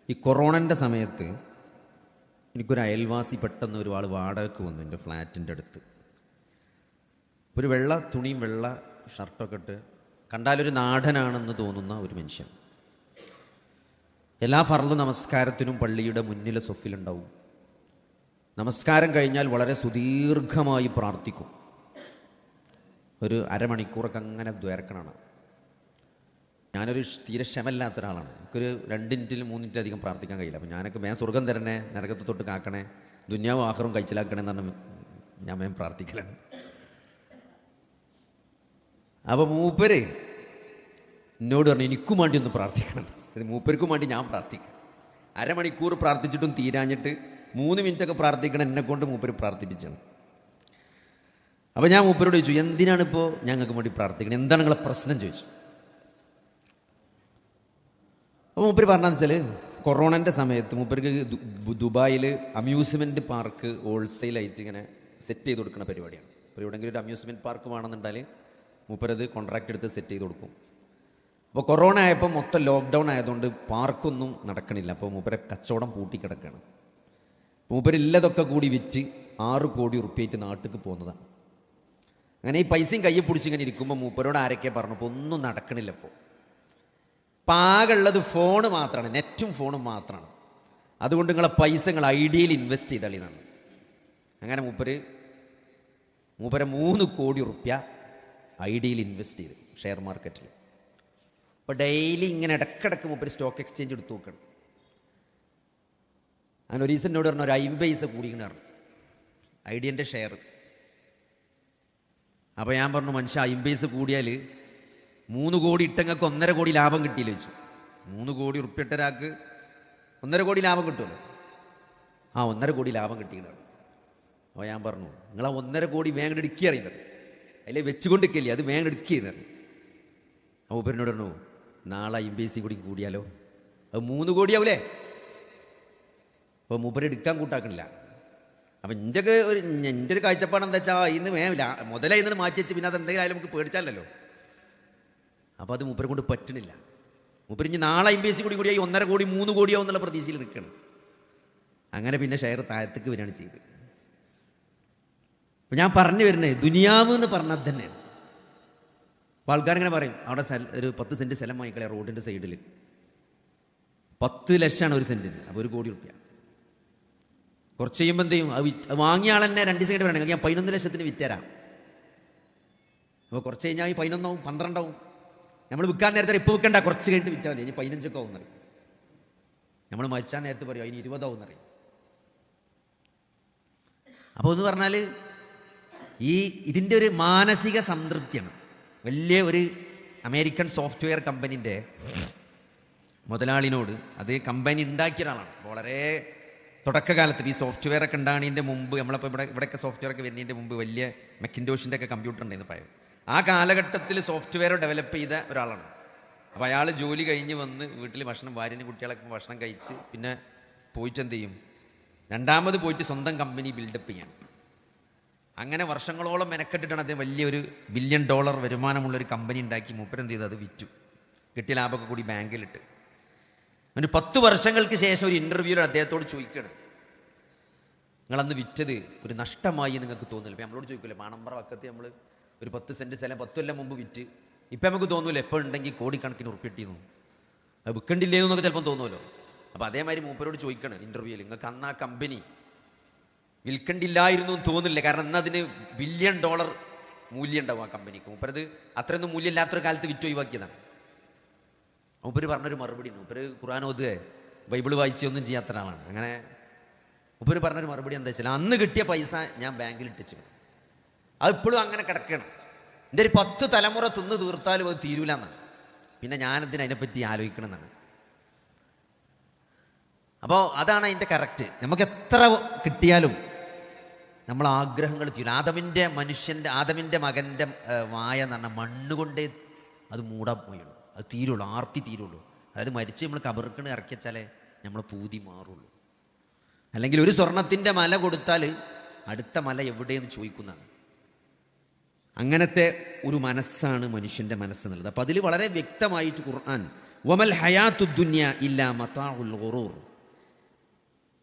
ഈ കൊറോണൻ്റെ സമയത്ത് എനിക്കൊരു അയൽവാസി പെട്ടെന്ന് ഒരു ആൾ വാടകയ്ക്ക് വന്നു എൻ്റെ ഫ്ലാറ്റിൻ്റെ അടുത്ത്. ഒരു വെള്ള തുണിയും വെള്ള ഷർട്ടൊക്കെ ഇട്ട് കണ്ടാലൊരു നാടനാണെന്ന് തോന്നുന്ന ഒരു മനുഷ്യൻ. എല്ലാ ഫർള് നമസ്കാരത്തിനും പള്ളിയുടെ മുന്നിലെ സൊഫിലുണ്ടാവും. നമസ്കാരം കഴിഞ്ഞാൽ വളരെ സുദീർഘമായി പ്രാർത്ഥിക്കും. ഒരു അരമണിക്കൂറൊക്കെ അങ്ങനെ ദ്വേർക്കണാണ്. ഞാനൊരു തീരെ ക്ഷമല്ലാത്ത ഒരാളാണ്. എനിക്കൊരു 2 മിനിറ്റിൽ 3 മിനിറ്റിലധികം പ്രാർത്ഥിക്കാൻ കഴിയില്ല. അപ്പോൾ ഞാനൊക്കെ വേഗം സ്വർഗം തരണേ, നരകത്ത് തൊട്ട് കാക്കണേ, ദുന്യാവും ആഖിറും കഴിച്ചിലാക്കണേ എന്ന് പറഞ്ഞാൽ ഞാൻ വേഗം പ്രാർത്ഥിക്കലാണ്. അപ്പോൾ മൂപ്പര് എന്നോട് പറഞ്ഞു എനിക്കും വേണ്ടി ഒന്ന് പ്രാർത്ഥിക്കണം. ഇത് മൂപ്പർക്കും വേണ്ടി ഞാൻ പ്രാർത്ഥിക്കാം. അരമണിക്കൂർ പ്രാർത്ഥിച്ചിട്ടും തീരാഞ്ഞിട്ട് 3 മിനിറ്റൊക്കെ പ്രാർത്ഥിക്കണം എന്നെക്കൊണ്ട് മൂപ്പര് പ്രാർത്ഥിപ്പിച്ചാണ്. അപ്പോൾ ഞാൻ മൂപ്പരോട് ചോദിച്ചു, എന്തിനാണിപ്പോൾ ഞങ്ങൾക്ക് വേണ്ടി പ്രാർത്ഥിക്കണം, എന്താണ് നിങ്ങളെ പ്രശ്നം ചോദിച്ചു. അപ്പോൾ മൂപ്പര് പറഞ്ഞതെന്ന് വെച്ചാൽ കൊറോണൻ്റെ സമയത്ത് മൂപ്പർക്ക് ദുബായിൽ അമ്യൂസ്മെൻറ്റ് പാർക്ക് ഹോൾസെയിലായിട്ട് ഇങ്ങനെ സെറ്റ് ചെയ്ത് കൊടുക്കുന്ന പരിപാടിയാണ്. ഇപ്പോൾ എവിടെയെങ്കിലും ഒരു അമ്യൂസ്മെൻറ്റ് പാർക്ക് വേണമെന്നുണ്ടാൽ മൂപ്പരത് കോൺട്രാക്ട് എടുത്ത് സെറ്റ് ചെയ്ത് കൊടുക്കും. അപ്പോൾ കൊറോണ ആയപ്പോൾ മൊത്തം ലോക്ക്ഡൗൺ ആയതുകൊണ്ട് പാർക്കൊന്നും നടക്കണില്ല. അപ്പോൾ മൂപ്പരെ കച്ചവടം പൂട്ടിക്കിടക്കുകയാണ്. മൂപ്പരില്ലതൊക്കെ കൂടി വിറ്റ് 6 കോടി ഉറുപ്പിയായിട്ട് നാട്ടിലേക്ക് പോകുന്നതാണ്. അങ്ങനെ ഈ പൈസയും കയ്യിൽ പിടിച്ചിങ്ങനെ ഇരിക്കുമ്പോൾ മൂപ്പരോട് ആരൊക്കെ പറഞ്ഞപ്പോൾ ഒന്നും നടക്കണില്ല. ഇപ്പോൾ ആകെയുള്ളത് ഫോണ് മാത്രമാണ്, നെറ്റും ഫോണും മാത്രമാണ്. അതുകൊണ്ട് നിങ്ങളെ പൈസ നിങ്ങൾ ഐഡിയയിൽ ഇൻവെസ്റ്റ് ചെയ്താളിന്നാണ്. അങ്ങനെ മൂപ്പര് 3 കോടി ഉറുപ്പ്യ ഐഡിയയിൽ ഇൻവെസ്റ്റ് ചെയ്ത് ഷെയർ മാർക്കറ്റിൽ. അപ്പോൾ ഡെയിലി ഇങ്ങനെ ഇടക്കിടക്ക് മൂപ്പര് സ്റ്റോക്ക് എക്സ്ചേഞ്ച് എടുത്ത് നോക്കണം. അങ്ങനെ ഒരു ദിവസം എന്നോട് പറഞ്ഞ ഒരു 50 പൈസ കൂടിക്കണ ഐഡിയൻ്റെ ഷെയർ. അപ്പോൾ ഞാൻ പറഞ്ഞു, മനുഷ്യ 50 പൈസ കൂടിയാൽ 3 കോടി ഇട്ടങ്ങൾക്ക് 1.5 കോടി ലാഭം കിട്ടിയില്ല വെച്ചു. 3 കോടി ഉറുപ്പ്യ ഇട്ട ഒരാൾക്ക് 1.5 കോടി ലാഭം കിട്ടുമല്ലോ. 1.5 കോടി ലാഭം കിട്ടിയിട്ടാണ്. അപ്പോൾ ഞാൻ പറഞ്ഞു, നിങ്ങൾ 1.5 കോടി വേഗം എടുക്കുക അറിയുന്നത്, അതിലെ വെച്ചുകൊണ്ടിരിക്കില്ലേ, അത് വേഗം എടുക്കുക. അപ്പോൾ മൂപ്പരിനോട് പറഞ്ഞു, നാളെ 50 പൈസ കൂടി കൂടിയാലോ, അത് 3 കോടിയാവൂലേ. അപ്പോൾ മൂപ്പര് എടുക്കാൻ കൂട്ടാക്കണില്ല. അപ്പം എൻ്റെ ഒരു കാഴ്ചപ്പാട് എന്താ വെച്ചാൽ ഇന്ന് വേമില്ല, മുതലായി ഇന്ന് മാറ്റി വെച്ച് പിന്നെ അത് എന്തെങ്കിലും ആയാലും നമുക്ക് പേടിച്ചാലല്ലോ. അപ്പോൾ അത് മൂപ്പരെ കൊണ്ട് പറ്റണില്ല. മൂപ്പര് ഇനി നാളെ 50 പൈസ കൂടിയായി 1.5 കോടി 3 കോടിയാവും എന്നുള്ള പ്രതീക്ഷയിൽ നിൽക്കണം. അങ്ങനെ പിന്നെ ഷെയർ താഴത്തേക്ക് വരികയാണ് ചെയ്തത്. അപ്പം ഞാൻ പറഞ്ഞു വരുന്നത് ദുനിയാവ് എന്ന് പറഞ്ഞാൽ തന്നെയാണ്. അപ്പോൾ ആൾക്കാരിങ്ങനെ പറയും, അവിടെ ഒരു 10 സെൻറ്റ് സ്ഥലം വാങ്ങിക്കളയാ റോഡിൻ്റെ സൈഡിൽ, 10 ലക്ഷമാണ് ഒരു സെൻറ്റിന്. അപ്പോൾ 1 കോടി ഉറുപ്പ്യ. കുറച്ച് ചെയ്യുമ്പോൾ എന്ത് ചെയ്യും, അത് വാങ്ങിയ ആൾ തന്നെ 2 ദിവസം വേണമെങ്കിൽ ഞാൻ 11 ലക്ഷത്തിന് വിറ്റരാം. അപ്പോൾ കുറച്ച് കഴിഞ്ഞാൽ ഈ 11 ആവും, 12 ആവും. നമ്മൾ വിൽക്കാൻ നേരത്തെ ഇപ്പോൾ വിൽക്കണ്ട, കുറച്ച് കഴിഞ്ഞിട്ട് വിറ്റാൽ മതി, ഇനി 15 ആവും എന്നറിയും. നമ്മൾ മരിച്ചാൽ നേരത്തെ പറയും അതിന് 20 ആവും എന്നറിയും. അപ്പോൾ എന്ന് പറഞ്ഞാൽ ഇതിൻ്റെ ഒരു മാനസിക സംതൃപ്തിയാണ്. വലിയ ഒരു അമേരിക്കൻ സോഫ്റ്റ്വെയർ കമ്പനീൻ്റെ മുതലാളിനോട്, അത് കമ്പനി ഉണ്ടാക്കിയ ഒരാളാണ്. വളരെ തുടക്കകാലത്ത് ഈ സോഫ്റ്റ്വെയർ ഒക്കെ ഉണ്ടാകുന്നതിൻ്റെ മുമ്പ്, നമ്മളിപ്പോൾ ഇവിടെയൊക്കെ സോഫ്റ്റ്വെയർ ഒക്കെ വരുന്നതിൻ്റെ മുമ്പ് വലിയ മെക്കിൻഡോഷിൻ്റെ ഒക്കെ കമ്പ്യൂട്ടർ ഉണ്ടായിരുന്നു പഴയ. ആ കാലഘട്ടത്തിൽ സോഫ്റ്റ്വെയർ ഡെവലപ്പ് ചെയ്ത ഒരാളാണ്. അപ്പോൾ അയാൾ ജോലി കഴിഞ്ഞ് വന്ന് വീട്ടിൽ ഭാര്യനും കുട്ടികളൊക്കെ ഭക്ഷണം കഴിച്ച് പിന്നെ പോയിട്ട് എന്ത് ചെയ്യും, രണ്ടാമത് പോയിട്ട് സ്വന്തം കമ്പനി ബിൽഡപ്പ് ചെയ്യാൻ. അങ്ങനെ വർഷങ്ങളോളം മെനക്കെട്ടിട്ടാണ് അദ്ദേഹം വലിയൊരു $1 ബില്യൺ വരുമാനമുള്ളൊരു കമ്പനി ഉണ്ടാക്കി. മൂപ്പരെന്ത് ചെയ്ത് അത് വിറ്റു, കിട്ടിയ ലാഭമൊക്കെ കൂടി ബാങ്കിലിട്ട്. ഒരു 10 വർഷങ്ങൾക്ക് ശേഷം ഒരു ഇൻ്റർവ്യൂവിൽ അദ്ദേഹത്തോട് ചോദിക്കുകയാണ്, നിങ്ങളന്ന് വിറ്റത് ഒരു നഷ്ടമായി നിങ്ങൾക്ക് തോന്നില്ല? അപ്പോൾ നമ്മളോട് ചോദിക്കില്ല, മാണമ്പറ വക്കത്ത് നമ്മൾ ഒരു 10 സെൻറ്റ് സ്ഥലം 10 കൊല്ലം മുമ്പ് വിറ്റ്, ഇപ്പം നമുക്ക് തോന്നൂല്ലോ എപ്പോൾ ഉണ്ടെങ്കിൽ കോടിക്കണക്കിന് ഉറുപ്പിട്ടിരുന്നു, അത് വിൽക്കണ്ടില്ലേന്നു എന്നൊക്കെ ചിലപ്പം തോന്നുമല്ലോ. അപ്പോൾ അതേമാതിരി മൂപ്പരോട് ചോദിക്കണം ഇൻ്റർവ്യൂവിൽ, നിങ്ങൾക്ക് അന്ന് ആ കമ്പനി വിൽക്കണ്ടില്ലായിരുന്നു എന്ന് തോന്നില്ല, കാരണം അന്ന് അതിന് $1 ബില്യൺ മൂല്യം ഉണ്ടാവും ആ കമ്പനിക്ക്. മൂപ്പരത് അത്രയൊന്നും മൂല്യമില്ലാത്തൊരു കാലത്ത് വിറ്റ് ഒഴിവാക്കിയതാണ്. മൂപ്പര് പറഞ്ഞൊരു മറുപടി, മൂപ്പര് ഖുർആൻ ഓതുക ബൈബിൾ വായിച്ചൊന്നും ചെയ്യാത്ത ഒരാളാണ്. അങ്ങനെ മൂപ്പര് പറഞ്ഞൊരു മറുപടി എന്താ വെച്ചാൽ, അന്ന് കിട്ടിയ പൈസ ഞാൻ ബാങ്കിൽ ഇട്ടിച്ചു, അതിപ്പോഴും അങ്ങനെ കിടക്കണം, എൻ്റെ ഒരു 10 തലമുറ തിന്ന് തീർത്താലും അത് തീരൂല എന്നാണ്, പിന്നെ ഞാനെന്തിന് അതിനെപ്പറ്റി ആലോചിക്കണം എന്നാണ്. അപ്പോൾ അതാണ് അതിൻ്റെ കറക്റ്റ്. നമുക്ക് എത്ര കിട്ടിയാലും നമ്മൾ ആഗ്രഹങ്ങൾ തീരും. ആദമിൻ്റെ മകൻ്റെ വായ എന്ന് പറഞ്ഞാൽ മണ്ണുകൊണ്ടേ അത് മൂടാൻ പോയുള്ളൂ, അത് തീരുള്ളൂ, ആർത്തി തീരുള്ളൂ. അതായത് മരിച്ച് നമ്മൾ കബർക്കണ് ഇറക്കിച്ചാലേ നമ്മൾ പൂതി മാറുള്ളൂ. അല്ലെങ്കിൽ ഒരു സ്വർണത്തിൻ്റെ മല കൊടുത്താൽ അടുത്ത മല എവിടെയെന്ന് ചോദിക്കുന്നതാണ്. അങ്ങനത്തെ ഒരു മനസ്സാണ് മനുഷ്യൻ്റെ മനസ്സെന്നുള്ളത്. അപ്പോൾ അതിൽ വളരെ വ്യക്തമായിട്ട് ഖുർആൻ വമൽ ഹയാത്തു ദുനിയ ഇല്ലാ മതാഉൽ ഗുറൂർ.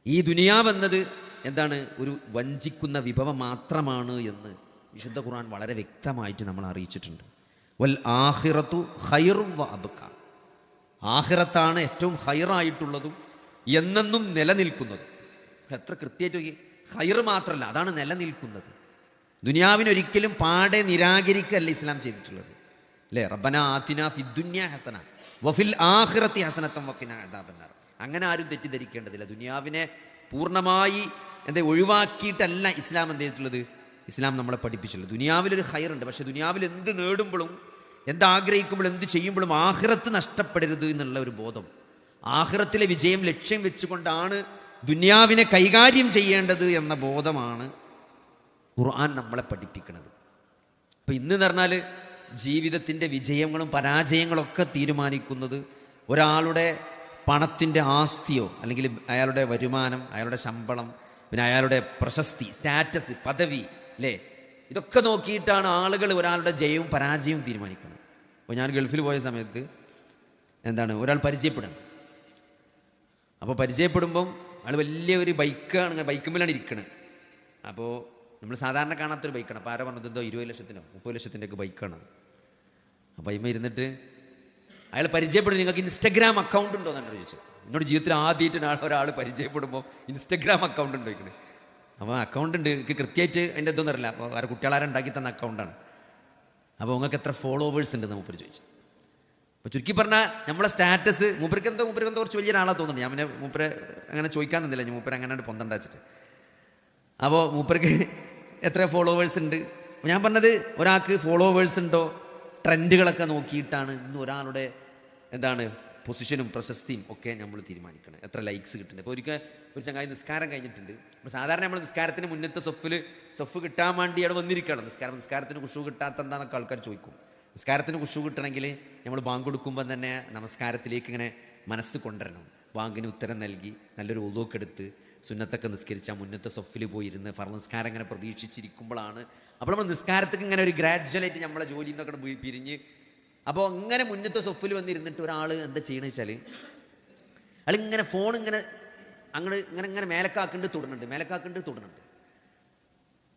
ഈ ദുനിയാവെന്നത് എന്താണ്? ഒരു വഞ്ചിക്കുന്ന വിഭവം മാത്രമാണ് എന്ന് വിശുദ്ധ ഖുർആൻ വളരെ വ്യക്തമായിട്ട് നമ്മൾ അറിയിച്ചിട്ടുണ്ട്. വൽ ആഖിറത്തു ഖൈറും വ അബ്ഖ. ആഖിറത്താണ് ഏറ്റവും ഹൈറായിട്ടുള്ളതും എന്നെന്നും നിലനിൽക്കുന്നതും. എത്ര കൃത്യമായിട്ട് ഹൈർ മാത്രമല്ല, അതാണ് നിലനിൽക്കുന്നത്. ദുനിയാവിനൊരിക്കലും പാടെ നിരാകരിക്കല്ല ഇസ്ലാം ചെയ്തിട്ടുള്ളത്, അല്ലേ? റബ്ബന ആതിനാ ഫിദ്ദുനിയ ഹസന വഫിൽ ആഖിറതി ഹസനതൻ വഖിനാ അദാബന്നാർ. അങ്ങനെ ആരും തെറ്റിദ്ധരിക്കേണ്ടതില്ല. ദുനിയാവിനെ പൂർണ്ണമായി ഒഴിവാക്കിയിട്ടല്ല ഇസ്ലാം എന്ത് ചെയ്തിട്ടുള്ളത്, ഇസ്ലാം നമ്മളെ പഠിപ്പിച്ചുള്ളത്. ദുനിയാവിലൊരു ഹൈറുണ്ട്, പക്ഷെ ദുനിയാവിൽ എന്ത് നേടുമ്പോഴും എന്താഗ്രഹിക്കുമ്പോഴും എന്ത് ചെയ്യുമ്പോഴും ആഖിറത്ത് നഷ്ടപ്പെടരുത് എന്നുള്ള ഒരു ബോധം, ആഖിറത്തിലെ വിജയം ലക്ഷ്യം വെച്ചുകൊണ്ടാണ് ദുനിയാവിനെ കൈകാര്യം ചെയ്യേണ്ടത് എന്ന ബോധമാണ് ഖുർആൻ നമ്മളെ പഠിപ്പിക്കുന്നത്. അപ്പം ഇന്ന് പറഞ്ഞാൽ ജീവിതത്തിൻ്റെ വിജയങ്ങളും പരാജയങ്ങളൊക്കെ തീരുമാനിക്കുന്നത് ഒരാളുടെ പണത്തിൻ്റെ ആസ്തിയോ അല്ലെങ്കിൽ അയാളുടെ വരുമാനം, അയാളുടെ ശമ്പളം, പിന്നെ അയാളുടെ പ്രശസ്തി, സ്റ്റാറ്റസ്, പദവി, അല്ലേ? ഇതൊക്കെ നോക്കിയിട്ടാണ് ആളുകൾ ഒരാളുടെ ജയവും പരാജയവും തീരുമാനിക്കുന്നത്. അപ്പോൾ ഞാൻ ഗൾഫിൽ പോയ സമയത്ത് ഒരാൾ പരിചയപ്പെടണം. അപ്പോൾ പരിചയപ്പെടുമ്പം ആൾ വലിയ ഒരു ബൈക്കാണ്, ബൈക്കുമ്പിലാണ് ഇരിക്കുന്നത്. അപ്പോൾ നമ്മൾ സാധാരണ കാണാത്തൊരു ബൈക്കാണ്. അപ്പോൾ ആരോ പറഞ്ഞത് എന്തോ 20 ലക്ഷത്തിനോ 30 ലക്ഷത്തിൻ്റെയൊക്കെ ബൈക്കാണ്. അപ്പോൾ അതിന്മേൽ ഇരുന്നിട്ട് അയാൾ പരിചയപ്പെടും, നിങ്ങൾക്ക് ഇൻസ്റ്റഗ്രാം അക്കൗണ്ട് ഉണ്ടോ എന്നാണ് ചോദിച്ചത്. എന്നോട് ജീവിതത്തിൽ ആദ്യമായിട്ട് ഒരാൾ പരിചയപ്പെടുമ്പോൾ ഇൻസ്റ്റഗ്രാം അക്കൗണ്ട് ഉണ്ടോ ചോദിക്കണേ. അപ്പോൾ അക്കൗണ്ട് ഉണ്ട്, എനിക്ക് കൃത്യമായിട്ട് അതിൻ്റെ എന്തൊന്നും അറിയില്ല. അപ്പോൾ വേറെ കുട്ടികളാരുണ്ടാക്കി തന്ന അക്കൗണ്ടാണ്. അപ്പോൾ നിങ്ങൾക്ക് എത്ര ഫോളോവേഴ്സ് ഉണ്ടെന്ന് മൂപ്പര് ചോദിച്ചു. അപ്പോൾ ചുരുക്കി പറഞ്ഞാൽ നമ്മളെ സ്റ്റാറ്റസ് മൂപ്പർക്ക് എന്തോ കുറച്ച് വലിയൊരാളാണ് തോന്നുന്നു. ഞാൻ പിന്നെ മൂപ്പരെ അങ്ങനെ ചോദിക്കാൻ നിന്നില്ല, ഞാൻ മൂപ്പര് അങ്ങനെ പൊന്തണ്ടാച്ചിട്ട്. അപ്പോൾ മൂപ്പർക്ക് എത്ര ഫോളോവേഴ്സ് ഉണ്ട്. ഞാൻ പറഞ്ഞത് ഒരാൾക്ക് ഫോളോവേഴ്സ് ഉണ്ടോ ട്രെൻഡുകളൊക്കെ നോക്കിയിട്ടാണ് ഇന്ന് ഒരാളുടെ പൊസിഷനും പ്രശസ്തിയും ഒക്കെ നമ്മൾ തീരുമാനിക്കണം. എത്ര ലൈക്സ് കിട്ടുന്നുണ്ട്. ഇപ്പോൾ ഒരു ചങ്ങായി നിസ്കാരം കഴിഞ്ഞിട്ടുണ്ട്. അപ്പോൾ സാധാരണ നമ്മൾ നിസ്കാരത്തിന് മുന്നത്തെ സൊഫ് കിട്ടാൻ വേണ്ടി അവിടെ വന്നിരിക്കണം. നിസ്കാരത്തിന് ഖുശൂ കിട്ടാത്ത എന്താണെന്നൊക്കെ ആൾക്കാർ ചോദിക്കും. നിസ്കാരത്തിന് ഖുശൂ കിട്ടണമെങ്കിൽ നമ്മൾ ബാങ്ക് കൊടുക്കുമ്പോൾ തന്നെ നമസ്കാരത്തിലേക്ക് ഇങ്ങനെ മനസ്സ് കൊണ്ടുവരണം. ബാങ്കിന് ഉത്തരം നൽകി നല്ലൊരു ഉളുവൊക്കെ എടുത്ത് സുന്നത്തൊക്കെ നിസ്കരിച്ചാൽ മുന്നത്തെ സൊഫിൽ പോയിരുന്ന് ഫർള് നിസ്കാരം ഇങ്ങനെ പ്രതീക്ഷിച്ചിരിക്കുമ്പോഴാണ് അപ്പോൾ നമ്മൾ നിസ്കാരത്തേക്ക് ഇങ്ങനെ ഒരു ഗ്രാജുവലായിട്ട് നമ്മളെ ജോലിയിൽ നിന്നൊക്കെ പിരിഞ്ഞ് അപ്പോൾ ഇങ്ങനെ മുന്നത്തെ സൊഫിൽ വന്നിരുന്നിട്ട് ഒരാൾ എന്താ ചെയ്യണമെന്ന് വെച്ചാൽ അയാളിങ്ങനെ ഫോൺ ഇങ്ങനെ ഇങ്ങനെ മേലക്കാക്കേണ്ടി തുടരുന്നുണ്ട്.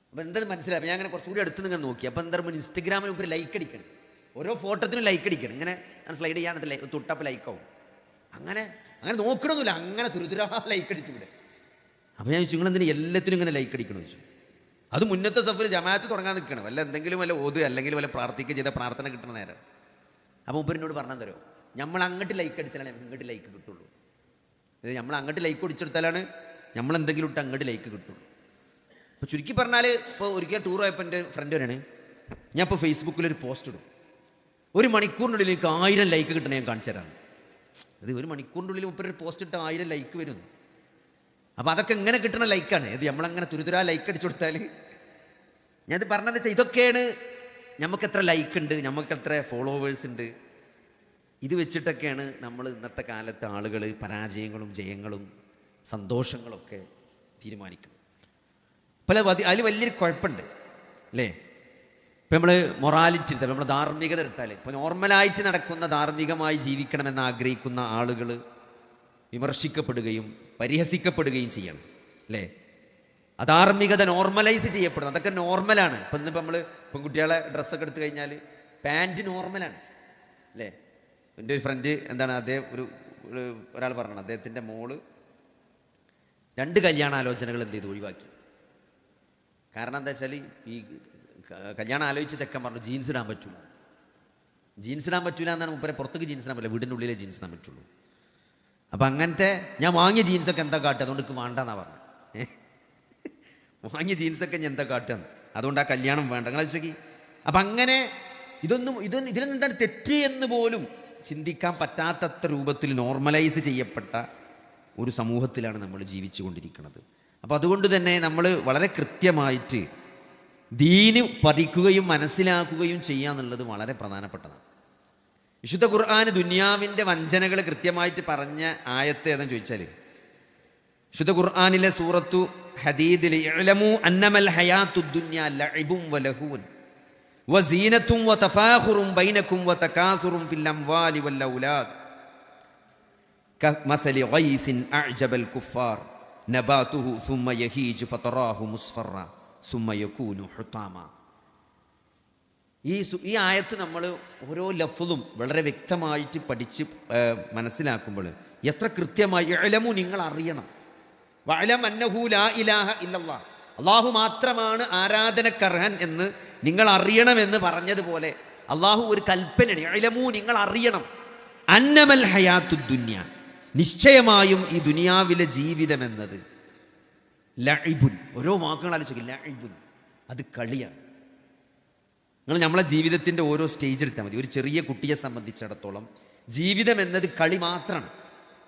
അപ്പോൾ എന്തായാലും മനസ്സിലായി. അപ്പോൾ ഞാൻ അങ്ങനെ കുറച്ചുകൂടി അടുത്ത് നിങ്ങൾ നോക്കി. അപ്പോൾ എന്താ പറയുമ്പോൾ ഇൻസ്റ്റഗ്രാമിൽ ഒരു ലൈക്ക് അടിക്കണം, ഓരോ ഫോട്ടോത്തിനും ലൈക്ക് അടിക്കണം. ഇങ്ങനെ സ്ലൈഡ് ചെയ്യാൻ എന്നിട്ട് തൊട്ടപ്പോൾ ലൈക്കാവും. അങ്ങനെ നോക്കണമെന്നില്ല, അങ്ങനെ തുരുതുരാ ലൈക്ക് അടിച്ചു വിടും. അപ്പോൾ ഞാൻ ചോദിച്ചു, നിങ്ങളെന്തിനും എല്ലാത്തിനും ഇങ്ങനെ ലൈക്ക് അടിക്കണമെന്ന് ചോദിച്ചു. അത് മുന്നത്തെ സഫിൽ ജമാഅത്ത് തുടങ്ങാൻ നിൽക്കണം, എന്തെങ്കിലും വല്ല ഓത് അല്ലെങ്കിൽ വല്ല പ്രാർത്ഥിക്കുക ചെയ്ത പ്രാർത്ഥന കിട്ടുന്ന നേരം. അപ്പോൾ മൂപ്പരിനോട് പറഞ്ഞാൽ തരുമോ, നമ്മൾ അങ്ങോട്ട് ലൈക്ക് അടിച്ചാലാണ് ഇങ്ങോട്ട് ലൈക്ക് കിട്ടുള്ളൂ. നമ്മൾ അങ്ങോട്ട് ലൈക്ക് അടിച്ചെടുത്താലാണ് നമ്മൾ എന്തെങ്കിലും ഇട്ട് അങ്ങോട്ട് ലൈക്ക് കിട്ടുള്ളൂ. അപ്പോൾ ചുരുക്കി പറഞ്ഞാൽ ഇപ്പോൾ ഒരിക്കൽ ടൂർ പോയപ്പോൾ എൻ്റെ ഫ്രണ്ട് വരെയാണ്, ഞാൻ ഇപ്പോൾ ഫേസ്ബുക്കിലൊരു പോസ്റ്റ് ഇടും, 1 മണിക്കൂറിനുള്ളിൽ എനിക്ക് 1000 ലൈക്ക് കിട്ടണേ ഞാൻ കാണിച്ചു തരാം. അത് 1 മണിക്കൂറിനുള്ളിൽ മുപ്പൊരു പോസ്റ്റ് ഇട്ട് 1000 ലൈക്ക് വരുന്നു. അപ്പോൾ അതൊക്കെ എങ്ങനെ കിട്ടുന്ന ലൈക്കാണ്. ഇത് നമ്മളങ്ങനെ തുരുതുരാ ലൈക്ക് അടിച്ചു കൊടുത്താൽ, ഞാനത് പറഞ്ഞതെന്ന് വെച്ചാൽ ഇതൊക്കെയാണ് നമുക്ക് എത്ര ലൈക്ക് ഉണ്ട്, നമുക്ക് എത്ര ഫോളോവേഴ്സ് ഉണ്ട്. ഇത് വെച്ചിട്ടൊക്കെയാണ് നമ്മൾ ഇന്നത്തെ കാലത്ത് ആളുകൾ പരാജയങ്ങളും ജയങ്ങളും സന്തോഷങ്ങളൊക്കെ തീരുമാനിക്കുന്നത്. അതിൽ വലിയൊരു കുഴപ്പമുണ്ട്, അല്ലേ? ഇപ്പം നമ്മൾ മൊറാലിറ്റി എടുത്താൽ, നമ്മുടെ ധാർമ്മികത എടുത്താൽ, ഇപ്പോൾ നോർമലായിട്ട് നടക്കുന്ന ധാർമ്മികമായി ജീവിക്കണമെന്ന് ആഗ്രഹിക്കുന്ന ആളുകൾ വിമർശിക്കപ്പെടുകയും പരിഹസിക്കപ്പെടുകയും ചെയ്യണം, അല്ലേ? അധാർമികത നോർമലൈസ് ചെയ്യപ്പെടുന്നു, അതൊക്കെ നോർമലാണ്. ഇപ്പം ഇന്നിപ്പോൾ നമ്മൾ പെൺകുട്ടികളെ ഡ്രസ്സൊക്കെ എടുത്തു കഴിഞ്ഞാൽ പാൻറ്റ് നോർമലാണ്, അല്ലേ? എൻ്റെ ഒരു ഫ്രണ്ട് അദ്ദേഹം ഒരാൾ പറഞ്ഞത്, അദ്ദേഹത്തിൻ്റെ മോള് 2 കല്യാണാലോചനകൾ എന്ത് ചെയ്തു, ഒഴിവാക്കി. കാരണം എന്താ വെച്ചാൽ ഈ കല്യാണം ആലോചിച്ച ചെക്കൻ പറഞ്ഞു ജീൻസ് ഇടാൻ പറ്റൂല എന്നാണ് മുപ്പരെ. പുറത്തേക്ക് ജീൻസ് ഇടാൻ പറ്റില്ല, വീടിൻ്റെ ഉള്ളിലെ ജീൻസ് ഇടാൻ പറ്റുള്ളൂ. അപ്പം അങ്ങനത്തെ ഞാൻ വാങ്ങിയ ജീൻസൊക്കെ എന്താ കാട്ടുക, അതുകൊണ്ട് എനിക്ക് വേണ്ടെന്നാണ് പറഞ്ഞത്. വാങ്ങിയ ജീൻസൊക്കെ ഞാൻ എന്താ കാട്ടുകയെന്ന്, അതുകൊണ്ട് ആ കല്യാണം വേണ്ട. നിങ്ങൾ ചോദിക്കി. അപ്പം അങ്ങനെ ഇതിലെന്താണ് തെറ്റ് എന്ന് പോലും ചിന്തിക്കാൻ പറ്റാത്തത്ര രൂപത്തിൽ നോർമലൈസ് ചെയ്യപ്പെട്ട ഒരു സമൂഹത്തിലാണ് നമ്മൾ ജീവിച്ചു കൊണ്ടിരിക്കുന്നത്. അപ്പോൾ അതുകൊണ്ട് തന്നെ നമ്മൾ വളരെ കൃത്യമായിട്ട് ദീന് പഠിക്കുകയും മനസ്സിലാക്കുകയും ചെയ്യുക എന്നുള്ളത് വളരെ പ്രധാനപ്പെട്ടതാണ്. വിശുദ്ധ ഖുർആൻ ദുനിയാവിൻ്റെ വഞ്ചനകൾ കൃത്യമായിട്ട് പറഞ്ഞ ആയത്ത് ഏതെന്ന് ചോദിച്ചാൽ, വിശുദ്ധ ഖുർആനിലെ സൂറത്തു ഹദീദിൽ ഇഅ്ലമു അന്നമൽ ഹയാത്തുദ് ദുനിയ ലഇബും വലഹുൻ വസീനത്തും വതഫാഖുറും ബൈനക്കും വതകാസുറും ഫിൽ അംവാലി വൽ ഔലാദ് കമസലി ഗൈസിൻ അഅ്ജബൽ കുഫാർ നബാതുഹു സുമ്മ യഹീജു ഫതറാഹു മുസ്ഫറ സുമ്മ യകൂനു ഹുതാമ. ഈ ആയത്ത് നമ്മൾ ഓരോ ലഫ്ളും വളരെ വ്യക്തമായിട്ട് പഠിച്ച് മനസ്സിലാക്കുമ്പോൾ എത്ര കൃത്യമായി ഇഅ്ലമു, നിങ്ങൾ അറിയണം, വഅലം അന്നഹു ലാ ഇലാഹ ഇല്ലല്ലാഹ്, അള്ളാഹു മാത്രമാണ് ആരാധനക്കർഹൻ എന്ന് നിങ്ങൾ അറിയണമെന്ന് പറഞ്ഞതുപോലെ അള്ളാഹു ഒരു കൽപ്പനയാണ്. ഇഅ്ലമു, നിങ്ങൾ അറിയണം, അന്നമൽ ഹയാത്തു ദുനിയ, നിശ്ചയമായും ഈ ദുനിയാവിലെ ജീവിതം എന്നത് ലഇബുൻ, ഓരോ വാക്കുകൾ ആലോചിക്കും, ലഇബുൻ, അത് കളിയാണ്. നിങ്ങൾ നമ്മളെ ജീവിതത്തിൻ്റെ ഓരോ സ്റ്റേജ് എടുത്താൽ മതി. ഒരു ചെറിയ കുട്ടിയെ സംബന്ധിച്ചിടത്തോളം ജീവിതം എന്നത് കളി മാത്രമാണ്,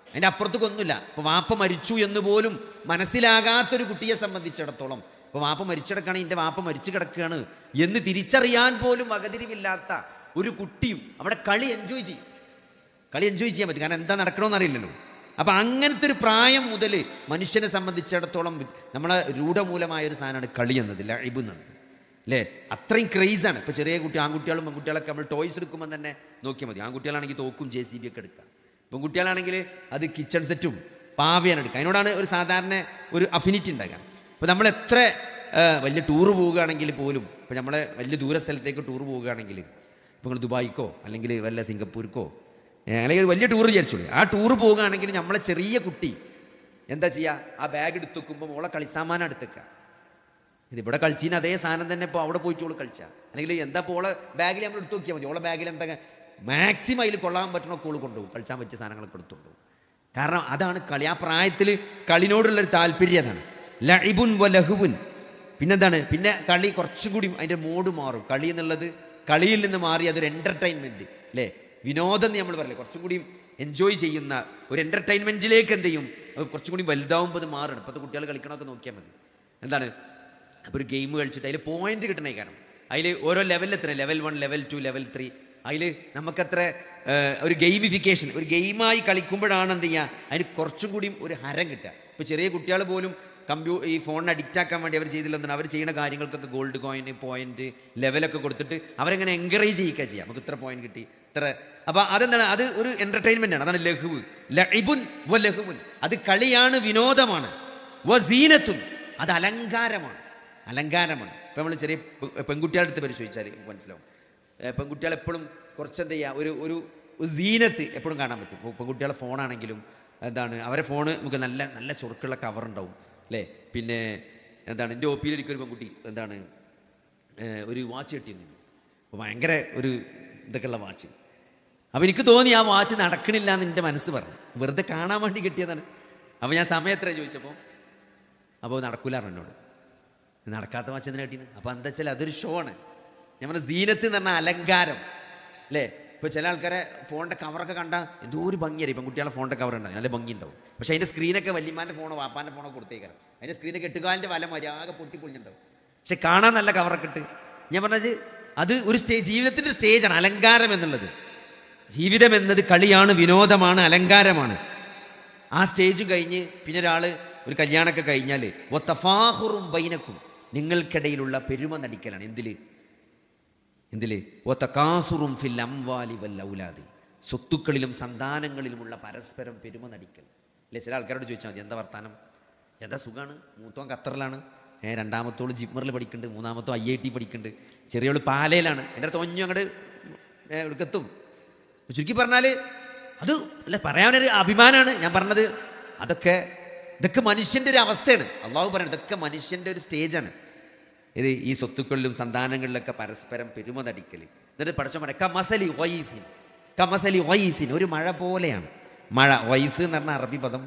അതിൻ്റെ അപ്പുറത്തേക്കൊന്നുമില്ല. ഇപ്പോൾ വാപ്പ മരിച്ചു എന്ന് പോലും മനസ്സിലാകാത്തൊരു കുട്ടിയെ സംബന്ധിച്ചിടത്തോളം, ഇപ്പോൾ വാപ്പ മരിച്ചു കിടക്കുകയാണ്, എൻ്റെ വാപ്പ മരിച്ചു കിടക്കുകയാണ് എന്ന് തിരിച്ചറിയാൻ പോലും വകതിരിവില്ലാത്ത ഒരു കുട്ടിയും അവിടെ കളി എൻജോയ് ചെയ്യും. കളി എൻജോയ് ചെയ്യാൻ പറ്റും, കാരണം എന്താ നടക്കണമെന്ന് അറിയില്ലല്ലോ. അപ്പം അങ്ങനത്തെ ഒരു പ്രായം മുതൽ മനുഷ്യനെ സംബന്ധിച്ചിടത്തോളം നമ്മളെ രൂഢമൂലമായൊരു സാധനമാണ് കളി എന്നത്, ലഇബ് എന്നത്, അല്ലേ? അത്രയും ക്രേസാണ്. ഇപ്പോൾ ചെറിയ കുട്ടി, ആൺകുട്ടികളും പെൺകുട്ടികളൊക്കെ നമ്മൾ ടോയ്സ് എടുക്കുമ്പോൾ തന്നെ നോക്കിയാൽ മതി. ആൺകുട്ടികളാണെങ്കിൽ തോക്കും JCB ഒക്കെ എടുക്കുക, പെൺകുട്ടികളാണെങ്കിൽ അത് കിച്ചൺ സെറ്റും പാവയാണ് എടുക്കുക. അതിനോടാണ് ഒരു സാധാരണ ഒരു അഫിനിറ്റി ഉണ്ടാക്കുക. ഇപ്പോൾ നമ്മൾ എത്ര വലിയ ടൂറ് പോവുകയാണെങ്കിൽ പോലും, ഇപ്പോൾ നമ്മളെ വലിയ ദൂര സ്ഥലത്തേക്ക് ടൂറ് പോവുകയാണെങ്കിൽ, ഇപ്പോൾ നിങ്ങൾ ദുബായിക്കോ അല്ലെങ്കിൽ വല്ല സിംഗപ്പൂർക്കോ അല്ലെങ്കിൽ ഒരു വലിയ ടൂർ വിചാരിച്ചോളൂ, ആ ടൂറ് പോവുകയാണെങ്കിൽ നമ്മളെ ചെറിയ കുട്ടി എന്താ ചെയ്യുക, ആ ബാഗ് എടുത്ത് വെക്കുമ്പോൾ മോളെ കളിസാമാനം എടുത്തേക്കുക. ഇതിവിടെ കളിച്ചീന് അതേ സാധനം തന്നെ ഇപ്പോൾ അവിടെ പോയിട്ട് ഓള് കളിച്ചാൽ, അല്ലെങ്കിൽ എന്താ ഇപ്പോൾ ഓളെ ബാഗിൽ നമ്മൾ എടുത്ത് നോക്കിയാൽ മതി, ഓളെ ബാഗിൽ എന്താ മാക്സിമം അതിൽ കൊള്ളാൻ പറ്റണ കോള് കൊണ്ടുപോകും, കളിച്ചാൻ പറ്റിയ സാധനങ്ങളൊക്കെ എടുത്തുകൊണ്ടുപോകും. കാരണം അതാണ് കളി. ആ പ്രായത്തിൽ കളിനോടുള്ളൊരു താല്പര്യം അതാണ്, ലഇബുൻ വ ലഹുവുൻ. പിന്നെന്താണ്, പിന്നെ കളി കുറച്ചും കൂടി അതിൻ്റെ മോഡ് മാറും. കളി എന്നുള്ളത് കളിയിൽ നിന്ന് മാറി അതൊരു എൻ്റർടൈൻമെൻറ്റ്, അല്ലേ? വിനോദം നമ്മൾ പറയില്ലേ, കുറച്ചും കൂടി എൻജോയ് ചെയ്യുന്ന ഒരു എൻ്റർടൈൻമെൻറ്റിലേക്ക് എന്ത് ചെയ്യും, കുറച്ചും കൂടി വലുതാവുമ്പോൾ അത് മാറണം. ഇപ്പോഴത്തെ കുട്ടികൾ കളിക്കണമൊക്കെ നോക്കിയാൽ മതി. എന്താണ്, അപ്പോൾ ഒരു ഗെയിം കളിച്ചിട്ട് അതിൽ പോയിന്റ് കിട്ടണേ, കാരണം അതിൽ ഓരോ ലെവലിൽ എത്ര, ലെവൽ 1, ലെവൽ 2, ലെവൽ 3, അതിൽ നമുക്കത്ര ഒരു ഗെയിമിഫിക്കേഷൻ, ഒരു ഗെയിമായി കളിക്കുമ്പോഴാണ് എന്ത് ചെയ്യുക, അതിന് കുറച്ചും കൂടിയും ഒരു ഹരം കിട്ടുക. ഇപ്പോൾ ചെറിയ കുട്ടികൾ പോലും ഈ ഫോണിന് അഡിക്റ്റ് ആക്കാൻ വേണ്ടി അവർ ചെയ്തില്ലെന്നാണ്, അവർ ചെയ്യുന്ന കാര്യങ്ങൾക്കൊക്കെ ഗോൾഡ് കോയിന്, പോയിന്റ്, ലെവലൊക്കെ കൊടുത്തിട്ട് അവരെങ്ങനെ എൻകറേജ് ചെയ്യുക ചെയ്യുക, നമുക്ക് ഇത്ര പോയിന്റ് കിട്ടി, ഇത്ര. അപ്പോൾ അതെന്താണ്, അത് ഒരു എൻ്റർടൈൻമെൻ്റ് ആണ്. അതാണ് ലഹുവ്, ലഇബുൻ വ ലഹുവുൻ, അത് കളിയാണ്, വിനോദമാണ്. വസീനത്തുൻ, അത് അലങ്കാരമാണ്, അലങ്കാരമാണ്. ഇപ്പോൾ നമ്മൾ ചെറിയ പെൺകുട്ടികളടുത്ത് പരിശോധിച്ചാൽ മനസ്സിലാവും, പെൺകുട്ടികൾ എപ്പോഴും കുറച്ച് എന്ത് ചെയ്യുക, ഒരു സീനത്ത് എപ്പോഴും കാണാൻ പറ്റും. ഇപ്പോൾ പെൺകുട്ടികളെ ഫോണാണെങ്കിലും എന്താണ്, അവരെ ഫോണ് നമുക്ക് നല്ല നല്ല ചുറുക്കുള്ള കവറുണ്ടാവും, അല്ലേ? പിന്നെ എന്താണ്, എൻ്റെ OP-യിൽ ഒരിക്കലും പെൺകുട്ടി എന്താണ് ഒരു വാച്ച് കിട്ടിയിരുന്നു, അപ്പോൾ ഭയങ്കര ഒരു ഇതൊക്കെയുള്ള വാച്ച്. അപ്പോൾ എനിക്ക് തോന്നി ആ വാച്ച് നടക്കണില്ല എന്ന് എൻ്റെ മനസ്സ് പറഞ്ഞു, വെറുതെ കാണാൻ വേണ്ടി കിട്ടിയതാണ്. അപ്പോൾ ഞാൻ സമയം എത്ര ചോദിച്ചപ്പോൾ, അപ്പോൾ നടക്കൂലായിരുന്നു എന്നോട്, നടക്കാത്ത വാച്ച് എന്തിനാ കിട്ടിയത്. അപ്പോൾ എന്താ വെച്ചാൽ അതൊരു ഷോ ആണ്. ഞാൻ പറഞ്ഞ സീനത്ത് എന്ന് പറഞ്ഞാൽ അലങ്കാരം, അല്ലേ? ഇപ്പോൾ ചില ആൾക്കാരെ ഫോണിൻ്റെ കവറൊക്കെ കണ്ടാൽ എന്തോ ഒരു ഭംഗിയായി, ഇപ്പം കുട്ടികളെ ഫോണിൻ്റെ കവർ ഉണ്ടാവും, നല്ല ഭംഗി ഉണ്ടാവും. പക്ഷേ അതിൻ്റെ സ്ക്രീനൊക്കെ വല്യമാൻ്റെ ഫോണോ വാപ്പാൻ്റെ ഫോണോ കൊടുത്തേക്കാരം, അതിൻ്റെ സ്ക്രീനൊക്കെ എട്ടുകാലിൻ്റെ വല മര്യാദ പൊട്ടിപ്പൊളിഞ്ഞിട്ടുണ്ടാവും. പക്ഷെ കാണാൻ നല്ല കവറൊക്കെ ഇട്ട്. ഞാൻ പറഞ്ഞത് അത് ഒരു ജീവിതത്തിൻ്റെ ഒരു സ്റ്റേജാണ് അലങ്കാരം എന്നുള്ളത്. ജീവിതം എന്നത് കളിയാണ്, വിനോദമാണ്, അലങ്കാരമാണ്. ആ സ്റ്റേജും കഴിഞ്ഞ് പിന്നെ ഒരാൾ ഒരു കല്യാണമൊക്കെ കഴിഞ്ഞാൽ വതഫാഖുറും ബൈനക്കും, നിങ്ങൾക്കിടയിലുള്ള പെരുമ നടിക്കലാണ്. എന്തില് വതകാസുറും ഫിൽ അംവാലി വൽ ഔലാദി, സ്വത്തുക്കളിലും സന്താനങ്ങളിലുമുള്ള പരസ്പരം പെരുമ നടിക്കൽ, അല്ലേ? ചില ആൾക്കാരോട് ചോദിച്ചാൽ മതി, എന്താ വർത്താനം, എന്താ സുഖമാണ്, മൂത്തോൻ ഖത്തറിലാണ്, രണ്ടാമത്തോള് ജിപ്മറിൽ പഠിക്കുന്നുണ്ട്, മൂന്നാമത്തോ IIT പഠിക്കുന്നുണ്ട്, ചെറിയോള് പാലയിലാണ്, എൻ്റെ അടുത്ത് ഒഞ്ഞു അങ്ങോട്ട് ഇവിടേക്കെത്തും. ചുരുക്കി പറഞ്ഞാൽ അത് അല്ല, പറയാനൊരു അഭിമാനമാണ്. ഞാൻ പറഞ്ഞത് ഇതൊക്കെ മനുഷ്യൻ്റെ ഒരു അവസ്ഥയാണ്. അള്ളാഹു പറയുന്നത് ഇതൊക്കെ മനുഷ്യൻ്റെ ഒരു സ്റ്റേജാണ്. ഈ സ്വത്തുക്കളിലും സന്താനങ്ങളിലൊക്കെ പരസ്പരം പെരുമ നടിക്കൽ. എന്നിട്ട് പഠിച്ച പറയാം കമസലി വൈസിൻ, ഒരു മഴ പോലെയാണ്. മഴ, വൈസ് എന്ന് പറഞ്ഞാൽ അറബി പദം,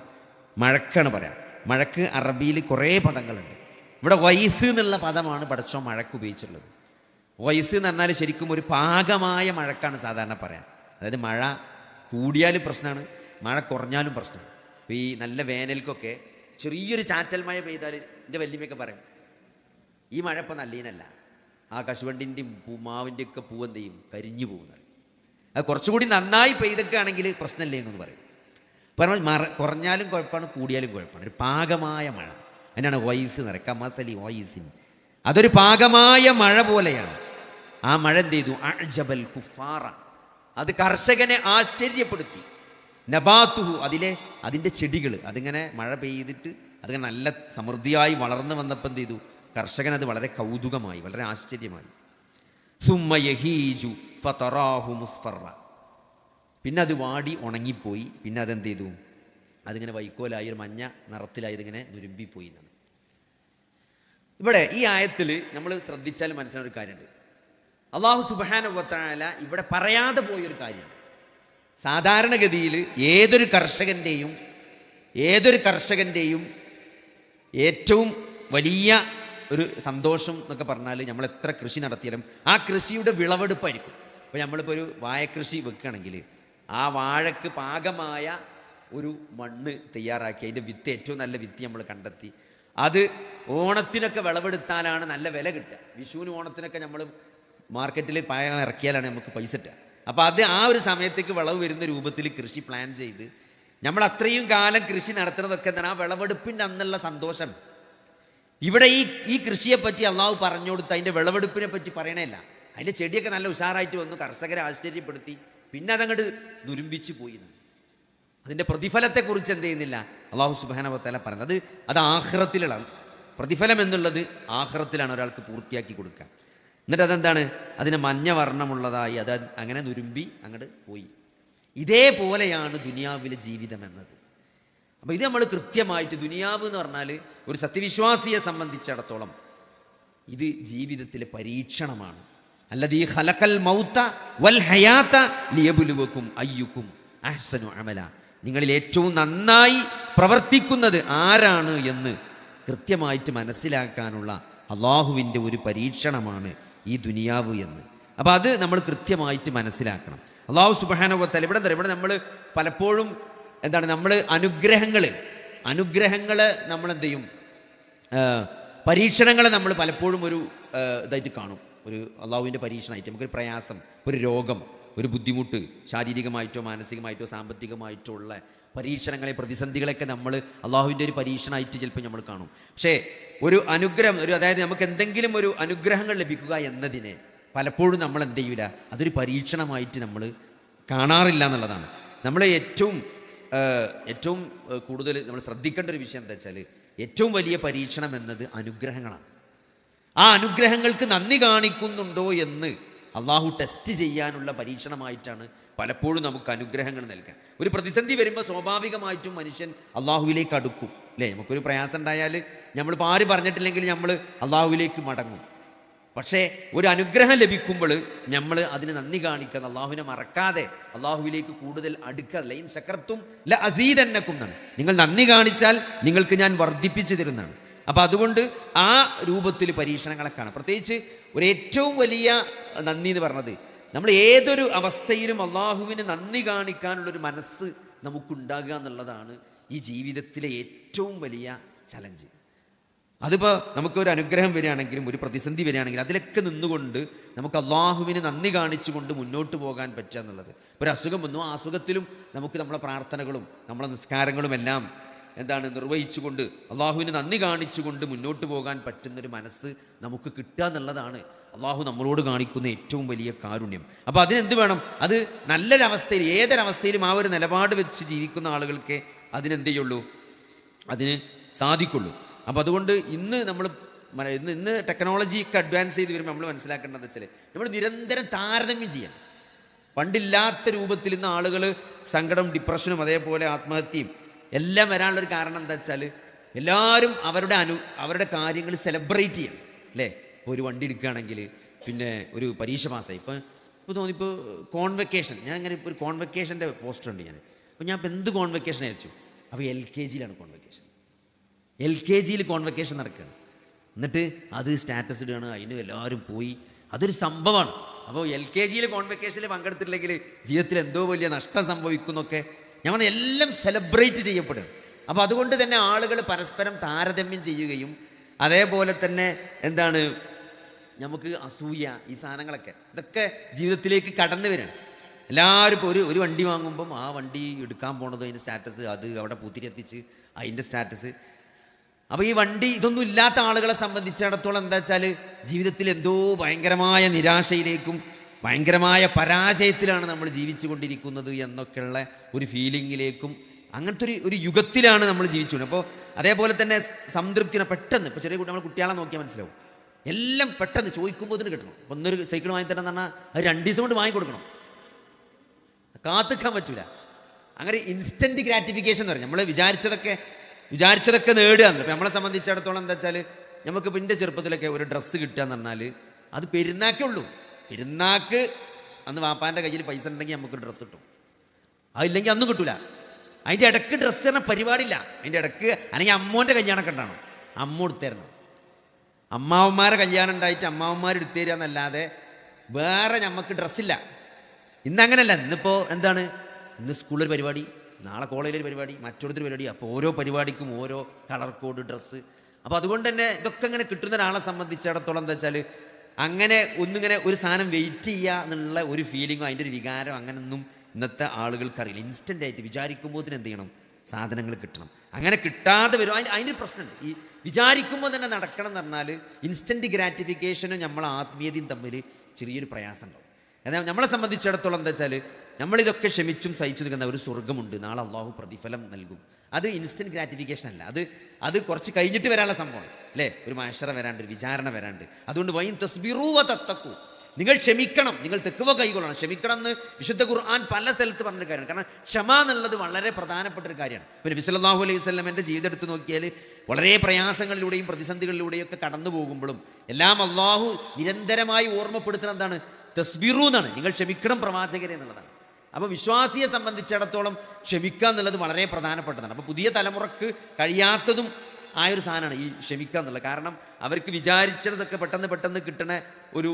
മഴക്കാണ് പറയാം. മഴക്ക് അറബിയിൽ കുറേ പദങ്ങളുണ്ട്. ഇവിടെ വൈസ് എന്നുള്ള പദമാണ് പഠിച്ചോ മഴക്ക് ഉപയോഗിച്ചിട്ടുള്ളത്. വൈസ് എന്ന് പറഞ്ഞാൽ ശരിക്കും ഒരു പാകമായ മഴക്കാണ് സാധാരണ പറയാം. അതായത് മഴ കൂടിയാലും പ്രശ്നമാണ്, മഴ കുറഞ്ഞാലും പ്രശ്നമാണ്. അപ്പോൾ ഈ നല്ല വേനൽക്കൊക്കെ ചെറിയൊരു ചാറ്റൽ മഴ പെയ്താൽ എൻ്റെ വല്യമ്മയൊക്കെ പറയും, ഈ മഴ ഇപ്പം നല്ലീനല്ല, ആ കശുവണ്ടിൻ്റെയും മാവിൻ്റെ ഒക്കെ പൂവ് എന്ത് ചെയ്യും, കരിഞ്ഞു പോകുന്നത്. അത് കുറച്ചുകൂടി നന്നായി പെയ്തൊക്കെയാണെങ്കിൽ പ്രശ്നമില്ലേ എന്നൊന്ന് പറയും. പറഞ്ഞാൽ കുറഞ്ഞാലും കുഴപ്പമാണ്, കൂടിയാലും കുഴപ്പമാണ്, ഒരു പാകമായ മഴ. അതിനാണ് വൈസ് എന്ന് പറയുക, കമസലി വൈസിൻ. അതൊരു പാകമായ മഴ പോലെയാണ്. ആ മഴ എന്ത് ചെയ്തു, അഅ്ജബൽ കുഫാറ, അത് കർഷകനെ ആശ്ചര്യപ്പെടുത്തി. നബാത്തുഹു അതിൻ്റെ ചെടികൾ അതിങ്ങനെ മഴ പെയ്തിട്ട് അതിങ്ങനെ നല്ല സമൃദ്ധിയായി വളർന്നു വന്നപ്പോൾ എന്ത് ചെയ്തു? കർഷകൻ അത് വളരെ കൗതുകമായി, വളരെ ആശ്ചര്യമായി. സുമ്മ യഹീജു ഫതറാഹു മുസ്ഫറ, പിന്നെ അത് വാടി ഉണങ്ങിപ്പോയി. പിന്നെ അതെന്ത് ചെയ്തു? അതിങ്ങനെ വൈക്കോലായി ഒരു മഞ്ഞ നിറത്തിലായി ഇതിങ്ങനെ നുരുമ്പിപ്പോയി എന്നാണ്. ഇവിടെ ഈ ആയത്തിൽ നമ്മൾ ശ്രദ്ധിച്ചാൽ മനസ്സിലായൊരു കാര്യമുണ്ട്. അല്ലാഹു സുബ്ഹാനഹു വ തആല ഇവിടെ പറയാതെ പോയൊരു കാര്യമുണ്ട്. സാധാരണഗതിയിൽ ഏതൊരു കർഷകൻ്റെയും ഏറ്റവും വലിയ ഒരു സന്തോഷം എന്നൊക്കെ പറഞ്ഞാൽ നമ്മൾ എത്ര കൃഷി നടത്തിയാലും ആ കൃഷിയുടെ വിളവെടുപ്പായിരിക്കും. ഇപ്പോൾ നമ്മളിപ്പോൾ ഒരു വാഴക്കൃഷി വെക്കുകയാണെങ്കിൽ ആ വാഴക്ക് പാകമായ ഒരു മണ്ണ് തയ്യാറാക്കി അതിൻ്റെ വിത്ത്, ഏറ്റവും നല്ല വിത്ത് നമ്മൾ കണ്ടെത്തി അത് ഓണത്തിനൊക്കെ വിളവെടുത്താലാണ് നല്ല വില കിട്ടുക. വിഷുവിന് ഓണത്തിനൊക്കെ നമ്മൾ മാർക്കറ്റിൽ പായം ഇറക്കിയാലാണ് നമുക്ക് പൈസ കിട്ടുക. അപ്പോൾ അത് ആ ഒരു സമയത്തേക്ക് വിളവ് വരുന്ന രൂപത്തിൽ കൃഷി പ്ലാൻ ചെയ്ത് നമ്മൾ അത്രയും കാലം കൃഷി നടത്തുന്നതൊക്കെ എന്താണ്? ആ വിളവെടുപ്പിൻ്റെ അന്നുള്ള സന്തോഷം. ഇവിടെ ഈ കൃഷിയെപ്പറ്റി അള്ളാഹു പറഞ്ഞു കൊടുത്ത് അതിൻ്റെ വിളവെടുപ്പിനെ പറ്റി പറയണേല്ല. അതിൻ്റെ ചെടിയൊക്കെ നല്ല ഉഷാറായിട്ട് വന്നു, കർഷകരെ ആശ്ചര്യപ്പെടുത്തി, പിന്നെ അതങ്ങോട്ട് നുരുമ്പിച്ച് പോയി. അതിൻ്റെ പ്രതിഫലത്തെക്കുറിച്ച് എന്ത് ചെയ്യുന്നില്ല അള്ളാഹു സുബ്ഹാനഹു വ തആല പറയുന്നത്. അത് ആഖിറത്തിലാണ് പ്രതിഫലം എന്നുള്ളത്. ആഖിറത്തിലാണ് ഒരാൾക്ക് പൂർത്തിയാക്കി കൊടുക്കുക. എന്നിട്ട് അതെന്താണ്? അതിന് മഞ്ഞ വർണ്ണമുള്ളതായി അത് അങ്ങനെ നുരുമ്പി അങ്ങോട്ട് പോയി. ഇതേപോലെയാണ് ദുനിയാവിലെ ജീവിതം എന്നത്. അപ്പോൾ ഇത് നമ്മൾ കൃത്യമായിട്ട്, ദുനിയാവ് എന്ന് പറഞ്ഞാൽ ഒരു സത്യവിശ്വാസിയെ സംബന്ധിച്ചിടത്തോളം ഇത് ജീവിതത്തിലെ പരീക്ഷണമാണ്. അല്ലദീ ഖലഖൽ മൗത വൽ ഹയാത ലിയബ്ലുവകും അയ്യുക്കും അഹ്സനു അമല. നിങ്ങളിൽ ഏറ്റവും നന്നായി പ്രവർത്തിക്കുന്നത് ആരാണ് എന്ന് കൃത്യമായിട്ട് മനസ്സിലാക്കാനുള്ള അള്ളാഹുവിൻ്റെ ഒരു പരീക്ഷണമാണ് ഈ ദുനിയാവ് എന്ന്. അപ്പോൾ അത് നമ്മൾ കൃത്യമായിട്ട് മനസ്സിലാക്കണം. അള്ളാഹു സുബ്ഹാനഹു വ തആല ഇവിടെ നമ്മൾ പലപ്പോഴും എന്താണ്, നമ്മൾ അനുഗ്രഹങ്ങൾ നമ്മൾ എന്ത് ചെയ്യും? പരീക്ഷണങ്ങളെ നമ്മൾ പലപ്പോഴും ഒരു ഇതായിട്ട് കാണും. ഒരു അള്ളാഹുവിൻ്റെ പരീക്ഷണമായിട്ട് നമുക്കൊരു പ്രയാസം, ഒരു രോഗം, ഒരു ബുദ്ധിമുട്ട്, ശാരീരികമായിട്ടോ മാനസികമായിട്ടോ സാമ്പത്തികമായിട്ടോ ഉള്ള പരീക്ഷണങ്ങളെ, പ്രതിസന്ധികളൊക്കെ നമ്മൾ അള്ളാഹുവിൻ്റെ ഒരു പരീക്ഷണമായിട്ട് ചിലപ്പോൾ നമ്മൾ കാണും. പക്ഷേ ഒരു അനുഗ്രഹം, അതായത് നമുക്ക് എന്തെങ്കിലും ഒരു അനുഗ്രഹങ്ങൾ ലഭിക്കുക എന്നതിനെ പലപ്പോഴും നമ്മൾ എന്ത് ചെയ്യില്ല, അതൊരു പരീക്ഷണമായിട്ട് നമ്മൾ കാണാറില്ല എന്നുള്ളതാണ്. നമ്മൾ ഏറ്റവും കൂടുതൽ നമ്മൾ ശ്രദ്ധിക്കേണ്ട ഒരു വിഷയം എന്താ വെച്ചാൽ, ഏറ്റവും വലിയ പരീക്ഷണം എന്നത് അനുഗ്രഹങ്ങളാണ്. ആ അനുഗ്രഹങ്ങൾക്ക് നന്ദി കാണിക്കുന്നുണ്ടോ എന്ന് അള്ളാഹു ടെസ്റ്റ് ചെയ്യാനുള്ള പരീക്ഷണമായിട്ടാണ് പലപ്പോഴും നമുക്ക് അനുഗ്രഹങ്ങൾ നൽകുക. ഒരു പ്രതിസന്ധി വരുമ്പോൾ സ്വാഭാവികമായിട്ടും മനുഷ്യൻ അള്ളാഹുവിലേക്ക് അടുക്കും, അല്ലേ? നമുക്കൊരു പ്രയാസം ഉണ്ടായാൽ നമ്മളിപ്പോൾ ആര് പറഞ്ഞിട്ടില്ലെങ്കിൽ നമ്മൾ അള്ളാഹുവിലേക്ക് മടങ്ങും. പക്ഷേ ഒരു അനുഗ്രഹം ലഭിക്കുമ്പോൾ നമ്മൾ അതിന് നന്ദി കാണിക്കുക, അള്ളാഹുവിനെ മറക്കാതെ അള്ളാഹുവിലേക്ക് കൂടുതൽ അടുക്കുക. ലൈൻ ശകർത്തും ല അസീദന്നക്കും എന്നാണ്. നിങ്ങൾ നന്ദി കാണിച്ചാൽ നിങ്ങൾക്ക് ഞാൻ വർദ്ധിപ്പിച്ചു തരുന്നതാണ്. അപ്പോൾ അതുകൊണ്ട് ആ രൂപത്തിൽ പരീക്ഷണങ്ങളെ കാണാം. പ്രത്യേകിച്ച് ഒരു ഏറ്റവും വലിയ നന്ദി എന്ന് പറഞ്ഞത്, നമ്മൾ ഏതൊരു അവസ്ഥയിലും അള്ളാഹുവിന് നന്ദി കാണിക്കാനുള്ളൊരു മനസ്സ് നമുക്കുണ്ടാകുക എന്നുള്ളതാണ് ഈ ജീവിതത്തിലെ ഏറ്റവും വലിയ ചലഞ്ച്. അതിപ്പോൾ നമുക്കൊരു അനുഗ്രഹം വരികയാണെങ്കിലും ഒരു പ്രതിസന്ധി വരികയാണെങ്കിലും അതിലൊക്കെ നിന്നുകൊണ്ട് നമുക്ക് അള്ളാഹുവിന് നന്ദി കാണിച്ചുകൊണ്ട് മുന്നോട്ട് പോകാൻ പറ്റുക എന്നുള്ളത്. ഒരു അസുഖം വന്നു, ആ അസുഖത്തിലും നമുക്ക് നമ്മളെ പ്രാർത്ഥനകളും നമ്മളെ നിസ്കാരങ്ങളും എല്ലാം നിർവഹിച്ചുകൊണ്ട് അള്ളാഹുവിന് നന്ദി കാണിച്ചുകൊണ്ട് മുന്നോട്ട് പോകാൻ പറ്റുന്നൊരു മനസ്സ് നമുക്ക് കിട്ടുക എന്നുള്ളതാണ് അള്ളാഹു നമ്മളോട് കാണിക്കുന്ന ഏറ്റവും വലിയ കാരുണ്യം. അപ്പോൾ അതിനെന്ത് വേണം? അത് നല്ലൊരവസ്ഥയിൽ, ഏതൊരവസ്ഥയിലും ആ ഒരു നിലപാട് വെച്ച് ജീവിക്കുന്ന ആളുകൾക്ക് അതിനെന്ത് ചെയ്യുള്ളൂ, അതിന് സാധിക്കുള്ളൂ. അപ്പോൾ അതുകൊണ്ട് ഇന്ന് ടെക്നോളജിയൊക്കെ അഡ്വാൻസ് ചെയ്ത് വരുമ്പോൾ നമ്മൾ മനസ്സിലാക്കേണ്ടതെന്ന് വെച്ചാൽ നമ്മൾ നിരന്തരം താരതമ്യം ചെയ്യണം. പണ്ടില്ലാത്ത രൂപത്തിൽ ഇന്ന് ആളുകൾ സങ്കടം, ഡിപ്രഷനും അതേപോലെ ആത്മഹത്യയും എല്ലാം വരാനുള്ളൊരു കാരണം എന്താ വെച്ചാൽ എല്ലാവരും അവരുടെ കാര്യങ്ങൾ സെലിബ്രേറ്റ് ചെയ്യണം, അല്ലേ? ഇപ്പോൾ ഒരു വണ്ടി എടുക്കുകയാണെങ്കിൽ, പിന്നെ ഒരു പരീക്ഷ പാസ്സായി, ഇപ്പോൾ തോന്നിപ്പോൾ കോൺവെക്കേഷൻ, ഞാൻ ഇങ്ങനെ ഇപ്പോൾ ഒരു കോൺവെക്കേഷൻ്റെ പോസ്റ്റർ ഉണ്ട് അപ്പോൾ ഞാൻ എന്ത് കോൺവെക്കേഷൻ അയച്ചു? അപ്പോൾ LKG കോൺവെക്കേഷൻ, LKG കോൺവെക്കേഷൻ നടക്കുകയാണ്. എന്നിട്ട് അത് സ്റ്റാറ്റസ് ഇടുകയാണ്, അതിന് എല്ലാവരും പോയി, അതൊരു സംഭവമാണ്. അപ്പോൾ LKG കോൺവെക്കേഷനിൽ പങ്കെടുത്തിട്ടില്ലെങ്കിൽ ജീവിതത്തിൽ എന്തോ വലിയ നഷ്ടം സംഭവിക്കുന്നൊക്കെ ഞങ്ങൾ എല്ലാം സെലിബ്രേറ്റ് ചെയ്യപ്പെടും. അപ്പോൾ അതുകൊണ്ട് തന്നെ ആളുകൾ പരസ്പരം താരതമ്യം ചെയ്യുകയും അതേപോലെ തന്നെ നമുക്ക് അസൂയ, ഈ സാധനങ്ങളൊക്കെ ഇതൊക്കെ ജീവിതത്തിലേക്ക് കടന്നു വരികയാണ്. എല്ലാവരും ഇപ്പോൾ ഒരു വണ്ടി വാങ്ങുമ്പം ആ വണ്ടി എടുക്കാൻ പോണത് അതിൻ്റെ സ്റ്റാറ്റസ്, അത് അവിടെ പൂത്തിരി എത്തിച്ച് അതിൻ്റെ സ്റ്റാറ്റസ്. അപ്പോൾ ഈ വണ്ടി ഇതൊന്നും ഇല്ലാത്ത ആളുകളെ സംബന്ധിച്ചിടത്തോളം എന്താ വെച്ചാൽ ജീവിതത്തിൽ എന്തോ ഭയങ്കരമായ നിരാശയിലേക്കും ഭയങ്കരമായ പരാജയത്തിലാണ് നമ്മൾ ജീവിച്ചു കൊണ്ടിരിക്കുന്നത് എന്നൊക്കെയുള്ള ഒരു ഫീലിങ്ങിലേക്കും അങ്ങനത്തെ ഒരു യുഗത്തിലാണ് നമ്മൾ ജീവിച്ചുകൊണ്ട്. അപ്പോൾ അതേപോലെ തന്നെ സംതൃപ്തിനെ പെട്ടെന്ന്, ഇപ്പോൾ ചെറിയ നമ്മൾ കുട്ടികളെ നോക്കിയാൽ മനസ്സിലാവും, എല്ലാം പെട്ടെന്ന് ചോദിക്കുമ്പോൾ ഇതിന് കിട്ടണം. അപ്പോൾ ഒന്നൊരു സൈക്കിൾ വാങ്ങിത്തരണം എന്ന് പറഞ്ഞാൽ അത് 2 ദിവസം കൊണ്ട് വാങ്ങിക്കൊടുക്കണം, കാത്തിക്കാൻ പറ്റൂല. അങ്ങനെ ഇൻസ്റ്റൻറ്റ് ഗ്രാറ്റിഫിക്കേഷൻ എന്ന് പറയും. നമ്മൾ വിചാരിച്ചതൊക്കെ നേടുകയാണല്ലോ. അപ്പോൾ നമ്മളെ സംബന്ധിച്ചിടത്തോളം എന്താ വെച്ചാൽ, നമുക്കിപ്പോൾ എൻ്റെ ചെറുപ്പത്തിലൊക്കെ ഒരു ഡ്രസ്സ് കിട്ടുക എന്ന് പറഞ്ഞാൽ അത് പെരുന്നാക്കേ ഉള്ളൂ. പെരുന്നാക്ക് അന്ന് വാപ്പാൻ്റെ കയ്യിൽ പൈസ ഉണ്ടെങ്കിൽ നമുക്കൊരു ഡ്രസ്സ് കിട്ടും, അതില്ലെങ്കിൽ അന്നും കിട്ടൂല. അതിൻ്റെ ഇടയ്ക്ക് ഡ്രസ്സ് തരുന്ന പരിപാടിയില്ല. അതിൻ്റെ ഇടയ്ക്ക് അല്ലെങ്കിൽ അമ്മോൻ്റെ കല്യാണമൊക്കെ ഉണ്ടാവണം, അമ്മ എടുത്തരണം. അമ്മാവന്മാരെ കല്യാണം ഉണ്ടായിട്ട് അമ്മാവന്മാർ എടുത്തുതരിക എന്നല്ലാതെ വേറെ നമുക്ക് ഡ്രസ്സില്ല. ഇന്നങ്ങനല്ല. ഇന്നിപ്പോൾ എന്താണ്, ഇന്ന് സ്കൂളിൽ പരിപാടി, നാളെ കോളേജിലൊരു പരിപാടി, മറ്റൊരു പരിപാടി. അപ്പോൾ ഓരോ പരിപാടിക്കും ഓരോ കളർ കോഡ് ഡ്രസ്സ്. അപ്പോൾ അതുകൊണ്ട് തന്നെ ഇതൊക്കെ ഇങ്ങനെ കിട്ടുന്ന ഒരാളെ സംബന്ധിച്ചിടത്തോളം എന്താ വെച്ചാൽ, അങ്ങനെ ഒന്നിങ്ങനെ ഒരു സാധനം വെയിറ്റ് ചെയ്യുക എന്നുള്ള ഒരു ഫീലിങ്ങോ അതിൻ്റെ ഒരു വികാരം അങ്ങനെയൊന്നും ഇന്നത്തെ ആളുകൾക്കറിയില്ല. ഇൻസ്റ്റൻ്റായിട്ട് വിചാരിക്കുമ്പോൾ എന്ത് ചെയ്യണം, സാധനങ്ങൾ കിട്ടണം. അങ്ങനെ കിട്ടാതെ വരും. അതിൻ്റെ പ്രശ്നമുണ്ട്. ഈ വിചാരിക്കുമ്പോൾ തന്നെ നടക്കണം എന്ന് പറഞ്ഞാൽ ഇൻസ്റ്റൻറ്റ് ഗ്രാറ്റിഫിക്കേഷനും നമ്മളെ ആത്മീയതയും തമ്മിൽ ചെറിയൊരു പ്രയാസം ഉണ്ടാവും. എന്നാൽ നമ്മളെ സംബന്ധിച്ചിടത്തോളം എന്താ വെച്ചാൽ, നമ്മളിതൊക്കെ ക്ഷമിച്ചും സഹിച്ചു നിൽക്കുന്ന ഒരു സ്വർഗ്ഗമുണ്ട്, നാളെ അള്ളാഹു പ്രതിഫലം നൽകും. അത് ഇൻസ്റ്റൻറ്റ് ഗ്രാറ്റിഫിക്കേഷൻ അല്ല, അത് കുറച്ച് കഴിഞ്ഞിട്ട് വരാനുള്ള സംഭവമാണ് അല്ലേ. ഒരു മാഷറ വരാണ്ട്, ഒരു വിചാരണ വരാണ്ട്. അതുകൊണ്ട് വൈൻ തസ്ബിറൂ വ തത്തഖൂ, നിങ്ങൾ ക്ഷമിക്കണം, നിങ്ങൾ തെക്കുവ കൈകൊള്ളണം. ക്ഷമിക്കണം എന്ന് വിശുദ്ധ ഖുർആൻ പല സ്ഥലത്ത് പറഞ്ഞൊരു കാര്യമാണ്. കാരണം ക്ഷമ എന്നുള്ളത് വളരെ പ്രധാനപ്പെട്ട ഒരു കാര്യമാണ്. പിന്നെ നബി സല്ലല്ലാഹു അലൈഹി വസല്ലമയുടെ ജീവിതം എടുത്ത് നോക്കിയാൽ വളരെ പ്രയാസങ്ങളിലൂടെയും പ്രതിസന്ധികളിലൂടെയും ഒക്കെ കടന്നു പോകുമ്പോഴും എല്ലാം അള്ളാഹു നിരന്തരമായി ഓർമ്മപ്പെടുത്തുന്നത് എന്താണ്, തസ്ബിറൂ എന്നാണ്. നിങ്ങൾ ക്ഷമിക്കണം പ്രവാചകരെ എന്നുള്ളതാണ്. അപ്പോൾ വിശ്വാസിയെ സംബന്ധിച്ചിടത്തോളം ക്ഷമിക്കുക എന്നുള്ളത് വളരെ പ്രധാനപ്പെട്ടതാണ്. അപ്പോൾ പുതിയ തലമുറക്ക് കഴിയാത്തതും ആയൊരു സാധനമാണ് ഈ ക്ഷമിക്കുക എന്നുള്ളത്. കാരണം അവർക്ക് വിചാരിച്ചതൊക്കെ പെട്ടെന്ന് കിട്ടുന്ന ഒരു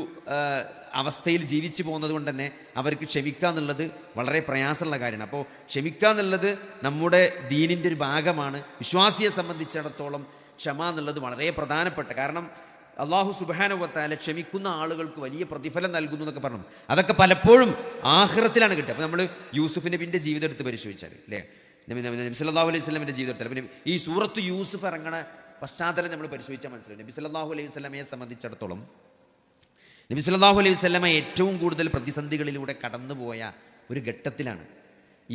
അവസ്ഥയിൽ ജീവിച്ചു പോകുന്നത് കൊണ്ട് തന്നെ അവർക്ക് ക്ഷമിക്കുക എന്നുള്ളത് വളരെ പ്രയാസമുള്ള കാര്യമാണ്. അപ്പോൾ ക്ഷമിക്കുക എന്നുള്ളത് നമ്മുടെ ദീനിൻ്റെ ഒരു ഭാഗമാണ്. വിശ്വാസിയെ സംബന്ധിച്ചിടത്തോളം ക്ഷമ എന്നുള്ളത് വളരെ പ്രധാനപ്പെട്ട, കാരണം അള്ളാഹു സുബ്ഹാനഹു വ തആല ക്ഷമിക്കുന്ന ആളുകൾക്ക് വലിയ പ്രതിഫലം നൽകുന്നു എന്നൊക്കെ പറഞ്ഞു. അതൊക്കെ പലപ്പോഴും ആഖിറത്തിലാണ് കിട്ടുക. അപ്പോൾ നമ്മൾ യൂസുഫ് നബിൻ്റെ ജീവിതം എടുത്ത് പരിശോധിച്ചാൽ അല്ലേ, നബി സല്ലല്ലാഹു അലൈഹി വസല്ലമയുടെ ജീവിതത്തിൽ പിന്നെ ഈ സൂറത്ത് യൂസുഫ് ഇറങ്ങണ പശ്ചാത്തലം നമ്മൾ പരിശോധിച്ചാൽ മനസ്സിലാവും. നബി സല്ലല്ലാഹു അലൈഹി വസല്ലമയെ സംബന്ധിച്ചിടത്തോളം നബി സല്ലല്ലാഹു അലൈഹി വസല്ലമ ഏറ്റവും കൂടുതൽ പ്രതിസന്ധികളിലൂടെ കടന്നുപോയ ഒരു ഘട്ടത്തിലാണ്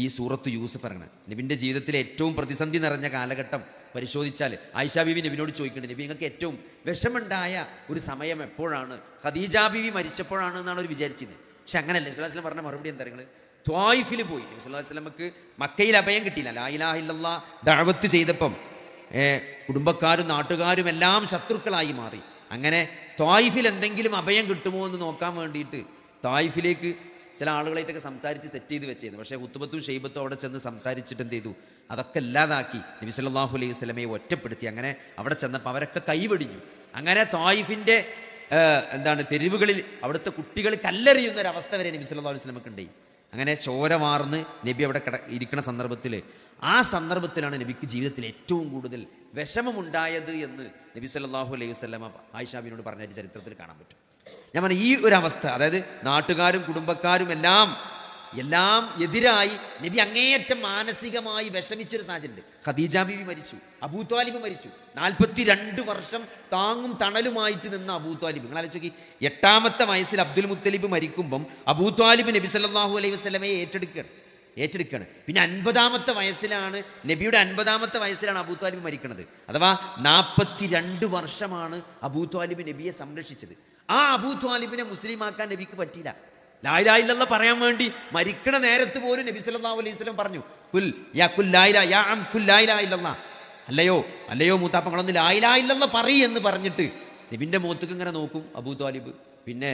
ഈ സൂറത്ത് യൂസുഫ് ഇറങ്ങുന്നത്. നബിൻ്റെ ജീവിതത്തിലെ ഏറ്റവും പ്രതിസന്ധി നിറഞ്ഞ കാലഘട്ടം പരിശോധിച്ചാൽ ആയിഷ ബീവി നബിനോട് ചോദിക്കുന്നുണ്ട്, നബി നിങ്ങൾക്ക് ഏറ്റവും വിഷമുണ്ടായ ഒരു സമയം എപ്പോഴാണ്? ഖദീജ ബീവി മരിച്ചപ്പോഴാണ് എന്നാണ് അവർ വിചാരിച്ചത്. പക്ഷെ അങ്ങനല്ല. നബി സല്ലല്ലാഹു അലൈഹി വസല്ലം പറഞ്ഞ മറുപടി എന്താ പറയുന്നത്? ത്വായിഫിൽ പോയി. നബി സല്ലല്ലാഹു അലൈഹി വസല്ലമക്ക് മക്കയിൽ അഭയം കിട്ടിയില്ല. ലാ ഇലാഹ ഇല്ലല്ലാഹ് ദഅവത്ത് ചെയ്തപ്പം കുടുംബക്കാരും നാട്ടുകാരും എല്ലാം ശത്രുക്കളായി മാറി. അങ്ങനെ ത്വായിഫിൽ എന്തെങ്കിലും അഭയം കിട്ടുമോ എന്ന് നോക്കാൻ വേണ്ടിയിട്ട് ത്വായിഫിലേക്ക് ചില ആളുകളായിട്ടൊക്കെ സംസാരിച്ച് സെറ്റ് ചെയ്ത് വെച്ചിരുന്നു. പക്ഷേ ഉത്ബത്തും ഷെയ്ബത്തും അവിടെ ചെന്ന് സംസാരിച്ചിട്ട് എന്ത് ചെയ്തു, അതൊക്കെ ഇല്ലാതാക്കി നബി സല്ലല്ലാഹു അലൈഹി വസല്ലമയെ ഒറ്റപ്പെടുത്തി. അങ്ങനെ അവിടെ ചെന്നപ്പോൾ അവരൊക്കെ കൈവെടിഞ്ഞു. അങ്ങനെ ത്വായിഫിൻ്റെ തെരുവുകളിൽ അവിടുത്തെ കുട്ടികൾ കല്ലെറിയുന്നൊരവസ്ഥ വരെ നബി സല്ലല്ലാഹു അലൈഹി വസല്ലമക്ക് ഉണ്ടായി. അങ്ങനെ ചോര വാർന്ന് നബി അവിടെ ഇരിക്കുന്ന സന്ദർഭത്തിൽ, ആ സന്ദർഭത്തിലാണ് നബിക്ക് ജീവിതത്തിൽ ഏറ്റവും കൂടുതൽ വിഷമമുണ്ടായത് എന്ന് നബി സല്ലല്ലാഹു അലൈഹി വസല്ലമ ആയിഷ ബീവിയോട് പറഞ്ഞ ചരിത്രത്തിൽ കാണാൻ പറ്റും. ഞാൻ പറഞ്ഞു, ഈ ഒരു അവസ്ഥ, അതായത് നാട്ടുകാരും കുടുംബക്കാരും എല്ലാം എതിരായി നബി അങ്ങേയറ്റം മാനസികമായി വിഷമിച്ചൊരു സാഹചര്യം. ഖദീജ ബീവി മരിച്ചു, അബൂ ത്വാലിബ് മരിച്ചു. 42 വർഷം താങ്ങും തണലുമായിട്ട് നിന്ന അബൂ ത്വാലിബ്. നിങ്ങൾ ആലോചിച്ച് നോക്കി, 8ാമത്തെ വയസ്സിൽ അബ്ദുൽ മുത്തലിബ് മരിക്കുമ്പം അബൂ ത്വാലിബ് നബി സല്ലല്ലാഹു അലൈഹി വസല്ലമയെ ഏറ്റെടുക്കുകയാണ്. പിന്നെ 50ാമത്തെ വയസ്സിലാണ്, നബിയുടെ 50ാമത്തെ വയസ്സിലാണ് അബൂ ത്വാലിബ് മരിക്കുന്നത്. അഥവാ 42 വർഷമാണ് അബൂ ത്വാലിബ് നബിയെ സംരക്ഷിച്ചത്. ആ അബൂ ത്വാലിബിനെ മുസ്ലിമാക്കാൻ നബിക്ക് പറ്റിയില്ല. ലാ ഇലാഹ ഇല്ലല്ലാഹ് പറയാൻ വേണ്ടി മരിക്കണ നേരത്ത് പോലും നബി സല്ലല്ലാഹു അലൈഹി വസല്ലം പറഞ്ഞു, കുൽ യാ കുൽ ലാ ഇലാഹ യാ അം കുൽ ലാ ഇലാഹ ഇല്ലല്ലാഹ്, അല്ലയോ മൂത്താപ്പങ്ങളൊന്ന് ലാ ഇലാഹ ഇല്ലല്ലാഹ് പറയ് എന്ന് പറഞ്ഞിട്ട് നബിൻ്റെ മുഖത്തേക്ക് ഇങ്ങനെ നോക്കും അബൂ ത്വാലിബ്, പിന്നെ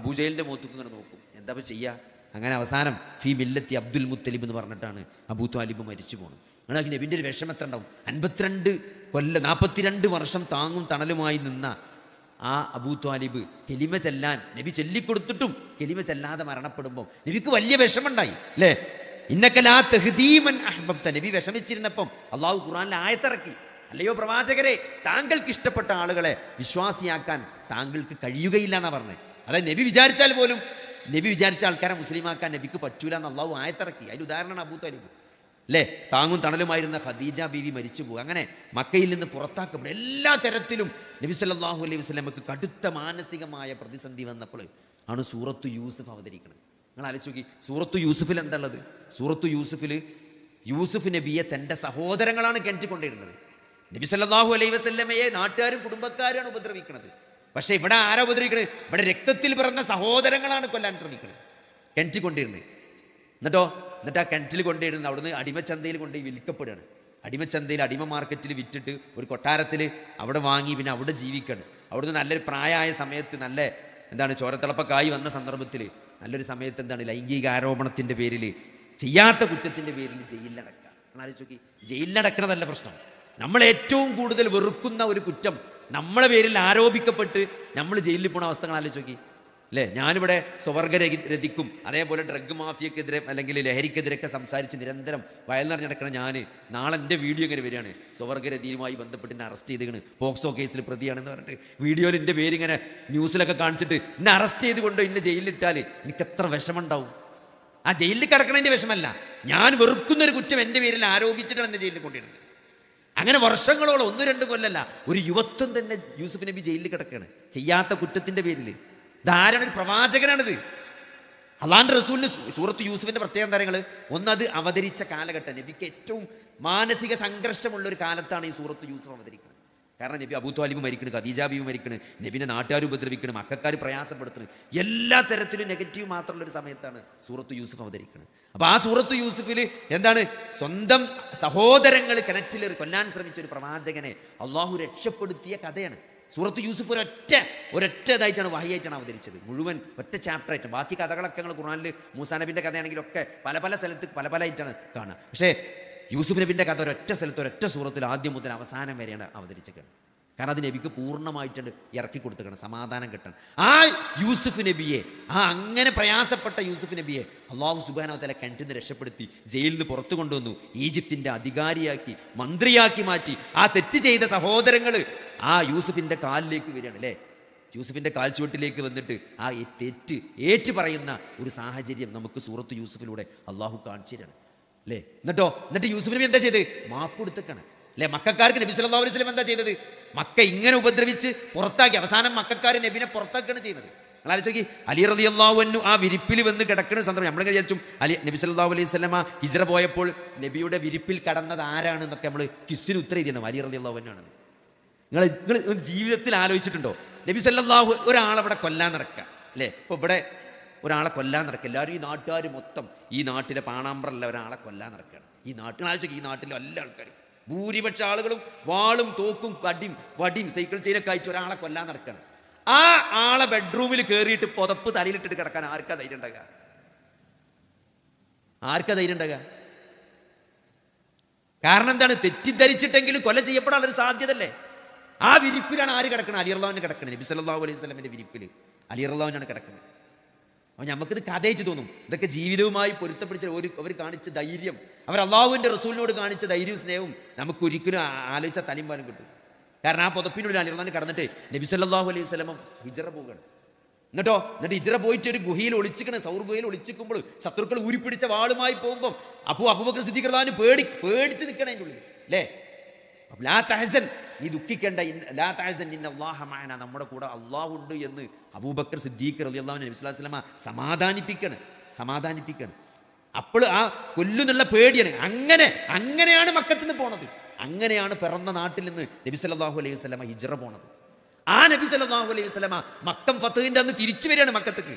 അബൂജഹലിൻ്റെ മുഖത്തേക്ക് ഇങ്ങനെ നോക്കും. എന്താ ചെയ്യുക? അങ്ങനെ അവസാനം ഫീ മില്ലത്തി അബ്ദുൽ മുത്തലിബ് എന്ന് പറഞ്ഞിട്ടാണ് അബൂ ത്വാലിബ് മരിച്ചു പോകുന്നത്. അങ്ങനെ നബിൻ്റെ ഒരു വിഷമം എത്ര ഉണ്ടാവും? 42 വർഷം താങ്ങും തണലുമായി നിന്ന ആ അബൂ ത്വാലിബ് കെലിമ ചെല്ലാൻ നബി ചൊല്ലിക്കൊടുത്തിട്ടും കെലിമ ചെല്ലാതെ മരണപ്പെടുമ്പോൾ നബിക്ക് വലിയ വിഷമുണ്ടായി അല്ലേ. ഇന്നക ലാ തഹ്ദീ മൻ അഹ്ബബ്ത, നബി വിഷമിച്ചിരുന്നപ്പം അള്ളാഹു ഖുർആനിൽ ആയത്തിറക്കി, അല്ലയോ പ്രവാചകരെ, താങ്കൾക്ക് ഇഷ്ടപ്പെട്ട ആളുകളെ വിശ്വാസിയാക്കാൻ താങ്കൾക്ക് കഴിയുകയില്ല എന്നാണ് പറഞ്ഞത്. അതായത് നബി വിചാരിച്ചാൽ പോലും, നബി വിചാരിച്ച ആൾക്കാരെ മുസ്ലിമാക്കാൻ നബിക്ക് പറ്റൂല എന്ന് അള്ളാഹു ആയത്തിറക്കി. അതിന് ഉദാഹരണമാണ് അബൂ ത്വാലിബ്. അല്ലേ? താങ്ങും തണലുമായിരുന്ന ഖദീജ ബീവി മരിച്ചു പോകും. അങ്ങനെ മക്കയിൽ നിന്ന് പുറത്താക്കപ്പെടും. എല്ലാ തരത്തിലും നബി സല്ലല്ലാഹു അലൈഹി വസല്ലമക്ക് കടുത്ത മാനസികമായ പ്രതിസന്ധി വന്നപ്പോൾ ആണ് സൂറത്തു യൂസുഫ് അവതരിക്കുന്നത്. നിങ്ങൾ ആലോചിച്ച് നോക്കി, സൂറത്തു യൂസുഫിൽ എന്താ ഉള്ളത്? സൂറത്തു യൂസുഫിൽ യൂസുഫ് നബിയെ തൻ്റെ സഹോദരങ്ങളാണ് കിണറ്റിക്കൊണ്ടിരുന്നത്. നബി സല്ലല്ലാഹു അലൈഹി വസല്ലമയെ നാട്ടുകാരും കുടുംബക്കാരാണ് ഉപദ്രവിക്കുന്നത്. പക്ഷേ ഇവിടെ ആരാ ഉപദ്രവിക്കുന്നത്? ഇവിടെ രക്തത്തിൽ പിറന്ന സഹോദരങ്ങളാണ് കൊല്ലാൻ ശ്രമിക്കുന്നത്, കിണറ്റിക്കൊണ്ടിരുന്നത്. എന്നിട്ട് ആ കിണറ്റിൽ കൊണ്ടിരുന്ന് അവിടുന്ന് അടിമച്ചന്തയിൽ കൊണ്ടുപോയി വിൽക്കപ്പെടുകയാണ്. അടിമച്ചന്തയിൽ അടിമ മാർക്കറ്റിൽ വിറ്റിട്ട് ഒരു കൊട്ടാരത്തിൽ അവിടെ വാങ്ങി പിന്നെ അവിടെ ജീവിക്കണം. അവിടുന്ന് നല്ലൊരു പ്രായമായ സമയത്ത് നല്ല ചോരത്തിളപ്പൊക്കായി വന്ന സന്ദർഭത്തിൽ നല്ലൊരു സമയത്ത് ലൈംഗിക ആരോപണത്തിൻ്റെ പേരിൽ ചെയ്യാത്ത കുറ്റത്തിൻ്റെ പേരിൽ ജയിലിലടക്കുക. ആലോചിച്ച്, ജയിലിലടക്കണതല്ല പ്രശ്നം. നമ്മൾ ഏറ്റവും കൂടുതൽ വെറുക്കുന്ന ഒരു കുറ്റം നമ്മളെ പേരിൽ ആരോപിക്കപ്പെട്ട് നമ്മൾ ജയിലിൽ പോണ അവസ്ഥകൾ ആലോചിച്ച് നോക്കി അല്ലേ? ഞാനിവിടെ സ്വവർഗരതിക്കും അതേപോലെ ഡ്രഗ് മാഫിയക്കെതിരെ അല്ലെങ്കിൽ ലഹരിക്കെതിരെയൊക്കെ സംസാരിച്ച് നിരന്തരം വയൽ നിറഞ്ഞ് നടക്കണം. ഞാൻ നാളെ എൻ്റെ വീഡിയോ ഇങ്ങനെ വരികയാണ്, സ്വവർഗരതിയുമായി ബന്ധപ്പെട്ട് എന്നെ അറസ്റ്റ് ചെയ്തിരിക്കണ്, പോക്സോ കേസിൽ പ്രതിയാണെന്ന് പറഞ്ഞിട്ട് വീഡിയോയിൽ എൻ്റെ പേര് ഇങ്ങനെ ന്യൂസിലൊക്കെ കാണിച്ചിട്ട് എന്നെ അറസ്റ്റ് ചെയ്തുകൊണ്ട് എന്നെ ജയിലിലിട്ടാൽ എനിക്ക് എത്ര വിഷമമുണ്ടാവും. ആ ജയിലിൽ കിടക്കണതിൻ്റെ വിഷമല്ല, ഞാൻ വെറുക്കുന്നൊരു കുറ്റം എൻ്റെ പേരിൽ ആരോപിച്ചിട്ടാണ് എന്നെ ജയിലിൽ കൊണ്ടിരുന്നത്. അങ്ങനെ വർഷങ്ങളോളം 1-2 കൊല്ലല്ല, ഒരു യുവത്വം തന്നെ യൂസുഫ് നബി ജയിലിൽ കിടക്കുകയാണ് ചെയ്യാത്ത കുറ്റത്തിൻ്റെ പേരിൽ. ഇതാരാണ്? ഒരു പ്രവാചകനാണിത്. അള്ളാഹുവിൻ്റെ റസൂലിന് സൂറത്ത് യൂസുഫിൻ്റെ പ്രത്യേക കാര്യങ്ങൾ ഒന്നത് അവതരിച്ച കാലഘട്ടം. നബിക്ക് ഏറ്റവും മാനസിക സംഘർഷമുള്ള ഒരു കാലത്താണ് ഈ സൂറത്ത് യൂസുഫ് അവതരിക്കുന്നത്. കാരണം നബി അബൂ ത്വാലിബ് മരിക്കണ്, ഖദീജ ബീവി മരിക്കണ്, നബിനെ നാട്ടുകാർ ഉപദ്രവിക്കണം, മക്കക്കാർ പ്രയാസപ്പെടുത്തുന്നത്, എല്ലാ തരത്തിലും നെഗറ്റീവ് മാത്രമുള്ള ഒരു സമയത്താണ് സൂറത്ത് യൂസുഫ് അവതരിക്കുന്നത്. അപ്പോൾ ആ സൂറത്ത് യൂസുഫിൽ സ്വന്തം സഹോദരങ്ങൾ കിണറ്റിൽ കൊല്ലാൻ ശ്രമിച്ച ഒരു പ്രവാചകനെ അള്ളാഹു രക്ഷപ്പെടുത്തിയ കഥയാണ് സൂറത്ത് യൂസുഫ്. ഒരൊറ്റ ഇതായിട്ടാണ് വഹിയായിട്ടാണ് അവതരിച്ചത്, മുഴുവൻ ഒറ്റ ചാപ്റ്ററായിട്ട്. ബാക്കി കഥകളൊക്കെ ഞങ്ങൾ ഖുർആനിൽ മൂസാ നബിൻ്റെ കഥയാണെങ്കിലൊക്കെ പല സ്ഥലത്ത് പല ആയിട്ടാണ് കാണുക. പക്ഷേ യൂസുഫ് നബിൻ്റെ കഥ ഒരൊറ്റ സ്ഥലത്ത് ഒരൊറ്റ സൂറത്തിൽ ആദ്യം മുതൽ അവസാനം വരെയാണ് അവതരിച്ചത്. കാരണം അത് നബിക്ക് പൂർണ്ണമായിട്ടുണ്ട് ഇറക്കി കൊടുത്തുക്കണം, സമാധാനം കിട്ടണം. ആ യൂസുഫ് നബിയെ, അങ്ങനെ പ്രയാസപ്പെട്ട യൂസുഫ് നബിയെ അള്ളാഹു സുബ്ഹാനഹു വ തആല കിണറ്റിൽ നിന്ന് രക്ഷപ്പെടുത്തി ജയിലിൽ നിന്ന് പുറത്തു കൊണ്ടുവന്നു, ഈജിപ്തിൻ്റെ അധികാരിയാക്കി, മന്ത്രിയാക്കി മാറ്റി. ആ തെറ്റ് ചെയ്ത സഹോദരങ്ങൾ ആ യൂസുഫിൻ്റെ കാലിലേക്ക് വരികയാണ് അല്ലേ? യൂസുഫിൻ്റെ കാൽച്ചുവട്ടിലേക്ക് വന്നിട്ട് ആ തെറ്റ് ഏറ്റു പറയുന്ന ഒരു സാഹചര്യം നമുക്ക് സൂറത്ത് യൂസുഫിലൂടെ അള്ളാഹു കാണിച്ചു തരാണ് അല്ലേ? എന്നിട്ട് യൂസുഫ് നബി എന്താ ചെയ്ത്? മാപ്പ് കൊടുത്തേക്കാണ് അല്ലേ? മക്കാർക്ക് നബി സല്ലല്ലാഹു അലൈഹി വസല്ലം എന്താ ചെയ്തത്? മക്ക ഇങ്ങനെ ഉപദ്രവിച്ച് പുറത്താക്കി. അവസാനം മക്കാർ നബിനെ പുറത്താക്കുകയാണ് ചെയ്യുന്നത്. ആലോചിച്ച് അലി റളിയല്ലാഹു അൻഹു ആ വിരിപ്പിൽ വന്ന് കിടക്കുന്ന സന്ദർഭം നമ്മൾ വിചാരിച്ചു നബി സല്ലല്ലാഹു അലൈഹി വസല്ലമ ഹിജ്റ പോയപ്പോൾ നബിയുടെ വിരിപ്പിൽ കടന്നത് ആരാണെന്നൊക്കെ നമ്മൾ ക്വിസിന് ഉത്തരം എഴുതിയാണ്, അലി റളിയല്ലാഹു അൻഹു ആണ്. നിങ്ങൾ ജീവിതത്തിൽ ആലോചിച്ചിട്ടുണ്ടോ? നബി സല്ലല്ലാഹു ഒരാളവിടെ കൊല്ലാൻ നടക്കുക അല്ലേ? ഇപ്പോൾ ഇവിടെ ഒരാളെ കൊല്ലാൻ നടക്കുക, എല്ലാവരും ഈ നാട്ടുകാർ മൊത്തം ഈ നാട്ടിലെ പാണാമ്പ്രല്ല ഒരാളെ കൊല്ലാൻ നടക്കുകയാണ്. ഈ നാട്ടിൽ ആലോചിക്കുക, ഈ നാട്ടിലെ എല്ലാ ആൾക്കാരും ഭൂരിപക്ഷ ആളുകളും വാളും തോക്കും വടിയും സൈക്കിൾ ചെയിനൊക്കെ അയച്ച് ഒരാളെ കൊല്ലാൻ നടക്കുകയാണ്. ആ ആളെ ബെഡ്റൂമിൽ കയറിയിട്ട് പുതപ്പ് തലയിലിട്ടിട്ട് കിടക്കാൻ ആർക്കാ ധൈര്യം ഉണ്ടാകുക? കാരണം എന്താണ്? തെറ്റിദ്ധരിച്ചിട്ടെങ്കിലും കൊല ചെയ്യപ്പെടാനൊരു സാധ്യതല്ലേ? ആ വിരിപ്പിലാണ് ആര് കിടക്കുന്നത്? അലി റളിയല്ലാഹു അൻഹു കിടക്കുന്നത്. നബി സല്ലല്ലാഹു അലൈഹി വസല്ലമയുടെ വിരിപ്പിൽ അലി റളിയല്ലാഹു അൻഹു ആണ് കിടക്കുന്നത്. അപ്പോൾ നമുക്കിത് കഥയായിട്ട് തോന്നും. ഇതൊക്കെ ജീവിതവുമായി പൊരുത്തപ്പിടിച്ച അവർ കാണിച്ച ധൈര്യം, അവർ അള്ളാഹുവിൻ്റെ റസൂലിനോട് കാണിച്ച ധൈര്യവും സ്നേഹവും നമുക്ക് ഒരിക്കലും ആലോചിച്ച തനിമ്പാനും കിട്ടും. കാരണം ആ പുതപ്പിനുള്ളിൽ അലി റളിയല്ലാഹു അൻഹു കടന്നിട്ട് നബി സല്ലല്ലാഹു അലൈഹി വസല്ലം ഹിജ്റ പോവുകയാണ്. എന്നിട്ട് ഹിജ്റ പോയിട്ട് ഒരു ഗുഹയിൽ ഒളിച്ചിക്കണം. സൗർ ഗുഹയിൽ ഒളിച്ചിക്കുമ്പോൾ ശത്രുക്കൾ ഊരിപ്പിടിച്ച വാളുമായി പോകുമ്പോൾ അബൂബക്കർ സിദ്ദീഖ് റളിയല്ലാഹു അൻഹു പേടിച്ച് നിൽക്കണം അതിൻ്റെ ഉള്ളിൽ അല്ലേ? ലാ തഹ്സൻ, നീ ദുഃഖിക്കേണ്ട, ലാ തഹ്സൻ ഇന്നല്ലാഹ മഅന, നമ്മുടെ കൂടെ അള്ളാഹു ഉണ്ട് എന്ന് അബൂബക്കർ സിദ്ദീഖ് റളിയല്ലാഹു അൻഹു നബി സ്വല്ലല്ലാഹു അലൈഹി വസല്ലമ സമാധാനിപ്പിക്കണം. അപ്പോൾ ആ കൊല്ലുന്നുള്ള പേടിയാണ്. അങ്ങനെയാണ് മക്കത്ത് നിന്ന് പോണത്. അങ്ങനെയാണ് പിറന്ന നാട്ടിൽ നിന്ന് നബി സല്ലല്ലാഹു അലൈഹി വസല്ലമ ഹിജ്റ പോണത്. ആ നബി സല്ലല്ലാഹു അലൈഹി വസല്ലമ മക്കം ഫത്ഹിന്റെ അന്ന് തിരിച്ചു വരികയാണ് മക്കത്തേക്ക്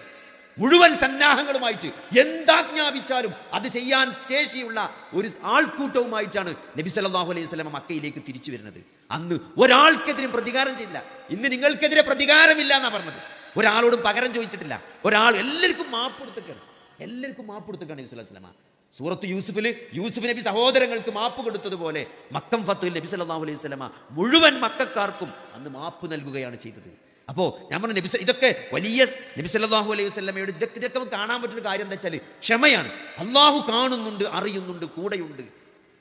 മുഴുവൻ സന്നാഹങ്ങളുമായിട്ട്. എന്താജ്ഞാപിച്ചാലും അത് ചെയ്യാൻ ശേഷിയുള്ള ഒരു ആൾക്കൂട്ടവുമായിട്ടാണ് നബി സല്ലല്ലാഹു അലൈഹി വസല്ലമ മക്കയിലേക്ക് തിരിച്ചു വരുന്നത്. അന്ന് ഒരാൾക്കെതിരും പ്രതികാരം ചെയ്തില്ല. ഇന്ന് നിങ്ങൾക്കെതിരെ പ്രതികാരമില്ല എന്നാണ് പറഞ്ഞത്. ഒരാളോടും പകരം ചോദിച്ചിട്ടില്ല. എല്ലാവർക്കും മാപ്പ് കൊടുത്തേക്കാണ്. നബി സല്ലല്ലാഹു അലൈഹി വസല്ലമ. സൂറത്ത് യൂസുഫിൽ യൂസുഫ് നബി സഹോദരങ്ങൾക്ക് മാപ്പ് കൊടുത്തതുപോലെ മക്കം ഫത്ഹിൽ നബി സല്ലല്ലാഹു അലൈഹി വസല്ലമ മുഴുവൻ മക്കക്കാർക്കും അന്ന് മാപ്പ് നൽകുകയാണ് ചെയ്തത്. അപ്പോൾ ഞാൻ പറഞ്ഞു, ഇതൊക്കെ വലിയ നബി സല്ലല്ലാഹു അലൈഹി വസല്ലമയുടെ ഇതൊക്കെ കാണാൻ പറ്റുന്ന കാര്യം എന്താ വെച്ചാൽ ക്ഷമയാണ്. അള്ളാഹു കാണുന്നുണ്ട്, അറിയുന്നുണ്ട്, കൂടെയുണ്ട്.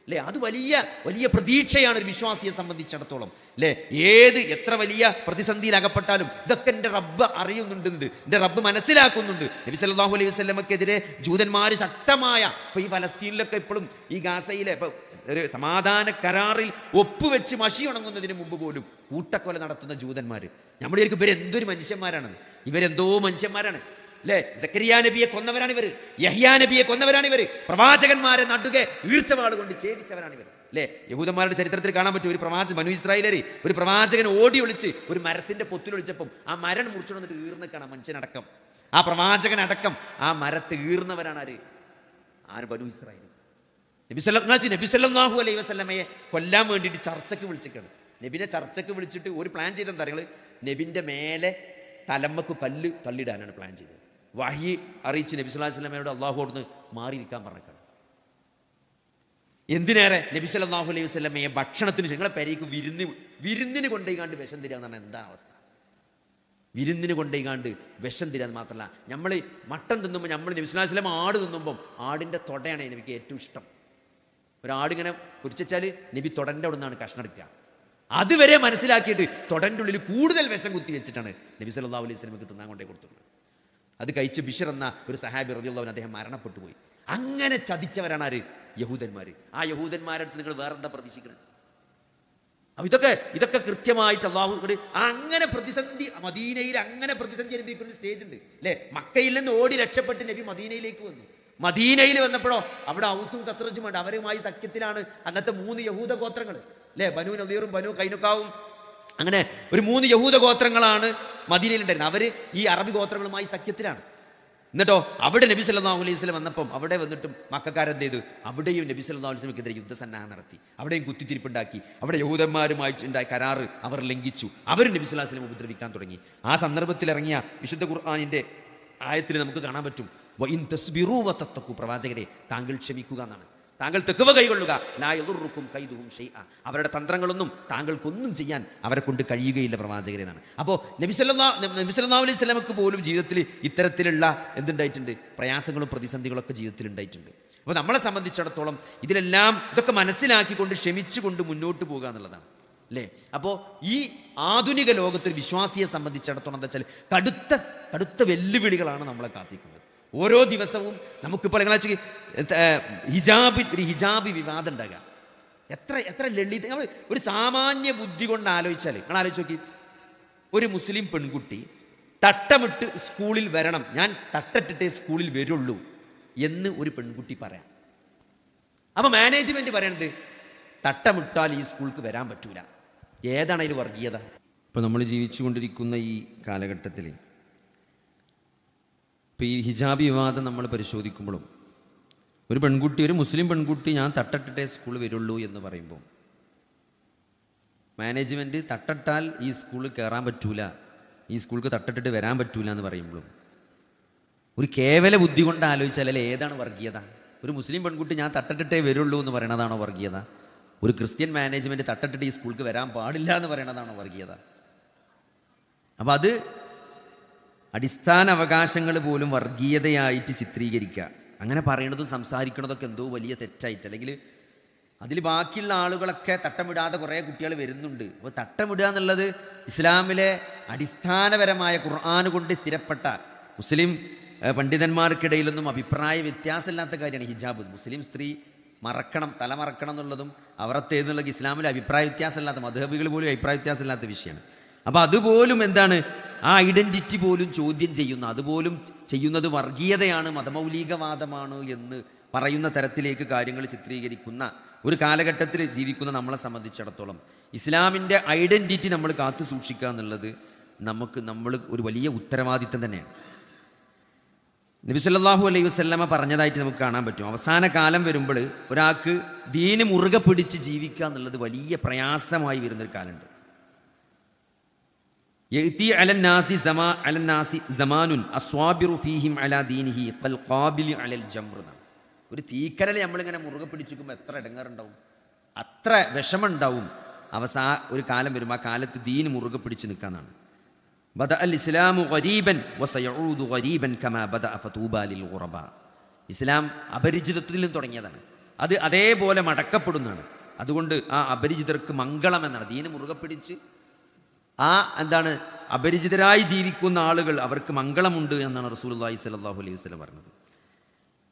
അല്ലേ? അത് വലിയ വലിയ പ്രതീക്ഷയാണ് ഒരു വിശ്വാസിയെ സംബന്ധിച്ചിടത്തോളം, അല്ലേ? എത്ര വലിയ പ്രതിസന്ധിയിൽ അകപ്പെട്ടാലും ഇതൊക്കെ എൻ്റെ റബ്ബ് അറിയുന്നുണ്ട്, എൻ്റെ റബ്ബ് മനസ്സിലാക്കുന്നുണ്ട്. നബി സല്ലല്ലാഹു അലൈഹി വസല്ലമക്കെതിരെ ജൂതന്മാർ ശക്തമായ, ഇപ്പൊ ഈ ഫലസ്തീനിലൊക്കെ ഇപ്പോഴും ഈ ഗാസയിലെ ഇപ്പൊ ഒരു സമാധാന കരാറിൽ ഒപ്പുവെച്ച് മഷി ഉണങ്ങുന്നതിന് മുമ്പ് പോലും കൂട്ടക്കൊല നടത്തുന്ന ജൂതന്മാർ, നമ്മൾ വിചാരിക്കും ഇവരെന്തൊരു മനുഷ്യന്മാരാണെന്ന്. ഇവരെന്തോ മനുഷ്യന്മാരാണ്, അല്ലേ? സക്കരിയ നബിയെ കൊന്നവരാണ് ഇവർ, യഹ്യാ നബിയെ കൊന്നവരാണ് ഇവർ, പ്രവാചകന്മാരെ നടുകെ ഈർച്ചവാൾ കൊണ്ട് ഛേദിച്ചവരാണ് ഇവർ, അല്ലേ? യഹൂദന്മാരുടെ ചരിത്രത്തിൽ കാണാൻ പറ്റും, ഒരു മനു ഇസ്രായേലി ഒരു പ്രവാചകൻ ഓടി ഒളിച്ച് ഒരു മരത്തിന്റെ പൊത്തിലൊളിച്ചപ്പം ആ മരം മുറിച്ചു വന്നിട്ട് ഈർന്ന് കാണാം, മനുഷ്യനടക്കം, ആ പ്രവാചകനടക്കം ആ മരത്ത് ഈർന്നവരാണ് ആര് മനു ഇസ്രായേൽ. നബി സല്ലല്ലാഹു അലൈഹി വസല്ലമയെ കൊല്ലാൻ വേണ്ടിയിട്ട് ചർച്ചയ്ക്ക് വിളിച്ചിട്ടാണ്. നബിനെ ചർച്ചയ്ക്ക് വിളിച്ചിട്ട് ഒരു പ്ലാൻ ചെയ്തെന്താ അറിയുന്നത്? നബിന്റെ മേലെ തലമ്മക്ക് കല്ല് തള്ളിടാനാണ് പ്ലാൻ ചെയ്തത്. വഹി അറിയിച്ച് നബി സല്ലല്ലാഹു അലൈഹി വസല്ലമയോട് അള്ളാഹുവോട് മാറിയിരിക്കാൻ പറഞ്ഞേക്കാണ്. എന്തിനേറെ നബി സല്ലല്ലാഹു അലൈഹി വസല്ലമയെ ഭക്ഷണത്തിന്, നിങ്ങളെ പെരേക്ക് വിരുന്നിന് കൊണ്ടുപോയിക്കാണ്ട് വിഷം തരിക എന്നാണ് എന്താ അവസ്ഥ? വിരുന്നിന് കൊണ്ടുപോയിക്കാണ്ട് വിഷം തരിക എന്ന് മാത്രമല്ല, നമ്മൾ മട്ടൻ തിന്നുമ്പോൾ നമ്മൾ നബി സല്ലല്ലാഹു അലൈഹി വസല്ലം ആട് തിന്നുമ്പം ആടിൻ്റെ തൊടയാണ് എനിക്ക് ഏറ്റവും ഇഷ്ടം. ഒരാടിങ്ങനെ പൊരിച്ചാൽ നബി തൊടൻ്റെ അവിടെ നിന്നാണ് കഷ്ണം എടുക്കുക. അതുവരെ മനസ്സിലാക്കിയിട്ട് തൊടൻ്റെ ഉള്ളിൽ കൂടുതൽ വിഷം കുത്തി വെച്ചിട്ടാണ് നബി സല്ലല്ലാഹു അലൈഹി വസല്ലമക്ക് തിന്നാൻ കൊണ്ടേ കൊടുത്തിട്ടുള്ളത്. അത് കഴിച്ച് ബിഷർ എന്ന ഒരു സഹാബി റളിയല്ലാഹു അൻഹു അദ്ദേഹം മരണപ്പെട്ടു പോയി. അങ്ങനെ ചതിച്ചവരാണ് ആര്? യഹൂദന്മാർ. ആ യഹൂദന്മാരുടെ അടുത്ത് നിങ്ങൾ വേറെന്താ പ്രതീക്ഷിക്കുന്നത്? അപ്പോൾ ഇതൊക്കെ കൃത്യമായിട്ട് അള്ളാഹു അങ്ങനെ പ്രതിസന്ധി, മദീനയിൽ അങ്ങനെ പ്രതിസന്ധി അനുഭവിക്കുന്ന സ്റ്റേജ് ഉണ്ട്, അല്ലേ? മക്കയിൽ നിന്ന് ഓടി രക്ഷപ്പെട്ട് നബി മദീനയിലേക്ക് വന്നു. മദീനയിൽ വന്നപ്പോഴോ അവിടെ ഔസും ഖസ്റജുമുണ്ട്, അവരുമായി സഖ്യത്തിലാണ് അന്നത്തെ 3 യഹൂദ ഗോത്രങ്ങൾ, അല്ലേ? ബനു നദീറും ബനു കൈനുക്കാവും, അങ്ങനെ ഒരു 3 യഹൂദ ഗോത്രങ്ങളാണ് മദീനയിലുണ്ടായിരുന്നത്. അവർ ഈ അറബി ഗോത്രങ്ങളുമായി സഖ്യത്തിലാണ്. എന്നിട്ടോ അവിടെ നബി സല്ലല്ലാഹു അലൈഹി വസല്ലം വന്നപ്പം അവിടെ വന്നിട്ടും മക്കക്കാരെന്ത് ചെയ്തു? അവിടെയും നബി സല്ലല്ലാഹു അലൈഹി വസല്ലമക്കെതിരെ യുദ്ധസന്നാഹം നടത്തി, അവിടെയും കുത്തിത്തിരിപ്പുണ്ടാക്കി, അവിടെ യഹൂദന്മാരുമായിട്ടുണ്ടായ കരാറ് അവർ ലംഘിച്ചു, അവർ നബി സല്ലല്ലാഹു അലൈഹി വസല്ലം ഉപദ്രവിക്കാൻ തുടങ്ങി. ആ സന്ദർഭത്തിൽ ഇറങ്ങിയ വിശുദ്ധ ഖുർആനിന്റെ ആയത്തിൽ നമുക്ക് കാണാൻ പറ്റും, വഇൻ തസ്ബിറൂ വതത്തഖൂ, പ്രവാചകരെ താങ്കൾ ക്ഷമിക്കുക എന്നാണ്, താങ്കൾ തെക്കുവ കൈകൊള്ളുക, ലാ യദുറുക്കും കൈദുഹും ഷൈഅ, അവരുടെ തന്ത്രങ്ങളൊന്നും താങ്കൾക്കൊന്നും ചെയ്യാൻ അവരെ കൊണ്ട് കഴിയുകയില്ല പ്രവാചകരെ എന്നാണ്. അപ്പോൾ നബി സല്ലല്ലാഹു അലൈഹി വസല്ലമക്ക് പോലും ജീവിതത്തിൽ ഇത്തരത്തിലുള്ള എന്തുണ്ടായിട്ടുണ്ട്? പ്രയാസങ്ങളും പ്രതിസന്ധികളൊക്കെ ജീവിതത്തിൽ ഉണ്ടായിട്ടുണ്ട്. അപ്പോൾ നമ്മളെ സംബന്ധിച്ചിടത്തോളം ഇതൊക്കെ മനസ്സിലാക്കിക്കൊണ്ട് ക്ഷമിച്ചുകൊണ്ട് മുന്നോട്ട് പോകുക എന്നുള്ളതാണ്, അല്ലേ? അപ്പോൾ ഈ ആധുനിക ലോകത്തിൽ വിശ്വാസിയെ സംബന്ധിച്ചിടത്തോളം എന്താ വെച്ചാൽ കടുത്ത വെല്ലുവിളികളാണ് നമ്മളെ കാത്തിക്കുന്നത്. ഓരോ ദിവസവും നമുക്കിപ്പോൾ ഹിജാബ് വിവാദം ഉണ്ടാകുക, എത്ര ലളിത, ഒരു സാമാന്യ ബുദ്ധി കൊണ്ട് ആലോചിച്ചാൽ, നിങ്ങൾ ആലോചിച്ച് നോക്കി, ഒരു മുസ്ലിം പെൺകുട്ടി തട്ടമിട്ട് സ്കൂളിൽ വരണം, ഞാൻ തട്ടിട്ടിട്ടേ സ്കൂളിൽ വരുള്ളൂ എന്ന് ഒരു പെൺകുട്ടി പറയാം. അപ്പോൾ മാനേജ്മെന്റ് പറയണത് തട്ടമിട്ടാൽ ഈ സ്കൂൾക്ക് വരാൻ പറ്റൂല. ഏതാണ് അതിൽ വർഗീയത? ഇപ്പോൾ നമ്മൾ ജീവിച്ചു കൊണ്ടിരിക്കുന്ന ഈ കാലഘട്ടത്തിൽ ഇപ്പോൾ ഈ ഹിജാബ് വിവാദം നമ്മൾ പരിശോധിക്കുമ്പോഴും ഒരു മുസ്ലിം പെൺകുട്ടി ഞാൻ തട്ടിട്ടേ സ്കൂളിൽ വരുള്ളൂ എന്ന് പറയുമ്പോൾ മാനേജ്മെൻറ്റ് തട്ടിട്ടാൽ ഈ സ്കൂളിൽ കയറാൻ പറ്റൂല, ഈ സ്കൂൾക്ക് തട്ടിട്ടിട്ട് വരാൻ പറ്റൂല എന്ന് പറയുമ്പോഴും ഒരു കേവല ബുദ്ധി കൊണ്ട് ആലോചിച്ചാൽ അല്ലേ ഏതാണ് വർഗീയത? ഒരു മുസ്ലിം പെൺകുട്ടി ഞാൻ തട്ടിട്ടേ വരുള്ളൂ എന്ന് പറയണതാണോ വർഗീയത? ഒരു ക്രിസ്ത്യൻ മാനേജ്മെൻറ്റ് തട്ടിട്ടിട്ട് ഈ സ്കൂൾക്ക് വരാൻ പാടില്ല എന്ന് പറയണതാണോ വർഗീയത? അപ്പം അത് അടിസ്ഥാന അവകാശങ്ങൾ പോലും വർഗീയതയായിട്ട് ചിത്രീകരിക്കുക, അങ്ങനെ പറയണതും സംസാരിക്കണതൊക്കെ എന്തോ വലിയ തെറ്റായിട്ട്, അല്ലെങ്കിൽ അതിൽ ബാക്കിയുള്ള ആളുകളൊക്കെ തട്ടമിടാതെ കുറേ കുട്ടികൾ വരുന്നുണ്ട്. അപ്പോൾ തട്ടമിടുക എന്നുള്ളത് ഇസ്ലാമിലെ അടിസ്ഥാനപരമായ ഖുർആൻ കൊണ്ട് സ്ഥിരപ്പെട്ട മുസ്ലിം പണ്ഡിതന്മാർക്കിടയിലൊന്നും അഭിപ്രായ വ്യത്യാസമില്ലാത്ത കാര്യമാണ് ഹിജാബ്. മുസ്ലിം സ്ത്രീ തല മറക്കണം എന്നുള്ളതും അവരത്തേന്നുള്ളത് ഇസ്ലാമിലെ അഭിപ്രായ വ്യത്യാസമില്ലാത്ത, മദ്ഹബികൾ പോലും അഭിപ്രായ വ്യത്യാസമില്ലാത്ത വിഷയമാണ്. അപ്പോൾ അതുപോലും എന്താണ്, ആ ഐഡൻറ്റിറ്റി പോലും ചോദ്യം അതുപോലും ചെയ്യുന്നത് വർഗീയതയാണ്, മതമൗലികവാദമാണ് എന്ന് പറയുന്ന തരത്തിലേക്ക് കാര്യങ്ങൾ ചിത്രീകരിക്കുന്ന ഒരു കാലഘട്ടത്തിൽ ജീവിക്കുന്ന നമ്മളെ സംബന്ധിച്ചിടത്തോളം ഇസ്ലാമിൻ്റെ ഐഡൻറ്റിറ്റി നമ്മൾ കാത്തു സൂക്ഷിക്കുക എന്നുള്ളത് നമ്മൾ ഒരു വലിയ ഉത്തരവാദിത്തം തന്നെയാണ്. നബി സല്ലല്ലാഹു അലൈഹി വസല്ലമ പറഞ്ഞതായിട്ട് നമുക്ക് കാണാൻ പറ്റും, അവസാന കാലം വരുമ്പോൾ ഒരാൾക്ക് ദീന് മുറുകെ പിടിച്ച് ജീവിക്കുക എന്നുള്ളത് വലിയ പ്രയാസമായി വരുന്നൊരു കാലമുണ്ട്. യഅതി അലന്നാസി സമാനുൻ അസ്വാബിറു ഫീഹിം അലാ ദീനിഹി ഖൽ ഖാബിലി അലൽ ജംർ. ഒരു തീക്കരൽ നമ്മളിങ്ങനെ മുറുകെ പിടിച്ചിരിക്കുമ്പോൾ എത്ര ഇടങ്ങാറുണ്ടാവും, അത്ര വിഷമമുണ്ടാവും. ഒരു കാലം വരും, ആ കാലത്ത് ദീൻ മുറുകെ പിടിച്ച് നിൽക്കാന്നാണ്. ബദ അൽ ഇസ്ലാമു ഗരീബൻ വസയഊദു ഗരീബൻ കമാ ബദഅ ഫതൂബാ ലിൽ ഗുറബാ. ഇസ്ലാം അപരിചിതത്വത്തിൽ നിന്ന് തുടങ്ങിയതാണ്. അത് അതേപോലെ മടക്കപ്പെടുന്നതാണ്. അതുകൊണ്ട് ആ അപരിചിതർക്ക് മംഗളം എന്നാണ്. ദീന് മുറുകെ പിടിച്ച് ആ അപരിചിതരായി ജീവിക്കുന്ന ആളുകൾ അവർക്ക് മംഗളമുണ്ട് എന്നാണ് റസൂലുള്ളാഹി സ്വല്ലല്ലാഹു അലൈഹി വസല്ലം പറഞ്ഞത്.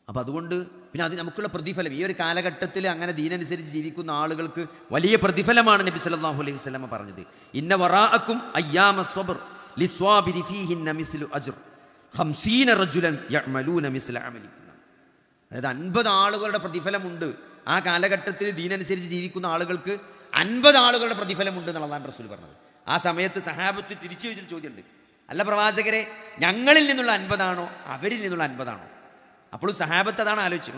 അപ്പം അതുകൊണ്ട് പിന്നെ അത് നമുക്കുള്ള പ്രതിഫലം, ഈ ഒരു കാലഘട്ടത്തിൽ അങ്ങനെ ദീനനുസരിച്ച് ജീവിക്കുന്ന ആളുകൾക്ക് വലിയ പ്രതിഫലമാണ് നബി സല്ലല്ലാഹു അലൈഹി വസല്ലം പറഞ്ഞത്. ഇന്ന വറാഅക്കും അയ്യാമ സ്വബ്ർ ലിസ്വാബിരി ഫീഹിന്ന മിസ്ലു അജ്ർ 50 റജുലൻ യഅമലൂന മിസ്ല അമലിക്കും. അതായത് 50 ആളുകളുടെ പ്രതിഫലമുണ്ട്. ആ കാലഘട്ടത്തിൽ ദീനനുസരിച്ച് ജീവിക്കുന്ന ആളുകൾക്ക് 50 ആളുകളുടെ പ്രതിഫലമുണ്ട് എന്നുള്ളതാണ് റസൂൽ പറഞ്ഞത്. ആ സമയത്ത് സഹാബത്ത് തിരിച്ചു വെച്ചൊരു ചോദ്യമുണ്ട്, അല്ല പ്രവാചകരെ, ഞങ്ങളിൽ നിന്നുള്ള 50 ആണോ അവരിൽ നിന്നുള്ള 50 ആണോ? അപ്പോഴും സഹാബത്ത് അതാണ് ആലോചിച്ചു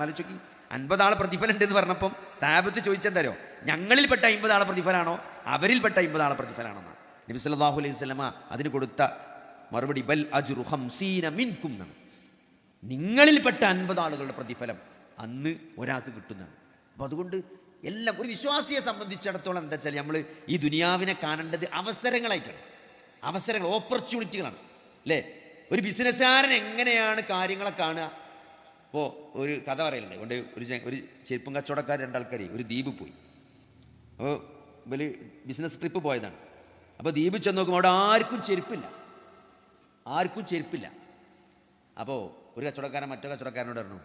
50 ആളെ പ്രതിഫലം ഉണ്ടെന്ന് പറഞ്ഞപ്പം സഹാബത്ത് ചോദിച്ചെന്താരോ, ഞങ്ങളിൽപ്പെട്ട 50 ആളെ പ്രതിഫലമാണോ അവരിൽപ്പെട്ട 50 ആളെ പ്രതിഫലമാണോ? നബി സല്ലല്ലാഹു അലൈഹി വസല്ലമ അതിന് കൊടുത്ത മറുപടി ബൽ അജ്റു 50 മിൻകും എന്നാണ്. നിങ്ങളിൽപ്പെട്ട 50 ആളുകളുടെ പ്രതിഫലം അന്ന് ഒരാൾക്ക് കിട്ടുന്നതാണ്. അപ്പം അതുകൊണ്ട് എല്ലാം ഒരു വിശ്വാസിയെ സംബന്ധിച്ചിടത്തോളം എന്താ വെച്ചാൽ നമ്മൾ ഈ ദുനിയാവിനെ കാണേണ്ടത് അവസരങ്ങളായിട്ടാണ്. അവസരങ്ങൾ, ഓപ്പർച്യൂണിറ്റികളാണ് അല്ലേ? ഒരു ബിസിനസ്സുകാരൻ എങ്ങനെയാണ് കാര്യങ്ങളെ കാണുക? ഇപ്പോൾ ഒരു കഥ പറയലുണ്ട്. കൊണ്ട് ഒരു ചെരുപ്പും കച്ചവടക്കാർ 2 ആൾക്കാർ ഒരു ദ്വീപ് പോയി. അപ്പോൾ ഇവര് ബിസിനസ് ട്രിപ്പ് പോയതാണ്. അപ്പോൾ ദ്വീപിൽ ചെന്ന് നോക്കുമ്പോൾ അവിടെ ആർക്കും ചെരുപ്പില്ല. അപ്പോൾ ഒരു കച്ചവടക്കാരൻ മറ്റോ കച്ചവടക്കാരനോട് പറഞ്ഞു,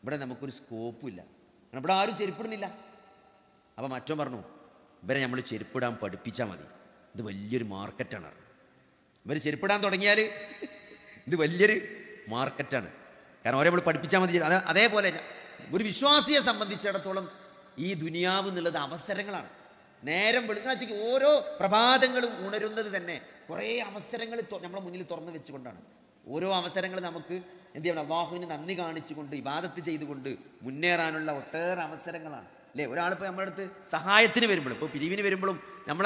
ഇവിടെ നമുക്കൊരു സ്കോപ്പും ഇല്ല, ഇവിടെ ആരും ചെരുപ്പിടുന്നില്ല. അപ്പോൾ മറ്റോ പറഞ്ഞു, ഇവരെ നമ്മൾ ചെരുപ്പിടാൻ പഠിപ്പിച്ചാൽ മതി, ഇത് വലിയൊരു മാർക്കറ്റാണ്. ഇവർ ചെരുപ്പിടാൻ തുടങ്ങിയാൽ ഇത് വലിയൊരു മാർക്കറ്റാണ്, കാരണം ഓരോ നമ്മൾ പഠിപ്പിച്ചാൽ മതി. അതേപോലെ ഒരു വിശ്വാസിയെ സംബന്ധിച്ചിടത്തോളം ഈ ദുനിയാവ് എന്നുള്ളത് അവസരങ്ങളാണ്. നേരം വെളുക്കുന്ന ഓരോ പ്രഭാതങ്ങളും ഉണരുന്നത് തന്നെ കുറേ അവസരങ്ങൾ നമ്മുടെ മുന്നിൽ തുറന്നു വെച്ചുകൊണ്ടാണ്. ഓരോ അവസരങ്ങൾ നമുക്ക് എന്ത് ചെയ്യണം? അല്ലാഹുവിന് നന്ദി കാണിച്ചുകൊണ്ട് ഇബാദത്ത് ചെയ്തുകൊണ്ട് മുന്നേറാനുള്ള ഒട്ടേറെ അവസരങ്ങളാണ് അല്ലേ? ഒരാളിപ്പോൾ നമ്മുടെ അടുത്ത് സഹായത്തിന് വരുമ്പോഴും, ഇപ്പോൾ പിരിവിന് വരുമ്പോഴും നമ്മൾ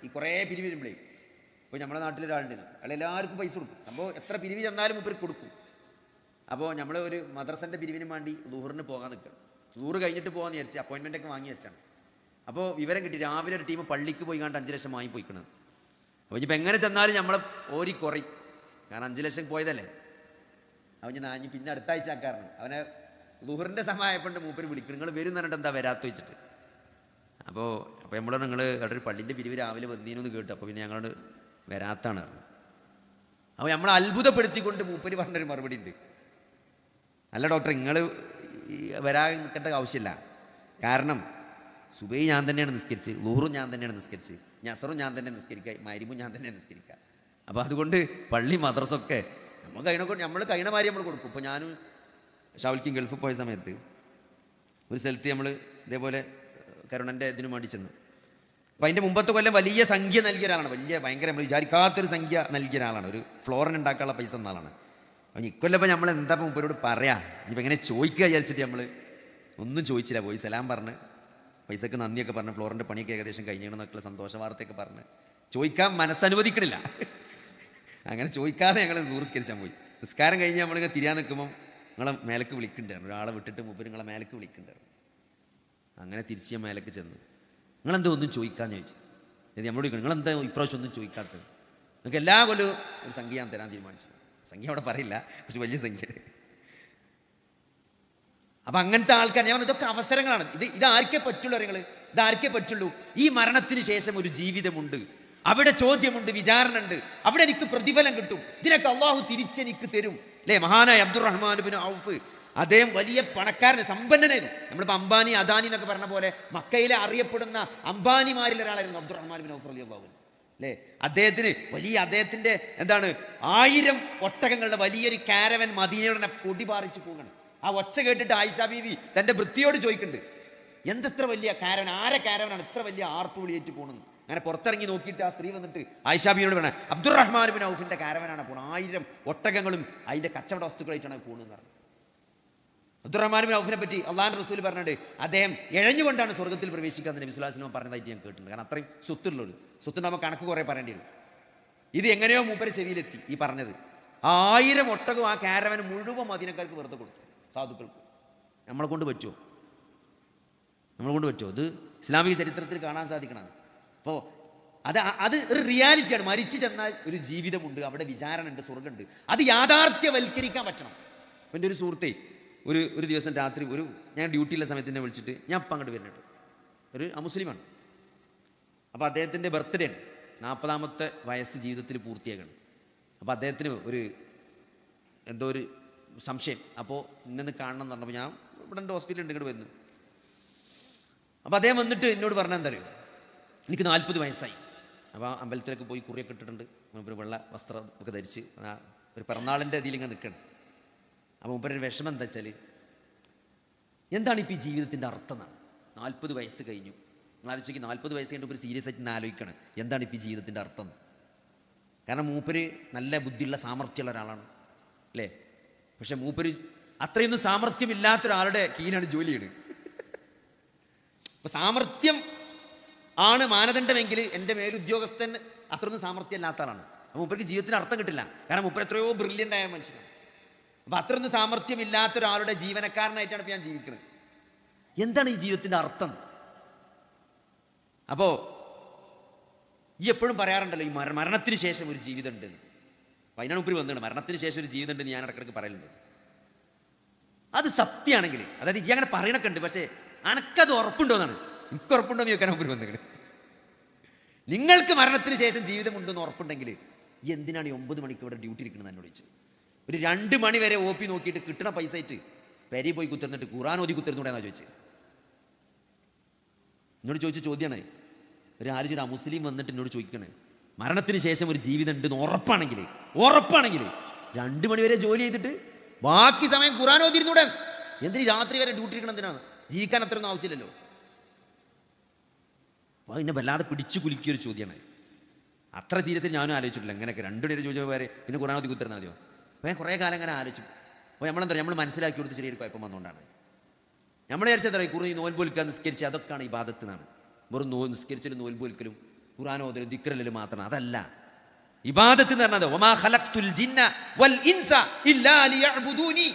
ഈ കുറേ പിരിവ് വരുമ്പോഴേ, ഇപ്പോൾ നമ്മുടെ നാട്ടിലൊരാളുണ്ട്, അയാൾ എല്ലാവർക്കും പൈസ കൊടുക്കും. സംഭവം എത്ര പിരിവ് ചെന്നാലും ഇവർ കൊടുക്കും. അപ്പോൾ നമ്മൾ ഒരു മദ്രസൻ്റെ പിരിവിന് വേണ്ടി ദുഹറിന് പോകാൻ നിൽക്കണം. ദുഹർ കഴിഞ്ഞിട്ട് പോകാമെന്ന് വിചാരിച്ച് അപ്പോയിൻമെൻ്റൊക്കെ വാങ്ങി വെച്ചാണ്. അപ്പോൾ വിവരം കിട്ടി, രാവിലെ ഒരു ടീം പള്ളിക്ക് പോയി കണ്ട് 5 ലക്ഷം വാങ്ങി പോയിക്കണത്. അപ്പോൾ ഇനിയിപ്പോൾ എങ്ങനെ ചെന്നാലും നമ്മളെ ഓരി കുറയും, കാരണം 5 ലക്ഷം പോയതല്ലേ. അവൻ ഞാൻ പിന്നെ അടുത്ത ആഴ്ച ആക്കാറുണ്ട്. അവനെ ദുഹറിൻ്റെ സമയമായപ്പോണ്ട് മൂപ്പര് വിളിക്കണം, നിങ്ങൾ വരും എന്ന് പറഞ്ഞിട്ട് എന്താ വരാത്ത വെച്ചിട്ട്. അപ്പോൾ നിങ്ങൾ അവിടെ ഒരു പള്ളിൻ്റെ പിരിവ് രാവിലെ വന്നീനൊന്ന് കേട്ടു, അപ്പോൾ പിന്നെ ഞങ്ങളോട് വരാത്താണ് പറഞ്ഞു. അപ്പോൾ നമ്മളെ അത്ഭുതപ്പെടുത്തിക്കൊണ്ട് മൂപ്പര് പറഞ്ഞൊരു മറുപടി ഉണ്ട്, അല്ല ഡോക്ടർ, നിങ്ങൾ വരാൻ നിൽക്കേണ്ട ആവശ്യമില്ല, കാരണം സുബൈ ഞാൻ തന്നെയാണ് നിസ്കരിച്ച്, ളുഹറും ഞാൻ തന്നെയാണ് നിസ്കരിച്ച്, അസറും ഞാൻ തന്നെ നിസ്കരിക്കുക, മഗ്‌രിബും ഞാൻ തന്നെ നിസ്കരിക്കുക. അപ്പോൾ അതുകൊണ്ട് പള്ളി മദ്രസൊക്കെ നമ്മൾ കഴിയണ മാതിരി നമ്മൾ കൊടുക്കും. ഇപ്പോൾ ഞാനും ഷാവുൽക്കും ഗൾഫിൽ പോയ സമയത്ത് ഒരു സ്ഥലത്ത് നമ്മൾ ഇതേപോലെ കരുണൻ്റെ ഇതിനു വേണ്ടി ചെന്നു. അപ്പോൾ അതിൻ്റെ മുമ്പത്തെ കൊല്ലം വലിയ സംഖ്യ നൽകിയ ഒരാളാണ്, ഭയങ്കര നമ്മൾ വിചാരിക്കാത്തൊരു സംഖ്യ നൽകിയ ഒരാളാണ്, ഒരു ഫ്ലോറിന് ഉണ്ടാക്കാനുള്ള പൈസ എന്ന ആളാണ്. അപ്പം ഇക്കൊല്ലപ്പോൾ നമ്മൾ എന്താ മുമ്പരോട് പറയാം, ഇനിയിപ്പോൾ എങ്ങനെ ചോദിക്കുക വിചാരിച്ചിട്ട് നമ്മൾ ഒന്നും ചോദിച്ചില്ല, പോയി സലാം പറഞ്ഞ് പൈസക്ക് നന്ദിയൊക്കെ പറഞ്ഞ് ഫ്ലോറിൻ്റെ പണിയൊക്കെ ഏകദേശം കഴിഞ്ഞണമെന്നൊക്കെയുള്ള സന്തോഷ വാർത്തയൊക്കെ പറഞ്ഞ് ചോദിക്കാൻ മനസ്സനുവദിക്കണില്ല. അങ്ങനെ ചോദിക്കാതെ ഞങ്ങൾ നിസ്കരിച്ചാൽ പോയി. നിസ്കാരം കഴിഞ്ഞ് നമ്മളിങ്ങനെ തിരിയാൻ നിൽക്കുമ്പം നിങ്ങളെ മേലേക്ക് വിളിക്കുന്നുണ്ടായിരുന്നു, ഒരാളെ വിട്ടിട്ട് മൂപ്പര് നിങ്ങളെ മേലേക്ക് വിളിക്കുന്നുണ്ടായിരുന്നു. അങ്ങനെ തിരിച്ച് ഞാൻ മേലേക്ക് ചെന്നു, നിങ്ങളെന്തോ ഒന്നും ചോദിക്കാമെന്ന് ചോദിച്ചു. നമ്മളോട് ചോദിക്കണം, നിങ്ങളെന്താ ഇപ്രാവശ്യം ഒന്നും ചോദിക്കാത്തത്? നിങ്ങൾക്ക് എല്ലാ കൊല്ലവും ഒരു സംഖ്യ ഞാൻ തരാൻ തീരുമാനിച്ചത്. സംഖ്യ അവിടെ പറയില്ല, പക്ഷെ വലിയ സംഖ്യ. അപ്പം അങ്ങനത്തെ ആൾക്കാർ ഞാൻ ഇതൊക്കെ അവസരങ്ങളാണ്. ഇത് ആർക്കേ പറ്റുള്ളൂ നിങ്ങൾ, ഇതാർക്കേ പറ്റുള്ളൂ. ഈ മരണത്തിന് ശേഷം ഒരു ജീവിതമുണ്ട്, അവിടെ ചോദ്യമുണ്ട്, വിചാരണ ഉണ്ട്, അവിടെ എനിക്ക് പ്രതിഫലം കിട്ടും, ഇതിനൊക്കെ അള്ളാഹു തിരിച്ചെനിക്ക് തരും അല്ലേ? മഹാനായ അബ്ദുറഹ്മാൻ ബിൻ ഔഫ്, അദ്ദേഹം വലിയ പണക്കാരൻ, സമ്പന്നനായിരുന്നു. നമ്മളിപ്പോൾ അംബാനി അദാനി എന്നൊക്കെ പറഞ്ഞ പോലെ മക്കയിലെ അറിയപ്പെടുന്ന അംബാനിമാരിൽ ഒരാളായിരുന്നു അബ്ദുറഹ്മാൻ ബിൻ ഔഫ് റളിയല്ലാഹു അൻഹു അല്ലേ? അദ്ദേഹത്തിന് അദ്ദേഹത്തിൻ്റെ 1000 ഒട്ടകങ്ങളുടെ വലിയൊരു കാരവൻ മദീനയുടെ പൊടി പാറിച്ച് പോകണം. ആ ഒച്ച കേട്ടിട്ട് ആയിഷ ബീവി തൻ്റെ വൃത്തിയോട് ചോദിക്കുന്നുണ്ട്, എന്തെത്ര വലിയ കാരവൻ, ആരെ കാരവനാണ് ഇത്ര വലിയ ആർപ്പ് വിളിയേറ്റ് പോകണമെന്ന്. അങ്ങനെ പുറത്തിറങ്ങി നോക്കിയിട്ട് ആ സ്ത്രീ വന്നിട്ട് ആയിഷ ബീവിയോട് വേണം, അബ്ദുറഹ്മാൻ ബിൻ ഔഫിൻ്റെ കാരവനാണ് പോകണം, 1000 ഒട്ടകങ്ങളും അതിൻ്റെ കച്ചവട വസ്തുക്കളായിട്ടാണ് പോകുന്നതെന്ന് പറഞ്ഞു. അബ്ദുറഹ്മാൻ ബിൻ ഔഫിനെ പറ്റി അള്ളാഹുവിൻ്റെ റസൂൽ പറഞ്ഞിട്ട് അദ്ദേഹം ഇഴഞ്ഞുകൊണ്ടാണ് സ്വർഗ്ഗത്തിൽ പ്രവേശിക്കാമെന്ന് നബി സ്വല്ലല്ലാഹു അലൈഹി വസല്ലം പറഞ്ഞതായിട്ട് ഞാൻ കേട്ടിട്ടുണ്ട്. കാരണം അത്രയും സ്വത്തുള്ളൊരു സ്വത്തുണ്ടാകുമ്പോൾ കണക്ക് കുറേ പറയേണ്ടി വരും. ഇത് എങ്ങനെയോ മൂപ്പരെ ചെവിയിലെത്തി ഈ പറഞ്ഞത്. 1000 ഒട്ടകവും ആ കാരവന് മുഴുവൻ മദീനക്കാർക്ക് വെറുതെ കൊടുത്തു, സാധുക്കൾക്ക്. നമ്മളെ കൊണ്ട് പറ്റുമോ? ഇത് ഇസ്ലാമിക ചരിത്രത്തിൽ കാണാൻ സാധിക്കണം. അപ്പോൾ അത് ഒരു റിയാലിറ്റിയാണ്. മരിച്ചു ചെന്നാൽ ഒരു ജീവിതമുണ്ട്, അവിടെ വിചാരണ ഉണ്ട്, സ്വർഗ്ഗമുണ്ട്. അത് യാഥാർത്ഥ്യവൽക്കരിക്കാൻ പറ്റണം. എൻ്റെ ഒരു സുഹൃത്തെ ഒരു ദിവസം രാത്രി ഞാൻ ഡ്യൂട്ടിയുള്ള സമയത്ത് എന്നെ വിളിച്ചിട്ട് ഞാൻ അപ്പം അങ്ങോട്ട് വരുന്നുണ്ട്, ഒരു അമുസ്ലിമാണ്. അപ്പോൾ അദ്ദേഹത്തിൻ്റെ ബർത്ത്ഡേ ആണ്, 40ാമത്തെ വയസ്സ് ജീവിതത്തിൽ പൂർത്തിയാക്കണം. അപ്പോൾ അദ്ദേഹത്തിന് എന്തോ ഒരു സംശയം. അപ്പോൾ ഇന്നെന്ന് കാണണം എന്ന് പറഞ്ഞപ്പോൾ ഞാൻ ഇവിടെ എൻ്റെ ഹോസ്പിറ്റലിൽ ഉണ്ട്, ഇങ്ങോട്ട് വരുന്നു. അപ്പോൾ അദ്ദേഹം വന്നിട്ട് എന്നോട് പറഞ്ഞാൽ എന്താ അറിയോ, എനിക്ക് 40 വയസ്സായി. അപ്പോൾ അമ്പലത്തിലേക്ക് പോയി കുറിയൊക്കെ ഇട്ടിട്ടുണ്ട്, ഒരു വെള്ള വസ്ത്രം ഒക്കെ ധരിച്ച് ഒരു പിറന്നാളിൻ്റെ ഇതിലിങ്ങനെ നിൽക്കണം. അപ്പോൾ മുമ്പൊരു വിഷമം എന്താ വെച്ചാൽ, എന്താണ് ഇപ്പോൾ ഈ ജീവിതത്തിൻ്റെ അർത്ഥം എന്നാണ്. 40 വയസ്സ് കഴിഞ്ഞു, നിങ്ങൾ ആലോചിക്കും 40 വയസ്സ് കഴിഞ്ഞിട്ട് ഒരു സീരിയസ് ആയിട്ട് ആലോചിക്കണം എന്താണ് ഇപ്പോൾ ഈ ജീവിതത്തിൻ്റെ അർത്ഥം. കാരണം മൂപ്പര് നല്ല ബുദ്ധിയുള്ള സാമർഥ്യമുള്ള ഒരാളാണ് അല്ലേ. പക്ഷെ മൂപ്പര് അത്രയൊന്നും സാമർഥ്യമില്ലാത്തൊരാളുടെ കീഴിലാണ് ജോലി ചെയ്യുന്നത്. അപ്പം സാമർഥ്യം ആണ് മാനദണ്ഡമെങ്കിൽ എൻ്റെ മേലുദ്യോഗസ്ഥൻ അത്രയൊന്നും സാമർഥ്യം ഇല്ലാത്ത ആളാണ്. അപ്പോൾ മൂപ്പർക്ക് ജീവിതത്തിന് അർത്ഥം കിട്ടില്ല. കാരണം മൂപ്പർ എത്രയോ ബ്രില്യൻ്റ് ആയ മനുഷ്യനാണ്. അപ്പം അത്രയൊന്നും സാമർഥ്യമില്ലാത്ത ഒരാളുടെ ജീവനക്കാരനായിട്ടാണ് ഇപ്പോൾ ഞാൻ ജീവിക്കുന്നത്. എന്താണ് ഈ ജീവിതത്തിൻ്റെ അർത്ഥം? അപ്പോൾ ഈ എപ്പോഴും പറയാറുണ്ടല്ലോ ഈ മരണത്തിന് ശേഷം ഒരു ജീവിതം ഉണ്ട്. അപ്പം അതിനാണ് ഉപ്പരി വന്നത്, മരണത്തിന് ശേഷം ഒരു ജീവിതം ഉണ്ടെന്ന് ഞാൻ ഇടയ്ക്കിടയ്ക്ക് പറയലുണ്ട്. അത് സത്യമാണെങ്കിൽ, അതായത് ഈ അങ്ങനെ പറയണൊക്കെ ഉണ്ട്, പക്ഷേ അനക്കത് ഉറപ്പുണ്ടോ എന്നാണ്. എനിക്ക് ഉറപ്പുണ്ടോ എന്ന് ചോദിക്കാൻ ഉപ്പരി വന്നത്. നിങ്ങൾക്ക് മരണത്തിന് ശേഷം ജീവിതം ഉണ്ടെന്ന് ഉറപ്പുണ്ടെങ്കിൽ എന്തിനാണ് ഈ 9 മണിക്ക് ഇവിടെ ഡ്യൂട്ടി ഇരിക്കണമെന്ന് എന്നോട് ചോദിച്ചു. ഒരു 2 മണി വരെ OP നോക്കിയിട്ട് കിട്ടണ പൈസ ആയിട്ട് പെരി പോയി കുത്തിർന്നിട്ട് ഖുർആൻ ഓതി കുത്തിരുന്നൂടെന്നാണ് ചോദിച്ചത്. എന്നോട് ചോദിച്ച ചോദ്യമാണ്. ഒരു ആലോചന മുസ്ലിം വന്നിട്ട് എന്നോട് ചോദിക്കണേ, മരണത്തിന് ശേഷം ഒരു ജീവിതം ഉണ്ടെന്ന് ഉറപ്പാണെങ്കിൽ 2 മണി വരെ ജോലി ചെയ്തിട്ട് ബാക്കി സമയം ഖുർആൻ ഓതിരുന്നൂടെ, എന്തിന് രാത്രി വരെ ഡ്യൂട്ടി ഇരിക്കണം, എന്തിനാണ്? ജീവിക്കാൻ അത്രയൊന്നും ആവശ്യമില്ലല്ലോ. അപ്പോൾ എന്നെ വല്ലാതെ പിടിച്ചു കുലുക്കിയൊരു ചോദ്യമാണ്. അത്ര സീരിയസ് ഞാനും ആലോചിച്ചിട്ടില്ല. അങ്ങനെയൊക്കെ 2 മണി വരെ ചോദിച്ച വരെ പിന്നെ ഖുർആൻ ഓതി കുത്തിരുന്നാൽ മതിയോ? അപ്പോൾ ഞാൻ കുറേ കാലം അങ്ങനെ ആലോചിച്ചു. അപ്പോൾ നമ്മൾ മനസ്സിലാക്കി കൊടുത്ത് ചെറിയൊരു കുഴപ്പം വന്നുകൊണ്ടാണ് നമ്മൾ വിചാരിച്ചത് ഈ നോൽബ് ഒലിക്കാൻ നിസ്കരിച്ച് അതൊക്കെയാണ് ഇബാദത്ത് എന്നാണ്. വെറും നിസ്കരിച്ചലും നോൽബ് ഒലിക്കലും ഖുർആൻ ഓതലും ദിക്റലും മാത്രം അതല്ല ഇബാദത്ത് എന്ന് പറഞ്ഞത്. വമാ ഖലഖ്തുൽ ജിന്ന വൽ ഇൻസ ഇല്ലാ ലിയഅ്ബുദൂനി,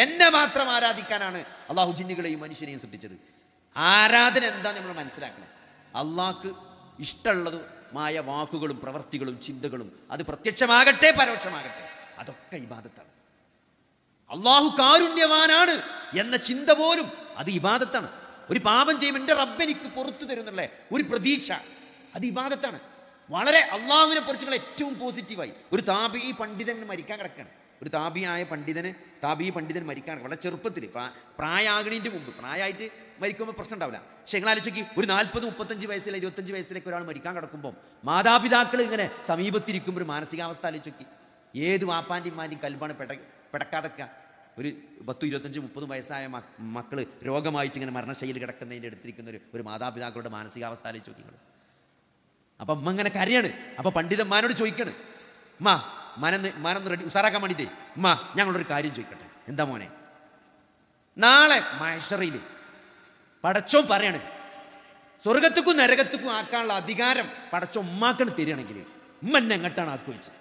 എന്നെ മാത്രം ആരാധിക്കാനാണ് അള്ളാഹു ജിന്നുകളെയും മനുഷ്യനെയും സൃഷ്ടിച്ചത്. ആരാധന എന്താ നമ്മൾ മനസ്സിലാക്കണം. അള്ളാഹ്ക്ക് ഇഷ്ടമുള്ളതുമായ വാക്കുകളും പ്രവർത്തികളും ചിന്തകളും, അത് പ്രത്യക്ഷമാകട്ടെ പരോക്ഷമാകട്ടെ, അതൊക്കെ ഇബാദത്താണ്. അള്ളാഹു കാരുണ്യവാനാണ് എന്ന ചിന്ത പോലും അത് ഇബാദത്താണ്. ഒരു പാപം ചെയ്യുമ്പോൾ എൻ്റെ റബ്ബ് എനിക്ക് പുറത്തു തരുന്നുള്ള ഒരു പ്രതീക്ഷ, അത് ഇബാദത്താണ്. വളരെ അള്ളാഹുവിനെ കുറിച്ചുള്ള ഏറ്റവും പോസിറ്റീവായി ഒരു താബിഈ പണ്ഡിതൻ മരിക്കാൻ കിടക്കുകയാണ്. ഒരു താബിഈ പണ്ഡിതൻ മരിക്കാൻ വളരെ ചെറുപ്പത്തിൽ, പ്രായമാകണീൻ്റെ മുമ്പ്, പ്രായമായിട്ട് മരിക്കുമ്പോൾ പ്രശ്നം ഉണ്ടാവില്ല. പക്ഷെ നിങ്ങൾ ആലോചിക്ക്, ഒരു 40, 35 വയസ്സിലെ 25 വയസ്സിലേക്ക് ഒരാൾ മരിക്കാൻ കിടക്കുമ്പോൾ മാതാപിതാക്കൾ ഇങ്ങനെ സമീപത്തിരിക്കുമ്പോൾ ഒരു മാനസികാവസ്ഥ ആലോചിക്ക്. ഏത് വാപ്പാൻ്റെയും ഉമ്മാൻ്റെയും കൽബാണ് പെടക്കാതൊക്കെ. ഒരു 10, 25, 30 വയസ്സായ മക്കൾ രോഗമായിട്ട് ഇങ്ങനെ മരണശൈലി കിടക്കുന്നതിൻ്റെ അടുത്തിരിക്കുന്ന ഒരു മാതാപിതാക്കളുടെ മാനസികാവസ്ഥ ആലോചിച്ച് നോക്കിങ്ങൾ. അപ്പം അമ്മ ഇങ്ങനെ കരയാണ്. അപ്പോൾ പണ്ഡിതന്മാരോട് ചോദിക്കണം, മനൊന്ന് റെഡി ഉസാറാക്കാൻ വേണ്ടിയിട്ടേ, ഞങ്ങളൊരു കാര്യം ചോദിക്കട്ടെ. എന്താ മോനെ, നാളെ മഹ്ശറിൽ പടച്ചോൻ പറയാണ് സ്വർഗത്തുക്കും നരകത്തുക്കും ആക്കാനുള്ള അധികാരം പടച്ചോൻ ഉമ്മാക്കണ് തരികയാണെങ്കിൽ ഉമ്മ എന്നെ എങ്ങോട്ടാണ് ആക്കി വെച്ചത്?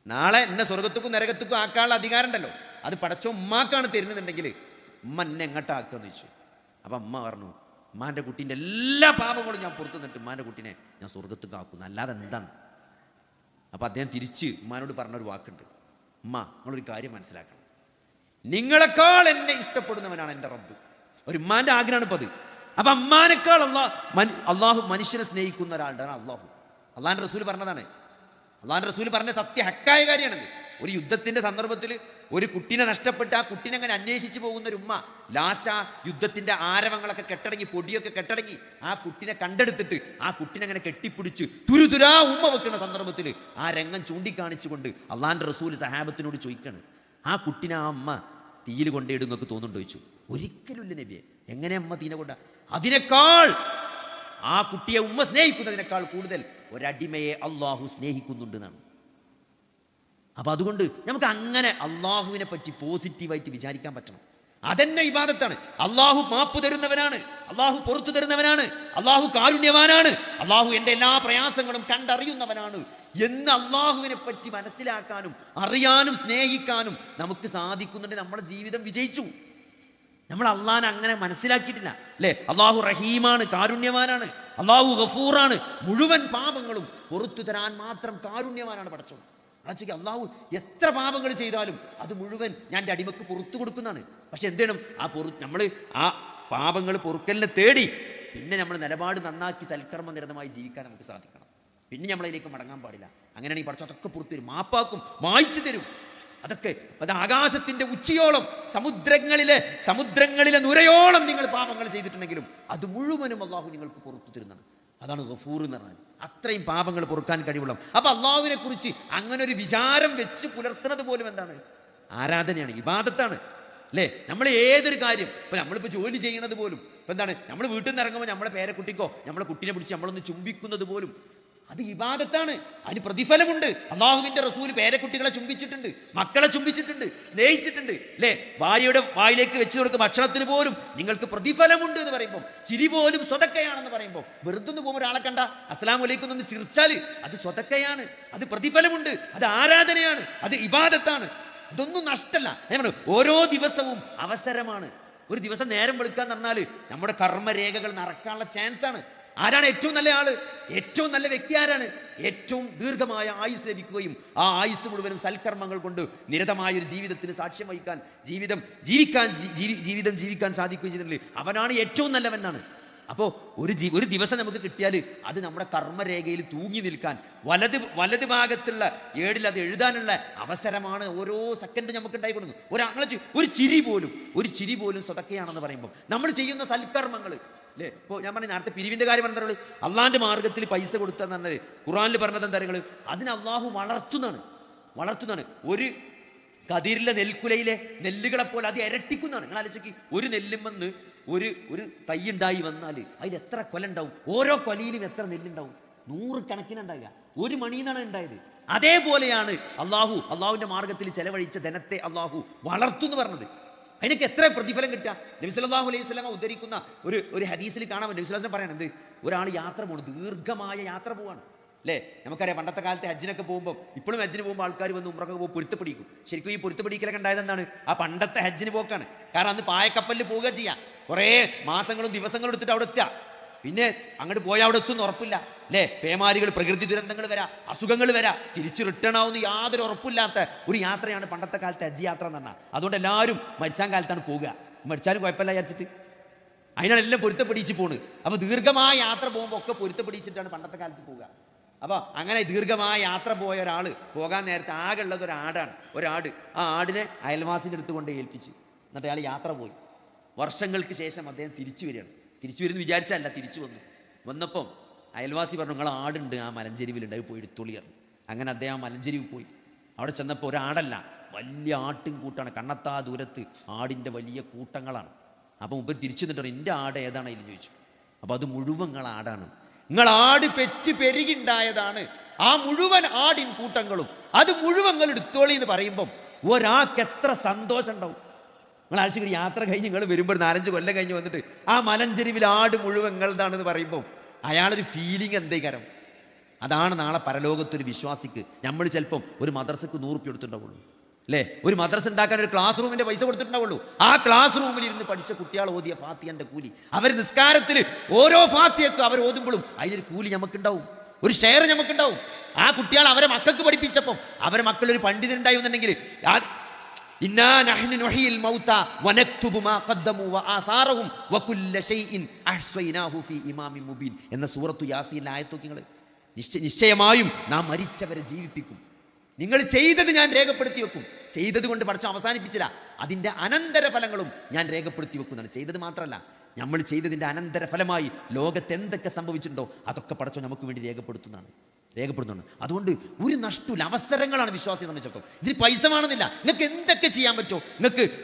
നാളെ എന്നെ സ്വർഗത്തുക്കും നരകത്തുക്കും ആക്കാനുള്ള അധികാരം ഉണ്ടല്ലോ, അത് പടച്ചോൻ ഉമ്മാക്കാണ് തരുന്നുണ്ടെങ്കിൽ ഉമ്മ എന്നെ എങ്ങോട്ടാക്കുമെന്ന് ചോദിച്ചു. അപ്പം അമ്മ പറഞ്ഞു, ഉമ്മാൻ്റെ കുട്ടീൻ്റെ എല്ലാ പാപങ്ങളും ഞാൻ പുറത്തു നിന്നിട്ട് ഉമ്മാൻ്റെ കുട്ടീനെ ഞാൻ സ്വർഗത്തേക്ക് ആക്കുന്നു, അല്ലാതെ എന്താണ്. അപ്പം അദ്ദേഹം തിരിച്ച് ഉമ്മാനോട് പറഞ്ഞൊരു വാക്കുണ്ട്, ഉമ്മ നിങ്ങളൊരു കാര്യം മനസ്സിലാക്കണം, നിങ്ങളെക്കാൾ എന്നെ ഇഷ്ടപ്പെടുന്നവനാണ് എൻ്റെ റബ്ബ്. ഒരു ഉമ്മാൻ്റെ ആഗ്രഹമാണ് ഇപ്പം അത്. അപ്പം അമ്മാനേക്കാൾ അള്ളാഹു മനുഷ്യനെ സ്നേഹിക്കുന്ന ഒരാളുടെ അള്ളാഹിൻ്റെ റസൂൽ പറഞ്ഞതാണ്. അള്ളാഹിൻ്റെ റസൂൽ പറഞ്ഞ സത്യ ഹക്കായ കാര്യമാണത്. ഒരു യുദ്ധത്തിൻ്റെ സന്ദർഭത്തിൽ ഒരു കുട്ടീനെ നഷ്ടപ്പെട്ട് ആ കുട്ടീനെ അങ്ങനെ അന്വേഷിച്ച് പോകുന്ന ഒരു ഉമ്മ ലാസ്റ്റ് ആ യുദ്ധത്തിൻ്റെ ആരവങ്ങളൊക്കെ കെട്ടടങ്ങി, പൊടിയൊക്കെ കെട്ടടങ്ങി ആ കുട്ടീനെ കണ്ടെടുത്തിട്ട് ആ കുട്ടീനെ അങ്ങനെ കെട്ടിപ്പിടിച്ച് തുരുതുരാ ഉമ്മ വെക്കുന്ന സന്ദർഭത്തിൽ ആ രംഗം ചൂണ്ടിക്കാണിച്ചുകൊണ്ട് അള്ളാഹിൻ്റെ റസൂൽ സഹാബത്തിനോട് ചോദിക്കുകയാണ്, ആ കുട്ടീനെ ആ അമ്മ തീയിൽ കൊണ്ടേയിടും നിങ്ങൾക്ക് തോന്നുന്നുണ്ടോ ചോദിച്ചു. ഒരിക്കലുമില്ല നബിയെ. എങ്ങനെ അമ്മ തീനെ കൊണ്ട? അതിനേക്കാൾ ആ കുട്ടിയെ ഉമ്മ സ്നേഹിക്കുന്നതിനേക്കാൾ കൂടുതൽ ഒരടിമയെ അള്ളാഹു സ്നേഹിക്കുന്നുണ്ട് എന്നാണ്. അപ്പം അതുകൊണ്ട് നമുക്ക് അങ്ങനെ അള്ളാഹുവിനെ പറ്റി പോസിറ്റീവായിട്ട് വിചാരിക്കാൻ പറ്റണം. അതെന്നെ ഇബാദത്താണ്. അള്ളാഹു മാപ്പ് തരുന്നവനാണ്, അള്ളാഹു പുറത്തു തരുന്നവനാണ്, അള്ളാഹു കാരുണ്യവാനാണ്, അള്ളാഹു എൻ്റെ എല്ലാ പ്രയാസങ്ങളും കണ്ടറിയുന്നവനാണ് എന്ന് അള്ളാഹുവിനെ പറ്റി മനസ്സിലാക്കാനും അറിയാനും സ്നേഹിക്കാനും നമുക്ക് സാധിക്കുന്നുണ്ട്. നമ്മുടെ ജീവിതം വിജയിച്ചു. നമ്മൾ അള്ളാഹിനെ അങ്ങനെ മനസ്സിലാക്കിയിട്ടില്ല അല്ലേ. അള്ളാഹു റഹീമാണ്, കാരുണ്യവാനാണ്. അള്ളാഹു ഗഫൂറാണ്, മുഴുവൻ പാപങ്ങളും പുറത്തു തരാൻ മാത്രം കാരുണ്യവാനാണ് പടച്ചോൻ. അച്ഛക്ക് അള്ളാഹു എത്ര പാപങ്ങൾ ചെയ്താലും അത് മുഴുവൻ ഞാൻ എൻ്റെ അടിമക്ക് പുറത്തു കൊടുക്കുന്നതാണ്. പക്ഷെ എന്ത് ചെയ്യണം? നമ്മൾ ആ പാപങ്ങൾ പൊറുക്കലിനെ തേടി പിന്നെ നമ്മൾ നിലപാട് നന്നാക്കി സൽക്കർമ്മ നിരതമായി ജീവിക്കാൻ നമുക്ക് സാധിക്കണം. പിന്നെ നമ്മളതിലേക്ക് മടങ്ങാൻ പാടില്ല. അങ്ങനെയാണെങ്കിൽ പഠിച്ച അതൊക്കെ പുറത്തു തരും, മാപ്പാക്കും, മായ്ച്ചു തരും. അതൊക്കെ അത് ആകാശത്തിന്റെ ഉച്ചയോളം സമുദ്രങ്ങളിലെ നുരയോളം നിങ്ങൾ പാപങ്ങൾ ചെയ്തിട്ടുണ്ടെങ്കിലും അത് മുഴുവനും അള്ളാഹു നിങ്ങൾക്ക് പുറത്തു തരുന്നതാണ്. അതാണ് ഗഫൂർ എന്ന് പറഞ്ഞാൽ. അത്രയും പാപങ്ങൾ പൊറുക്കാൻ കഴിവുള്ള. അപ്പൊ അള്ളാഹുവിനെ കുറിച്ച് അങ്ങനെ ഒരു വിചാരം വെച്ച് പുലർത്തുന്നത് പോലും എന്താണ്? ആരാധനയാണ്, ഇബാദത്താണ് അല്ലേ? നമ്മൾ ഏതൊരു കാര്യം ഇപ്പൊ നമ്മളിപ്പോൾ ജോലി ചെയ്യണത് പോലും ഇപ്പൊ എന്താണ്? നമ്മൾ വീട്ടിൽ നിന്ന് ഇറങ്ങുമ്പോൾ നമ്മളെ പേരക്കുട്ടിക്കോ നമ്മളെ കുട്ടീനെ പിടിച്ച് നമ്മളൊന്ന് ചുംബിക്കുന്നത് പോലും അത് ഇബാദത്താണ്. അതിന് പ്രതിഫലമുണ്ട്. അള്ളാഹുവിന്റെ റസൂല് പേരക്കുട്ടികളെ ചുംബിച്ചിട്ടുണ്ട്, മക്കളെ ചുംബിച്ചിട്ടുണ്ട്, സ്നേഹിച്ചിട്ടുണ്ട് അല്ലേ? ഭാര്യയുടെ വായിലേക്ക് വെച്ചു കൊടുക്കുന്ന ഭക്ഷണത്തിന് പോലും നിങ്ങൾക്ക് പ്രതിഫലമുണ്ട് എന്ന് പറയുമ്പോൾ, ചിരി പോലും സ്വതക്കയാണെന്ന് പറയുമ്പോൾ, വെറുതെ പോകുമ്പോൾ ഒരാളെ കണ്ട അസ്സലാമു അലൈക്കും എന്ന് ചിരിച്ചാൽ അത് സ്വതക്കയാണ്, അത് പ്രതിഫലമുണ്ട്, അത് ആരാധനയാണ്, അത് ഇബാദത്താണ്. ഇതൊന്നും നഷ്ടല്ല. ഓരോ ദിവസവും അവസരമാണ്. ഒരു ദിവസം നേരം വെളുക്കാൻ പറഞ്ഞാൽ നമ്മുടെ കർമ്മരേഖകൾ നടക്കാനുള്ള ചാൻസ് ആണ്. ആരാണ് ഏറ്റവും നല്ല ആള്? ഏറ്റവും നല്ല വ്യക്തി ആരാണ്? ഏറ്റവും ദീർഘമായ ആയുസ് ലഭിക്കുകയും ആ ആയുസ് മുഴുവനും സൽക്കർമ്മങ്ങൾ കൊണ്ട് നിരതമായ ഒരു ജീവിതത്തിന് സാക്ഷ്യം വഹിക്കാൻ ജീവിതം ജീവിക്കാൻ സാധിക്കുകയും ചെയ്യുന്നില്ല. അവനാണ് ഏറ്റവും നല്ലവനാണ്. അപ്പോൾ ഒരു ദിവസം നമുക്ക് കിട്ടിയാൽ അത് നമ്മുടെ കർമ്മരേഖയിൽ തൂങ്ങി നിൽക്കാൻ വലത് ഭാഗത്തുള്ള ഏടിൽ അത് എഴുതാനുള്ള അവസരമാണ് ഓരോ സെക്കൻഡ് നമുക്ക് ഉണ്ടായിക്കൊടുന്നു. ഒരു ചിരി പോലും സ്വതക്കയാണെന്ന് പറയുമ്പോൾ നമ്മൾ ചെയ്യുന്ന സൽക്കർമ്മങ്ങൾ അല്ലേ? ഇപ്പോൾ ഞാൻ പറഞ്ഞ നേരത്തെ പിരിവിൻ്റെ കാര്യം പറഞ്ഞത് അള്ളാഹിൻ്റെ മാർഗത്തിൽ പൈസ കൊടുത്തെന്ന് പറഞ്ഞത് ഖുർആനിൽ പറഞ്ഞത് എന്താ? അതിന് അള്ളാഹു വളർത്തുന്നതാണ്. ഒരു കതിരിലെ നെൽക്കുലയിലെ നെല്ലുകളെപ്പോലെ അത് ഇരട്ടിക്കുന്നതാണ്. നിങ്ങൾ ആലോചിക്ക്, ഒരു നെല്ലുമെന്ന് ഒരു തൈ ഉണ്ടായി വന്നാൽ അതിൽ എത്ര കൊല ഉണ്ടാവും? ഓരോ കൊലയിലും എത്ര നെല്ലുണ്ടാവും? 100 കണക്കിനുണ്ടാകുക. ഒരു മണിന്നാണ് ഉണ്ടായത്. അതേപോലെയാണ് അള്ളാഹുവിന്റെ മാർഗത്തിൽ ചെലവഴിച്ച ധനത്തെ അള്ളാഹു വളർത്തുന്നു പറഞ്ഞത്. അതിനൊക്കെ എത്ര പ്രതിഫലം കിട്ടുക? നബി സല്ലല്ലാഹു അലൈഹി വസല്ലം ഉദ്ധരിക്കുന്ന ഒരു ഹദീസിൽ കാണാൻ നബി സല്ലല്ലാഹു അലൈഹി വസല്ലം പറയണത്, ഒരാൾ യാത്ര പോകണം, ദീർഘമായ യാത്ര പോവാണ് അല്ലേ? നമുക്കറിയാം പണ്ടത്തെ കാലത്ത് ഹജ്ജിനൊക്കെ പോകുമ്പോൾ, ഇപ്പോഴും ഹജ്ജിന് പോകുമ്പോൾ ആൾക്കാർ വന്ന് ഉംറക്ക് പോകുമ്പോൾ പൊരുത്തപ്പിടിക്കും. ശരിക്കും ഈ പൊരുത്തപ്പിടിക്കലൊക്കെ ഉണ്ടായത് എന്താണ്? ആ പണ്ടത്തെ ഹജ്ജിന് പോക്കാണ്. കാരണം അന്ന് പായക്കപ്പലിൽ പോവുക ചെയ്യാം, കുറേ മാസങ്ങളും ദിവസങ്ങളും എടുത്തിട്ട് അവിടെ എത്തുക. പിന്നെ അങ്ങോട്ട് പോയാൽ അവിടെ എത്തുമെന്ന് ഉറപ്പില്ല അല്ലേ? പേമാരികൾ, പ്രകൃതി ദുരന്തങ്ങൾ വരാം, അസുഖങ്ങൾ വരാം, തിരിച്ച് റിട്ടേൺ ആവുന്ന യാതൊരു ഉറപ്പില്ലാത്ത ഒരു യാത്രയാണ് പണ്ടത്തെ കാലത്തെ ഹജ്ജ് യാത്ര എന്ന് പറഞ്ഞാൽ. അതുകൊണ്ട് എല്ലാവരും മരിച്ചാൻ കാലത്താണ് പോവുക. മരിച്ചാലും കുഴപ്പമില്ല വിചാരിച്ചിട്ട് അതിനാണ് എല്ലാം പൊരുത്തപ്പിടിച്ച് പോകുന്നത്. അപ്പോൾ ദീർഘമായ യാത്ര പോകുമ്പോൾ ഒക്കെ പൊരുത്തപ്പിടിച്ചിട്ടാണ് പണ്ടത്തെ കാലത്ത് പോവുക. അപ്പോൾ അങ്ങനെ ദീർഘമായ യാത്ര പോയ ഒരാൾ പോകാൻ നേരത്തെ ആകെ ഉള്ളത് ഒരാട്. ആ ആടിനെ അയൽവാസിൻ്റെ അടുത്ത് കൊണ്ട് ഏൽപ്പിച്ച് എന്നിട്ട് അയാൾ യാത്ര പോയി. വർഷങ്ങൾക്ക് ശേഷം അദ്ദേഹം തിരിച്ചു വരുമെന്ന് വിചാരിച്ചല്ല, തിരിച്ചു വന്നപ്പം അയൽവാസി പറഞ്ഞു, നിങ്ങൾ ആടുണ്ട് ആ മലഞ്ചെരിവിലുണ്ട്, അത് പോയി എടുത്തോളിയായിരുന്നു. അങ്ങനെ അദ്ദേഹം ആ മലഞ്ചെരിവ് പോയി. അവിടെ ചെന്നപ്പോൾ ഒരാടല്ല, വലിയ ആട്ടിൻ കൂട്ടാണ്. കണ്ണത്താ ദൂരത്ത് ആടിൻ്റെ വലിയ കൂട്ടങ്ങളാണ്. അപ്പം മുമ്പ് തിരിച്ചു നിന്നിട്ട് എൻ്റെ ആട് ഏതാണ് അതിൽ ചോദിച്ചു. അപ്പോൾ അത് മുഴുവൻ ആടാണ്. നിങ്ങൾ ആട് പെറ്റ് പെരുകിണ്ടായതാണ്. ആ മുഴുവൻ ആടിൻ കൂട്ടങ്ങളും അത് മുഴുവൻ നിങ്ങൾ എടുത്തോളി എന്ന് പറയുമ്പം ഒരാൾക്ക് എത്ര സന്തോഷം ഉണ്ടാവും. നിങ്ങൾ ആഴ്ച ഒരു യാത്ര കഴിഞ്ഞ് നിങ്ങൾ വരുമ്പോൾ 4-5 കൊല്ലം കഴിഞ്ഞ് വന്നിട്ട് ആ മലഞ്ചെരിവിൽ ആട് മുഴുവൻ നിങ്ങളതാണെന്ന് പറയുമ്പോൾ അയാളൊരു ഫീലിംഗ് എന്തേക്കാരം? അതാണ് നാളെ പരലോകത്തൊരു വിശ്വാസിക്ക്. നമ്മൾ ചിലപ്പം ഒരു മദ്രസക്ക് 100 ഉറുപ്പിക എടുത്തിട്ടുണ്ടാവുള്ളൂ അല്ലേ? ഒരു മദ്രസ ഉണ്ടാക്കാൻ ഒരു ക്ലാസ് റൂമിന്റെ പൈസ കൊടുത്തിട്ടുണ്ടാവുള്ളൂ. ആ ക്ലാസ് റൂമിൽ ഇരുന്ന് പഠിച്ച കുട്ടികൾ ഓതിയ ഫാത്തിഹന്റെ കൂലി, അവർ നിസ്കാരത്തിൽ ഓരോ ഫാത്തിഹക്കും അവർ ഓതുമ്പോഴും അതിനൊരു കൂലി നമുക്കുണ്ടാവും, ഒരു ഷെയർ നമുക്കുണ്ടാവും. ആ കുട്ടികൾ അവരെ മക്കൾക്ക് പഠിപ്പിച്ചപ്പം അവരെ മക്കളൊരു പണ്ഡിതനുണ്ടായി എന്നുണ്ടെങ്കിൽ ഇന്നാ നഹ്നു നുഹ്യിൽ മൗത വനക്തുബു മാ ഖദ്ദമു വആസാറഹും വകുല്ല ഷൈഇൻ അഹ്സൈനാഹു ഫീ ഇമാമിൻ മുബീൻ എന്ന സൂറത്തു യാസീനിലെ ആയത്ത് നോക്കി നിങ്ങൾ. നിശ്ചയമായും നാം മരിച്ചവരെ ജീവിപ്പിക്കും, നിങ്ങൾ ചെയ്തത് ഞാൻ രേഖപ്പെടുത്തി വെക്കും. ചെയ്തത് കൊണ്ട് പഠിച്ച അവസാനിപ്പിച്ചില്ല, അതിൻ്റെ അനന്തരഫലങ്ങളും ഞാൻ രേഖപ്പെടുത്തി വെക്കുന്നതാണ്. ചെയ്തത് മാത്രമല്ല, നമ്മൾ ചെയ്തതിൻ്റെ അനന്തരഫലമായി ലോകത്ത് എന്തൊക്കെ സംഭവിച്ചിട്ടുണ്ടോ അതൊക്കെ പഠിച്ചോ നമുക്ക് വേണ്ടി രേഖപ്പെടുത്തുന്നുണ്ട്. അതുകൊണ്ട് ഒരു നഷ്ടമില്ല. അവസരങ്ങളാണ് വിശ്വാസിയെ സംബന്ധിച്ചിടത്തോളം. ഇതിന് പൈസ വേണമെന്നില്ല. നിങ്ങൾക്ക് എന്തൊക്കെ ചെയ്യാൻ പറ്റുമോ,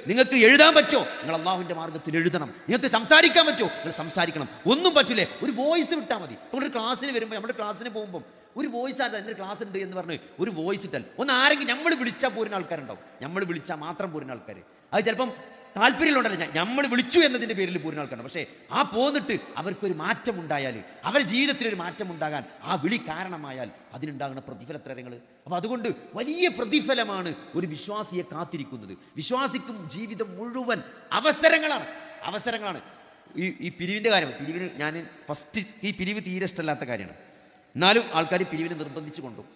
നിങ്ങൾക്ക് എഴുതാൻ പറ്റുമോ, നിങ്ങൾ അള്ളാഹുവിൻ്റെ മാർഗത്തിൽ എഴുതണം. നിങ്ങൾക്ക് സംസാരിക്കാൻ പറ്റുമോ, നിങ്ങൾ സംസാരിക്കണം. ഒന്നും പറ്റില്ലേ, ഒരു വോയിസ് വിട്ടാൽ മതി. നമ്മുടെ ക്ലാസ്സിന് വരുമ്പോൾ, നമ്മുടെ ക്ലാസ്സിന് പോകുമ്പോൾ ഒരു വോയിസ് ആയിട്ട് എൻ്റെ ക്ലാസ് ഉണ്ട് എന്ന് പറഞ്ഞ് ഒരു വോയിസ് ഇട്ടാൽ ആരെങ്കിലും നമ്മൾ വിളിച്ചാൽ പോരുന്ന ആൾക്കാരുണ്ടാവും. നമ്മൾ വിളിച്ചാൽ മാത്രം പോരുന്ന ആൾക്കാർ, അത് ചിലപ്പം താല്പര്യമുണ്ടല്ലോ, നമ്മൾ വിളിച്ചു എന്നതിൻ്റെ പേരിൽ പോരുന്ന ആൾക്കാരാണ്. പക്ഷേ ആ പോന്നിട്ട് അവർക്കൊരു മാറ്റം ഉണ്ടായാൽ, അവരുടെ ജീവിതത്തിലൊരു മാറ്റം ഉണ്ടാകാൻ ആ വിളി കാരണമായാൽ അതിനുണ്ടാകുന്ന പ്രതിഫലത്രങ്ങൾ. അപ്പോൾ അതുകൊണ്ട് വലിയ പ്രതിഫലമാണ് ഒരു വിശ്വാസിയെ കാത്തിരിക്കുന്നത്. വിശ്വാസിക്കും ജീവിതം മുഴുവൻ അവസരങ്ങളാണ്. ഈ പിരിവിൻ്റെ കാര്യം, പിരിവിന് ഞാൻ ഫസ്റ്റ് ഈ പിരിവ് തീരെ ഇഷ്ടമല്ലാത്ത കാര്യമാണ്. എന്നാലും ആൾക്കാർ പിരിവിനെ നിർബന്ധിച്ചു കൊണ്ടുപോകും.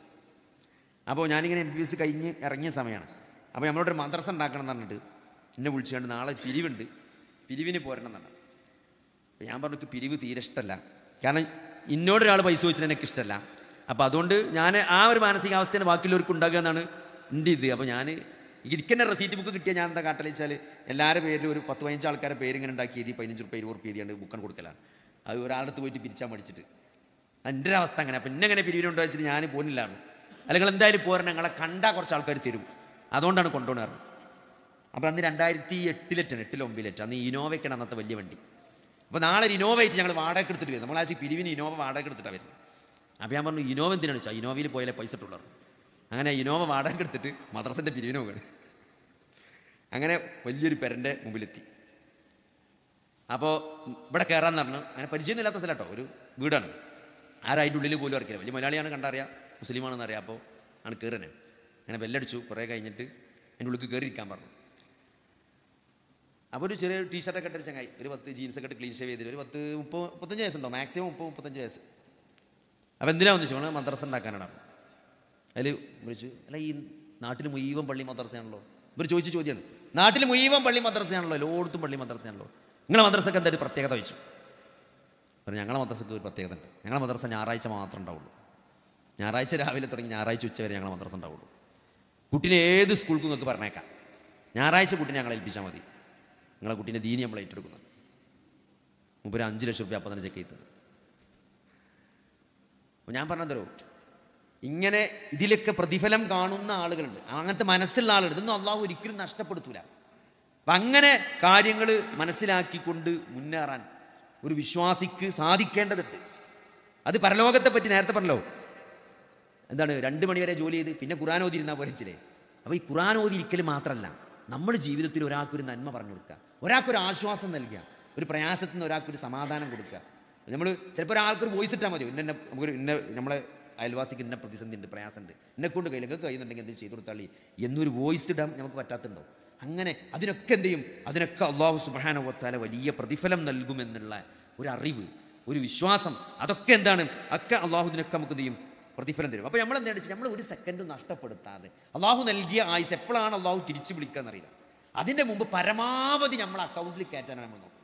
അപ്പോൾ ഞാനിങ്ങനെ MBBS കഴിഞ്ഞ് ഇറങ്ങിയ സമയമാണ്. അപ്പോൾ നമ്മളോടൊരു മദ്രസ ഉണ്ടാക്കണം എന്ന് പറഞ്ഞിട്ട് എന്നെ വിളിച്ചുകൊണ്ട് നാളെ പിരിവുണ്ട്, പിരിവിന് പോരണം എന്നാണ്. അപ്പോൾ ഞാൻ പറഞ്ഞു പിരിവ് തീരെ ഇഷ്ടമല്ല, കാരണം ഇന്നോടൊരാൾ പൈസ ചോദിച്ചാൽ എനിക്ക് ഇഷ്ടമല്ല. അപ്പോൾ അതുകൊണ്ട് ഞാൻ ആ ഒരു മാനസികാവസ്ഥയാണ് ബാക്കിയുള്ളവർക്ക് ഉണ്ടാകുക എന്നാണ് എൻ്റെ ഇത്. അപ്പോൾ ഞാൻ എനിക്ക് തന്നെ റെസീറ്റ് ബുക്ക് കിട്ടിയാൽ ഞാൻ എന്താ കാട്ടൽ വെച്ചാൽ എല്ലാവരുടെ പേരിൽ ഒരു 10-15 ആൾക്കാരുടെ പേര് ഇങ്ങനെ ഉണ്ടാക്കി എഴുതി 15 രൂപ 20 രൂപ എഴുതിയാണ്ട് ബുക്കാണ് കൊടുക്കലാണ്. അത് ഒരാളടുത്ത് പോയിട്ട് പിരിച്ചാൽ മടിച്ചിട്ട് എൻ്റെ ഒരു അവസ്ഥ അങ്ങനെ. അപ്പം ഇന്നെങ്ങനെ പിരിവിനുണ്ടോ വെച്ചിട്ട് ഞാൻ പോകുന്നില്ലാണ്. അല്ലെങ്കിൽ എന്തായാലും പോരണം, ഞങ്ങളെ കണ്ടാൽ കുറച്ച് ആൾക്കാർ തരും, അതുകൊണ്ടാണ് കൊണ്ടുപോകണത്. അപ്പോൾ അന്ന് 2008-8 9 അന്ന് ഇനോവയ്ക്കാണ് അന്നത്തെ വലിയ വണ്ടി. അപ്പോൾ നാളെ ഒരു ഇനോവ ആയിട്ട് ഞങ്ങൾ വാടക എടുത്തിട്ട് വരും. നമ്മളാഴ്ച പിരിവിന് ഇനോവ വാടക എടുത്തിട്ടാണ് വരുന്നത്. അപ്പോൾ ഞാൻ പറഞ്ഞു ഇനോവ എന്തിനാണ് വെച്ചാൽ ഇനോവയിൽ പോയാലേ പൈസ ഇട്ടുള്ളൂ. അങ്ങനെ ഇനോവ വാടക എടുത്തിട്ട് മദ്രസൻ്റെ പിരിവിന് പോകണം. അങ്ങനെ വലിയൊരു പെരൻ്റെ മുമ്പിലെത്തി. അപ്പോൾ ഇവിടെ കയറാമെന്ന് പറഞ്ഞു. അങ്ങനെ പരിചയമൊന്നുമില്ലാത്ത സ്ഥലം കേട്ടോ, ഒരു വീടാണ്. ആരായിട്ട് ഉള്ളിൽ പോലും അറിയില്ല. വലിയ മലയാളിയാണ്, കണ്ടറിയാം, മുസ്ലിമാണെന്ന് അറിയാം. അപ്പോൾ ആണ് കയറുന്നത്. അങ്ങനെ ബെല്ലടിച്ചു. കുറേ കഴിഞ്ഞിട്ട് എൻ്റെ ഉള്ളിൽ കയറിയിരിക്കാൻ പറഞ്ഞു. അപ്പോൾ ഒരു ചെറിയ ടീഷർട്ടൊക്കെ ഇട്ടൊരു ചങ്ങായി, ഒരു 10 ജീൻസൊക്കെ ഇട്ട് ക്ലീൻ ഷേവ് ചെയ്തിട്ട് ഒരു 30-35 വയസ്സുണ്ടോ, മാക്സിമം 30-35 വയസ്സ്. അപ്പോൾ എന്തിനാ വന്നു ചോദിച്ചു, മദ്രസ ഉണ്ടാക്കാനാണ്. അതിൽ വിളിച്ചു, അല്ല ഈ നാട്ടിൽ മുഴുവൻ പള്ളി മദ്രസയാണല്ലോ. ഇവർ ചോദിച്ച ചോദ്യമാണ്, നാട്ടിൽ മുഴുവൻ പള്ളി മദ്രസയാണല്ലോ, എല്ലായിടത്തും പള്ളി മദ്രസയാണല്ലോ, നിങ്ങളെ മദ്രസക്ക് എന്താ ഒരു പ്രത്യേകത ചോദിച്ചു. പറഞ്ഞു ഞങ്ങളെ മദ്രസക്ക് ഒരു പ്രത്യേകത ഉണ്ട്, ഞങ്ങളെ മദ്രസ ഞായറാഴ്ച മാത്രമേ ഉണ്ടാവുള്ളൂ. ഞായറാഴ്ച രാവിലെ തുടങ്ങി ഞായറാഴ്ച ഉച്ച വരെ ഞങ്ങളെ മദ്രസ ഉണ്ടാവുള്ളൂ. കുട്ടീനെ ഏത് സ്കൂൾക്ക് നിങ്ങൾക്ക് പറഞ്ഞേക്കാം, ഞായറാഴ്ച കുട്ടീനെ ഞങ്ങളെ ഏൽപ്പിച്ചാൽ മതി, നിങ്ങളെ കുട്ടീനെ ദീനി നമ്മൾ ഏറ്റെടുക്കുന്നത്. മുമ്പ് 5 ലക്ഷം രൂപ അപ്പം തന്നെ ചെക്ക് ചെയ്തത്. അപ്പോൾ ഞാൻ പറഞ്ഞതരോ, ഇങ്ങനെ ഇതിലൊക്കെ പ്രതിഫലം കാണുന്ന ആളുകളുണ്ട്, അങ്ങനത്തെ മനസ്സുള്ള ആളുകൾ. ഇതൊന്നും അള്ളാഹു ഒരിക്കലും നഷ്ടപ്പെടുത്തൂല. അപ്പം അങ്ങനെ കാര്യങ്ങൾ മനസ്സിലാക്കിക്കൊണ്ട് മുന്നേറാൻ ഒരു വിശ്വാസിക്ക് സാധിക്കേണ്ടതുണ്ട്. അത് പരലോകത്തെ പറ്റി നേരത്തെ പറഞ്ഞല്ലോ, എന്താണ് 2 മണി വരെ ജോലി ചെയ്ത് പിന്നെ ഖുർആൻ ഓതിയിരുന്നാൽ പോരച്ചില്ലേ. അപ്പോൾ ഈ ഖുർആൻ ഓതിയിരിക്കൽ മാത്രമല്ല, നമ്മുടെ ജീവിതത്തിൽ ഒരാൾക്കൊരു നന്മ പറഞ്ഞു കൊടുക്കുക, ഒരാൾക്കൊരു ആശ്വാസം നൽകുക, ഒരു പ്രയാസത്തിൽ നിന്ന് ഒരാൾക്കൊരു സമാധാനം കൊടുക്കുക. നമ്മൾ ചിലപ്പോൾ ഒരാൾക്കൊരു വോയിസ് ഇട്ടാൽ മതി, നമ്മളെ അയൽവാസിക്ക് ഇന്ന പ്രതിസന്ധി ഉണ്ട്, പ്രയാസമുണ്ട്, എന്നെക്കൊണ്ട് കയ്യിലൊക്കെ കഴിയുന്നുണ്ടെങ്കിൽ എന്തെങ്കിലും ചെയ്തു കൊടുത്താളി എന്നൊരു വോയിസ് ഇടാൻ നമുക്ക് പറ്റാത്തുണ്ടോ. അങ്ങനെ അതിനൊക്കെ എന്ത് ചെയ്യും, അതിനൊക്കെ അള്ളാഹു സുബ്ഹാനഹു വ തആല വലിയ പ്രതിഫലം നൽകുമെന്നുള്ള ഒരു അറിവ്, ഒരു വിശ്വാസം, അതൊക്കെ എന്താണ്, ഒക്കെ അള്ളാഹു ഇതിനൊക്കെ നമുക്ക് എന്ത് ചെയ്യും, പ്രതിഫലം തരും. അപ്പോൾ നമ്മൾ എന്താണെന്ന് വെച്ചാൽ നമ്മൾ ഒരു സെക്കൻഡ് നഷ്ടപ്പെടുത്താതെ അള്ളാഹു നൽകിയ ആയുസ് എപ്പോഴാണ് അള്ളാഹു തിരിച്ചു വിളിക്കാന്നറിയില്ല. അതിൻ്റെ മുമ്പ് പരമാവധി നമ്മൾ അക്കൗണ്ടിൽ കയറ്റാനാണ് നമ്മൾ നോക്കുന്നത്.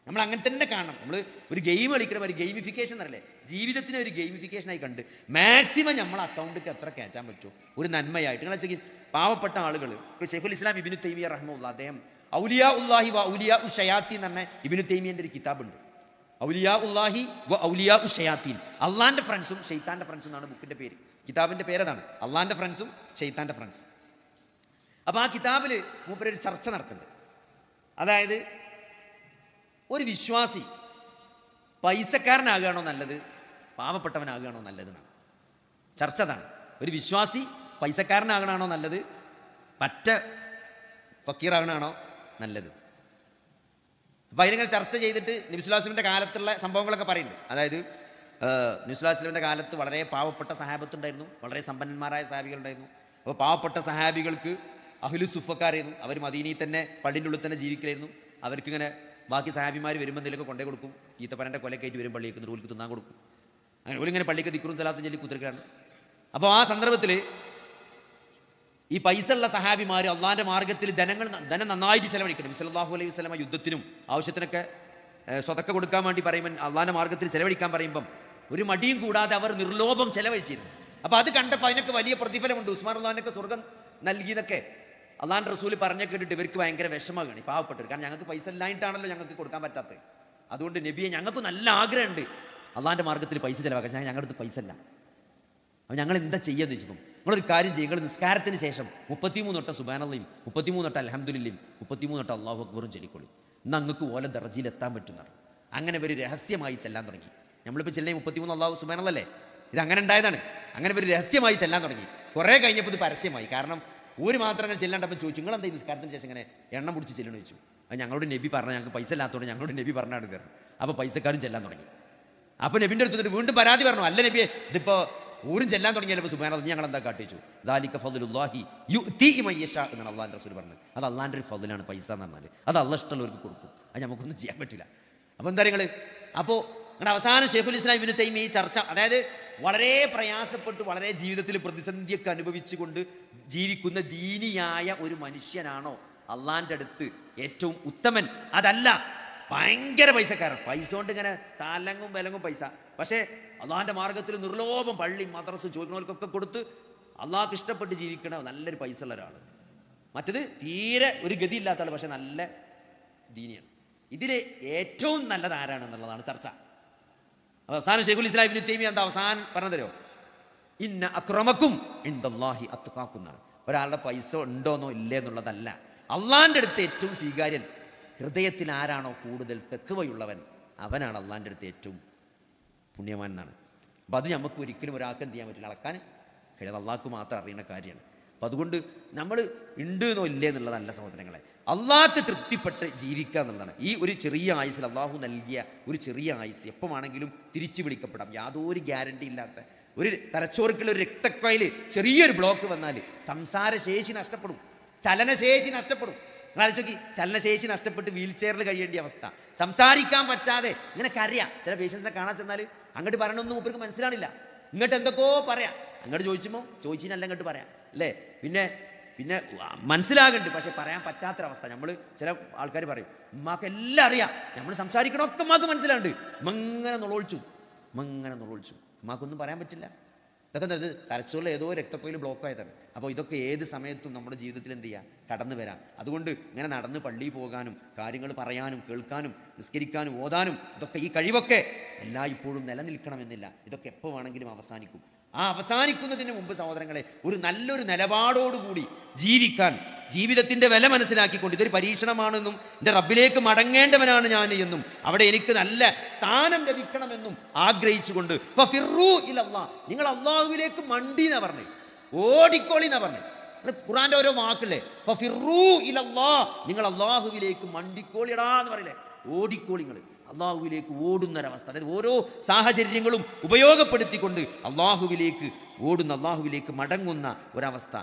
നമ്മൾ അങ്ങനെ തന്നെ കാണണം. നമ്മൾ ഒരു ഗെയിം കളിക്കണം, ഒരു ഗെയിമിഫിക്കേഷൻ എന്നറിയില്ലേ, ജീവിതത്തിനെ ഒരു ഗെയിമിഫിക്കേഷനായി കണ്ട് മാക്സിമം നമ്മൾ അക്കൗണ്ടിലേക്ക് എത്ര കയറ്റാൻ പറ്റുമോ ഒരു നന്മയായിട്ട്. നിങ്ങൾ വെച്ചാൽ പാവപ്പെട്ട ആളുകൾ, ഇപ്പോൾ ഷെയ്ഖുൽ ഇസ്ലാം ഇബ്നു തൈമിയ്യ റഹ്മത്തുള്ളാഹി, അദ്ദേഹം ഔലിയാ ഉല്ലാഹി വ ഔലിയാ ഉഷയാത്തീൻ എന്ന് പറഞ്ഞ ഇബ്നു തൈമിയ്യൻ്റെ ഒരു കിതാബുണ്ട്. ഔലിയാ ഉല്ലാഹി വ ഔലിയാ ഉഷയാത്തീൻ, അള്ളാൻ്റെ ഫ്രണ്ട്സും ഷെയ്ത്താൻ്റെ ഫ്രണ്ട്സും എന്നാണ് ബുക്കിൻ്റെ പേര്. കിതാബിൻ്റെ പേരതാണ്, അള്ളാൻ്റെ ഫ്രണ്ട്സും ഷെയ്ത്താൻ്റെ ഫ്രണ്ട്സും. അപ്പോൾ ആ കിതാബിൽ മൂപ്പരൊരു ചർച്ച നടത്തുന്നുണ്ട്. അതായത് ഒരു വിശ്വാസി പൈസക്കാരനാകുകയാണോ നല്ലത്, പാവപ്പെട്ടവനാകുകയാണോ നല്ലതെന്നാണ് ചർച്ച. അതാണ്, ഒരു വിശ്വാസി പൈസക്കാരനാകണാണോ നല്ലത്, പറ്റ ഫക്കീറാകണാണോ നല്ലത്. അപ്പോൾ അതിലിങ്ങനെ ചർച്ച ചെയ്തിട്ട് നബി സ്വല്ലല്ലാഹു അലൈഹി വസല്ലമയുടെ കാലത്തുള്ള സംഭവങ്ങളൊക്കെ പറയുന്നുണ്ട്. അതായത് നബി സ്വല്ലല്ലാഹു അലൈഹി വസല്ലമയുടെ കാലത്ത് വളരെ പാവപ്പെട്ട സഹാബത്തുണ്ടായിരുന്നു, വളരെ സമ്പന്നന്മാരായ സഹാബികളുണ്ടായിരുന്നു. അപ്പോൾ പാവപ്പെട്ട സഹാബികൾക്ക് അഹ്ലു സുഫക്കാരായിരുന്നു, അവർ മദീനയിൽ തന്നെ പള്ളിൻ്റെ ഉള്ളിൽ തന്നെ ജീവിക്കലായിരുന്നു. അവർക്കിങ്ങനെ ബാക്കി സഹാബിമാർ വരുമ്പോൾ എന്തെങ്കിലുമൊക്കെ കൊണ്ടേ കൊടുക്കും, ഈത്തപ്പനൻ്റെ കൊലക്കയറ്റി വരും, പള്ളിയേക്ക് റൂലിക്ക് തിന്നാൻ കൊടുക്കും. അങ്ങനെ ഓലിങ്ങനെ പള്ളിക്ക് ദിക്റും സലാത്തും ചൊല്ലി കുത്തിരിക്കലാണ്. അപ്പോൾ ആ സന്ദർഭത്തിൽ ഈ പൈസ ഉള്ള സഹാബിമാർ അള്ളാഹിൻ്റെ മാർഗ്ഗത്തിൽ ധനം നന്നായിട്ട് ചെലവഴിക്കണം. നബി സല്ലല്ലാഹു അലൈഹി വസല്ലമ യുദ്ധത്തിനും ആവശ്യത്തിനൊക്കെ സ്വതക്ക കൊടുക്കാൻ വേണ്ടി പറയുമ്പോൾ, അള്ളാഹിൻ്റെ മാർഗ്ഗത്തിൽ ചെലവഴിക്കാൻ പറയുമ്പം ഒരു മടിയും കൂടാതെ അവർ നിർലോഭം ചെലവഴിച്ചിരുന്നു. അപ്പോൾ അത് കണ്ടപ്പോൾ അതിനൊക്കെ വലിയ പ്രതിഫലമുണ്ട്. ഉസ്മാൻ അള്ളാഹിനൊക്കെ സ്വർഗം നൽകിയതൊക്കെ അള്ളാഹിൻ്റെ റസൂൽ പറഞ്ഞ കേട്ടിട്ട് ഇവർക്ക് ഭയങ്കര വിഷമമാണ്, പാവപ്പെട്ടവർ. കാരണം ഞങ്ങൾക്ക് പൈസ ഇല്ലായിട്ടാണല്ലോ ഞങ്ങൾക്ക് കൊടുക്കാൻ പറ്റാത്തത്. അതുകൊണ്ട് നബിയെ ഞങ്ങൾക്ക് നല്ല ആഗ്രഹമുണ്ട് അള്ളാഹിൻ്റെ മാർഗ്ഗത്തിൽ പൈസ ചിലവാക്കാൻ, ഞങ്ങളുടെ അടുത്ത് പൈസ ഇല്ല. അപ്പോൾ ഞങ്ങൾ എന്താ ചെയ്യുക ചോദിച്ചപ്പം, നിങ്ങളൊരു കാര്യം ചെയ്യും, നിങ്ങൾ നിസ്കാരത്തിന് ശേഷം 33 വട്ടം സുബ്ഹാനല്ലാഹും 33 വട്ടം അൽഹംദുലില്ലയും 33 വട്ടം അല്ലാഹു അക്ബറും ചൊല്ലിക്കൊള്ളി, എന്നാൽ നിങ്ങൾക്ക് ഓല ദർജയിൽ എത്താൻ പറ്റുന്നതാണ്. അങ്ങനെ ഒരു രഹസ്യമായി ചെല്ലാൻ തുടങ്ങി. നമ്മളിപ്പോൾ ചെല്ലേ 33 അല്ലാഹു സുബ്ഹാനല്ലാഹല്ലേ, ഇത് അങ്ങനെ ഉണ്ടായതാണ്. അങ്ങനെ ഒരു രഹസ്യമായി ചെല്ലാൻ തുടങ്ങി. കുറേ കഴിഞ്ഞപ്പോൾ ഇത് പരസ്യമായി. കാരണം ഒരു മാത്രം അങ്ങനെ ചെല്ലാണ്ടപ്പോൾ ചോദിച്ചു, നിങ്ങൾ എന്താ നിസ്കാരത്തിന് ശേഷം ഇങ്ങനെ എണ്ണം പിടിച്ച് ചെല്ലണമെന്ന് ചോദിച്ചു. അത് ഞങ്ങളോട് നബി പറഞ്ഞാൽ, ഞങ്ങൾക്ക് പൈസ ഇല്ലാത്തതുകൊണ്ട് ഞങ്ങളോട് നബി പറഞ്ഞാണ് കയറുന്നത്. അപ്പോൾ പൈസക്കാരും ചെല്ലാൻ തുടങ്ങി. അപ്പോൾ നബിൻ്റെ അടുത്ത് വീണ്ടും പരാതി പറഞ്ഞു, അല്ല നബിയെ ഇതിപ്പോൾ ഊരും ചെല്ലാൻ തുടങ്ങിയാലപ്പോൾ സുബ്ഹാനല്ലാഹ് ഞങ്ങൾ എന്താ കാട്ടിച്ചു, ദാലിക ഫദ്ലുല്ലാഹി യുഅ്തീഹി മൻ യശാ എന്നാണ് അള്ളാഹിൻ്റെ റസൂൽ പറഞ്ഞത്. അത് അള്ളാഹിൻ്റെ ഒരു ഫദ്ലാണ് പൈസ എന്ന് പറഞ്ഞാൽ. അത് അള്ളാഹ് ഇഷ്ടമുള്ളവർക്ക് കൊടുക്കും, അത് നമുക്കൊന്നും ചെയ്യാൻ പറ്റില്ല. അപ്പോൾ എന്താ നിങ്ങൾ, അപ്പോൾ നിങ്ങളുടെ അവസാനം ഷെയ്ഖുൽ ഇസ്ലാം ഇബ്നു തൈമിയ്യ ഈ ചർച്ച, അതായത് വളരെ പ്രയാസപ്പെട്ട് വളരെ ജീവിതത്തിൽ പ്രതിസന്ധിയൊക്കെ അനുഭവിച്ചുകൊണ്ട് ജീവിക്കുന്ന ദീനിയായ ഒരു മനുഷ്യനാണോ അള്ളാന്റെ അടുത്ത് ഏറ്റവും ഉത്തമൻ? അതല്ല, ഭയങ്കര പൈസക്കാരൻ, പൈസ കൊണ്ട് ഇങ്ങനെ തലങ്ങും വിലങ്ങും പൈസ, പക്ഷേ അള്ളാന്റെ മാർഗത്തിൽ നിർലോഭം പള്ളി മദ്രസ് ചോദിക്കുന്നവർക്കൊക്കെ കൊടുത്ത് അള്ളാഹ്ക്ക് ഇഷ്ടപ്പെട്ട് ജീവിക്കണ നല്ലൊരു പൈസ ഉള്ള ഒരാൾ. മറ്റത് തീരെ ഒരു ഗതിയില്ലാത്ത ആൾ, പക്ഷെ നല്ല ദീനിയാണ്. ഇതിൽ ഏറ്റവും നല്ലത് ആരാണെന്നുള്ളതാണ് ചർച്ച. അവസാനം ശൈഖുൽ ഇസ്ലാം ഇബ്നു തൈമിയ്യ എന്താ അവസാനം പറഞ്ഞു തരുമോ? ഇന്ന അക്രമക്കും ഇൻദല്ലാഹി അത്ഖാക്കും എന്നാണ്. ഒരാളുടെ പൈസ ഉണ്ടോന്നോ ഇല്ലേ എന്നുള്ളതല്ല, അള്ളാന്റെ അടുത്ത് ഏറ്റവും സ്വീകാര്യൻ ഹൃദയത്തിൽ ആരാണോ കൂടുതൽ തെക്കുവയുള്ളവൻ അവനാണ് അള്ളാന്റെ അടുത്ത് ഏറ്റവും പുണ്യവാൻ എന്നാണ്. അപ്പം അത് നമുക്ക് ഒരിക്കലും ഒരാൾക്ക് എന്ത് ചെയ്യാൻ പറ്റില്ല, അളക്കാൻ കഴിയാതെ അള്ളാഹ്ക്ക് മാത്രം അറിയുന്ന കാര്യമാണ്. അപ്പം അതുകൊണ്ട് നമ്മൾ ഉണ്ട് എന്നോ ഇല്ലേ എന്നുള്ളതല്ല സഹോദരങ്ങളെ, അള്ളാഹ്ക്ക് തൃപ്തിപ്പെട്ട് ജീവിക്കുക എന്നുള്ളതാണ്. ഈ ഒരു ചെറിയ ആയുസ്സിൽ അള്ളാഹു നൽകിയ ഒരു ചെറിയ ആയുസ് എപ്പോൾ വേണമെങ്കിലും തിരിച്ചു വിളിക്കപ്പെടാം. യാതൊരു ഗ്യാരണ്ടി ഇല്ലാത്ത ഒരു തലച്ചോറുക്കുള്ള ഒരു രക്തക്കോയിൽ ചെറിയൊരു ബ്ലോക്ക് വന്നാൽ സംസാരശേഷി നഷ്ടപ്പെടും, ചലനശേഷി നഷ്ടപ്പെടും. ആലോചിച്ച് നോക്കി, ചലനശേഷി നഷ്ടപ്പെട്ട് വീൽ ചെയറിൽ കഴിയേണ്ട അവസ്ഥ, സംസാരിക്കാൻ പറ്റാതെ ഇങ്ങനെ കരയാം. ചില പേഷ്യൻസിനെ കാണാൻ ചെന്നാൽ അങ്ങോട്ട് പറയണമെന്നും മൂപ്പർക്ക് മനസ്സിലാണില്ല, ഇങ്ങോട്ട് എന്തൊക്കെയോ പറയാം, അങ്ങോട്ട് ചോദിച്ചിനല്ല ഇങ്ങോട്ട് പറയാം അല്ലേ, പിന്നെ മനസ്സിലാകുന്നുണ്ട് പക്ഷെ പറയാൻ പറ്റാത്തൊരവസ്ഥ. നമ്മൾ ചില ആൾക്കാർ പറയും ഉമ്മാക്ക് എല്ലാം അറിയാം, നമ്മൾ സംസാരിക്കണമൊക്കെ ഉമ്മാക്ക് മനസ്സിലാകുന്നുണ്ട്, മങ്ങനെ നുളൊഴിച്ചു ഉമ്മാക്കൊന്നും പറയാൻ പറ്റില്ല. ഇതൊക്കെ എന്ത് തലച്ചോറിൽ ഏതോ രക്തക്കൊയിൽ ബ്ലോക്ക് ആയതാണ്. അപ്പോൾ ഇതൊക്കെ ഏത് സമയത്തും നമ്മുടെ ജീവിതത്തിൽ എന്ത് ചെയ്യുക, കടന്നു വരാം. അതുകൊണ്ട് ഇങ്ങനെ നടന്ന് പള്ളിയിൽ പോകാനും കാര്യങ്ങൾ പറയാനും കേൾക്കാനും നിസ്കരിക്കാനും ഓതാനും ഇതൊക്കെ ഈ കഴിവൊക്കെ ഇപ്പോഴും നിലനിൽക്കണമെന്നില്ല. ഇതൊക്കെ എപ്പോൾ വേണമെങ്കിലും അവസാനിക്കും. ആ അവസാനിക്കുന്നതിന് മുമ്പ് സഹോദരങ്ങളെ ഒരു നല്ലൊരു നിലപാടോടുകൂടി ജീവിക്കാൻ, ജീവിതത്തിൻ്റെ വില മനസ്സിലാക്കിക്കൊണ്ട് ഇതൊരു പരീക്ഷണമാണെന്നും എൻ്റെ റബ്ബിലേക്ക് മടങ്ങേണ്ടവനാണ് ഞാൻ എന്നും അവിടെ എനിക്ക് നല്ല സ്ഥാനം ലഭിക്കണമെന്നും ആഗ്രഹിച്ചുകൊണ്ട് ഫഫിറൂ ഇലല്ലാഹ്, നിങ്ങൾ അള്ളാഹുവിലേക്ക് മണ്ടി എന്നാ പറഞ്ഞേ, ഓടിക്കോളി എന്നാ പറഞ്ഞേ. ഖുർആന്റെ ഓരോ വാക്കില്ലേ, ഫഫിറൂ ഇലല്ലാഹ്, നിങ്ങൾ അള്ളാഹുവിലേക്ക് മണ്ടിക്കോളിയടാ എന്ന് പറയില്ലേ, ഓടിക്കോളി, നിങ്ങൾ അള്ളാഹുവിലേക്ക് ഓടുന്നൊരവസ്ഥ. അതായത് ഓരോ സാഹചര്യങ്ങളും ഉപയോഗപ്പെടുത്തിക്കൊണ്ട് അള്ളാഹുവിലേക്ക് ഓടുന്ന, അള്ളാഹുവിലേക്ക് മടങ്ങുന്ന ഒരവസ്ഥ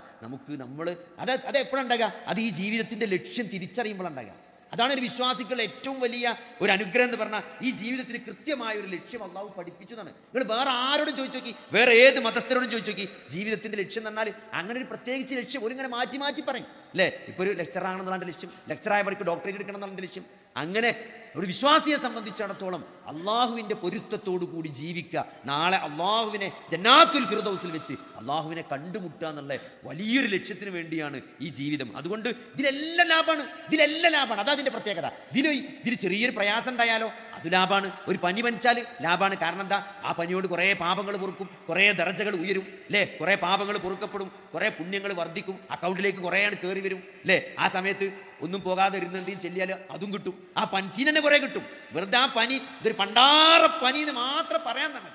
നമ്മൾ അത് എപ്പോഴുണ്ടാകുക, അത് ഈ ജീവിതത്തിൻ്റെ ലക്ഷ്യം തിരിച്ചറിയുമ്പോഴുണ്ടാകുക. അതാണ് ഒരു വിശ്വാസികളുടെ ഏറ്റവും വലിയ ഒരു അനുഗ്രഹം എന്ന് പറഞ്ഞാൽ ഈ ജീവിതത്തിന് കൃത്യമായ ഒരു ലക്ഷ്യം അള്ളാഹു പഠിപ്പിച്ചു എന്നാണ്. നിങ്ങൾ വേറെ ആരോടും ചോദിച്ചു നോക്കി, വേറെ ഏത് മതസ്ഥരോടും ചോദിച്ചു നോക്കി, ജീവിതത്തിൻ്റെ ലക്ഷ്യം എന്ന് പറഞ്ഞാൽ അങ്ങനെ ഒരു പ്രത്യേകിച്ച് ലക്ഷ്യം ഒരിങ്ങനെ മാറ്റി പറയും അല്ലേ. ഇപ്പോൾ ഒരു ലെക്ചറാണെന്നുള്ള ലക്ഷ്യം, ലെക്ചറായവർക്ക് ഡോക്ടറേറ്റ് എടുക്കണം എന്നുള്ള ലക്ഷ്യം. അങ്ങനെ ഒരു വിശ്വാസിയെ സംബന്ധിച്ചിടത്തോളം അള്ളാഹുവിൻ്റെ പൊരുത്തത്തോടു കൂടി ജീവിക്കുക, നാളെ അള്ളാഹുവിനെ ജന്നാത്തുൽ ഫിർദൗസിൽ വെച്ച് അള്ളാഹുവിനെ കണ്ടുമുട്ടുക എന്നുള്ള വലിയൊരു ലക്ഷ്യത്തിന് വേണ്ടിയാണ് ഈ ജീവിതം. അതുകൊണ്ട് ഇതിലെല്ലാം ലാഭമാണ്. അതാ അതിൻ്റെ പ്രത്യേകത. ഇതിൽ ചെറിയൊരു പ്രയാസം ഉണ്ടായാലോ അത് ലാഭമാണ്. ഒരു പനി പനിച്ചാൽ ലാഭമാണ്. കാരണം എന്താ, ആ പനിയോട് കുറേ പാപങ്ങൾ പൊറുക്കും, കുറേ ദർജകൾ ഉയരും അല്ലേ, കുറേ പാപങ്ങൾ പൊറുക്കപ്പെടും, കുറേ പുണ്യങ്ങൾ വർദ്ധിക്കും, അക്കൗണ്ടിലേക്ക് കുറേയാണ് കയറി വരും അല്ലേ. ആ സമയത്ത് ഒന്നും പോകാതെ ഇരുന്നെന്തെങ്കിലും ചെല്ലിയാൽ അതും കിട്ടും. ആ പഞ്ചീന് തന്നെ കുറേ കിട്ടും. വെറുതെ ആ പനി ഇതൊരു പണ്ടാറ പനി എന്ന് മാത്രം പറയാൻ തന്നെ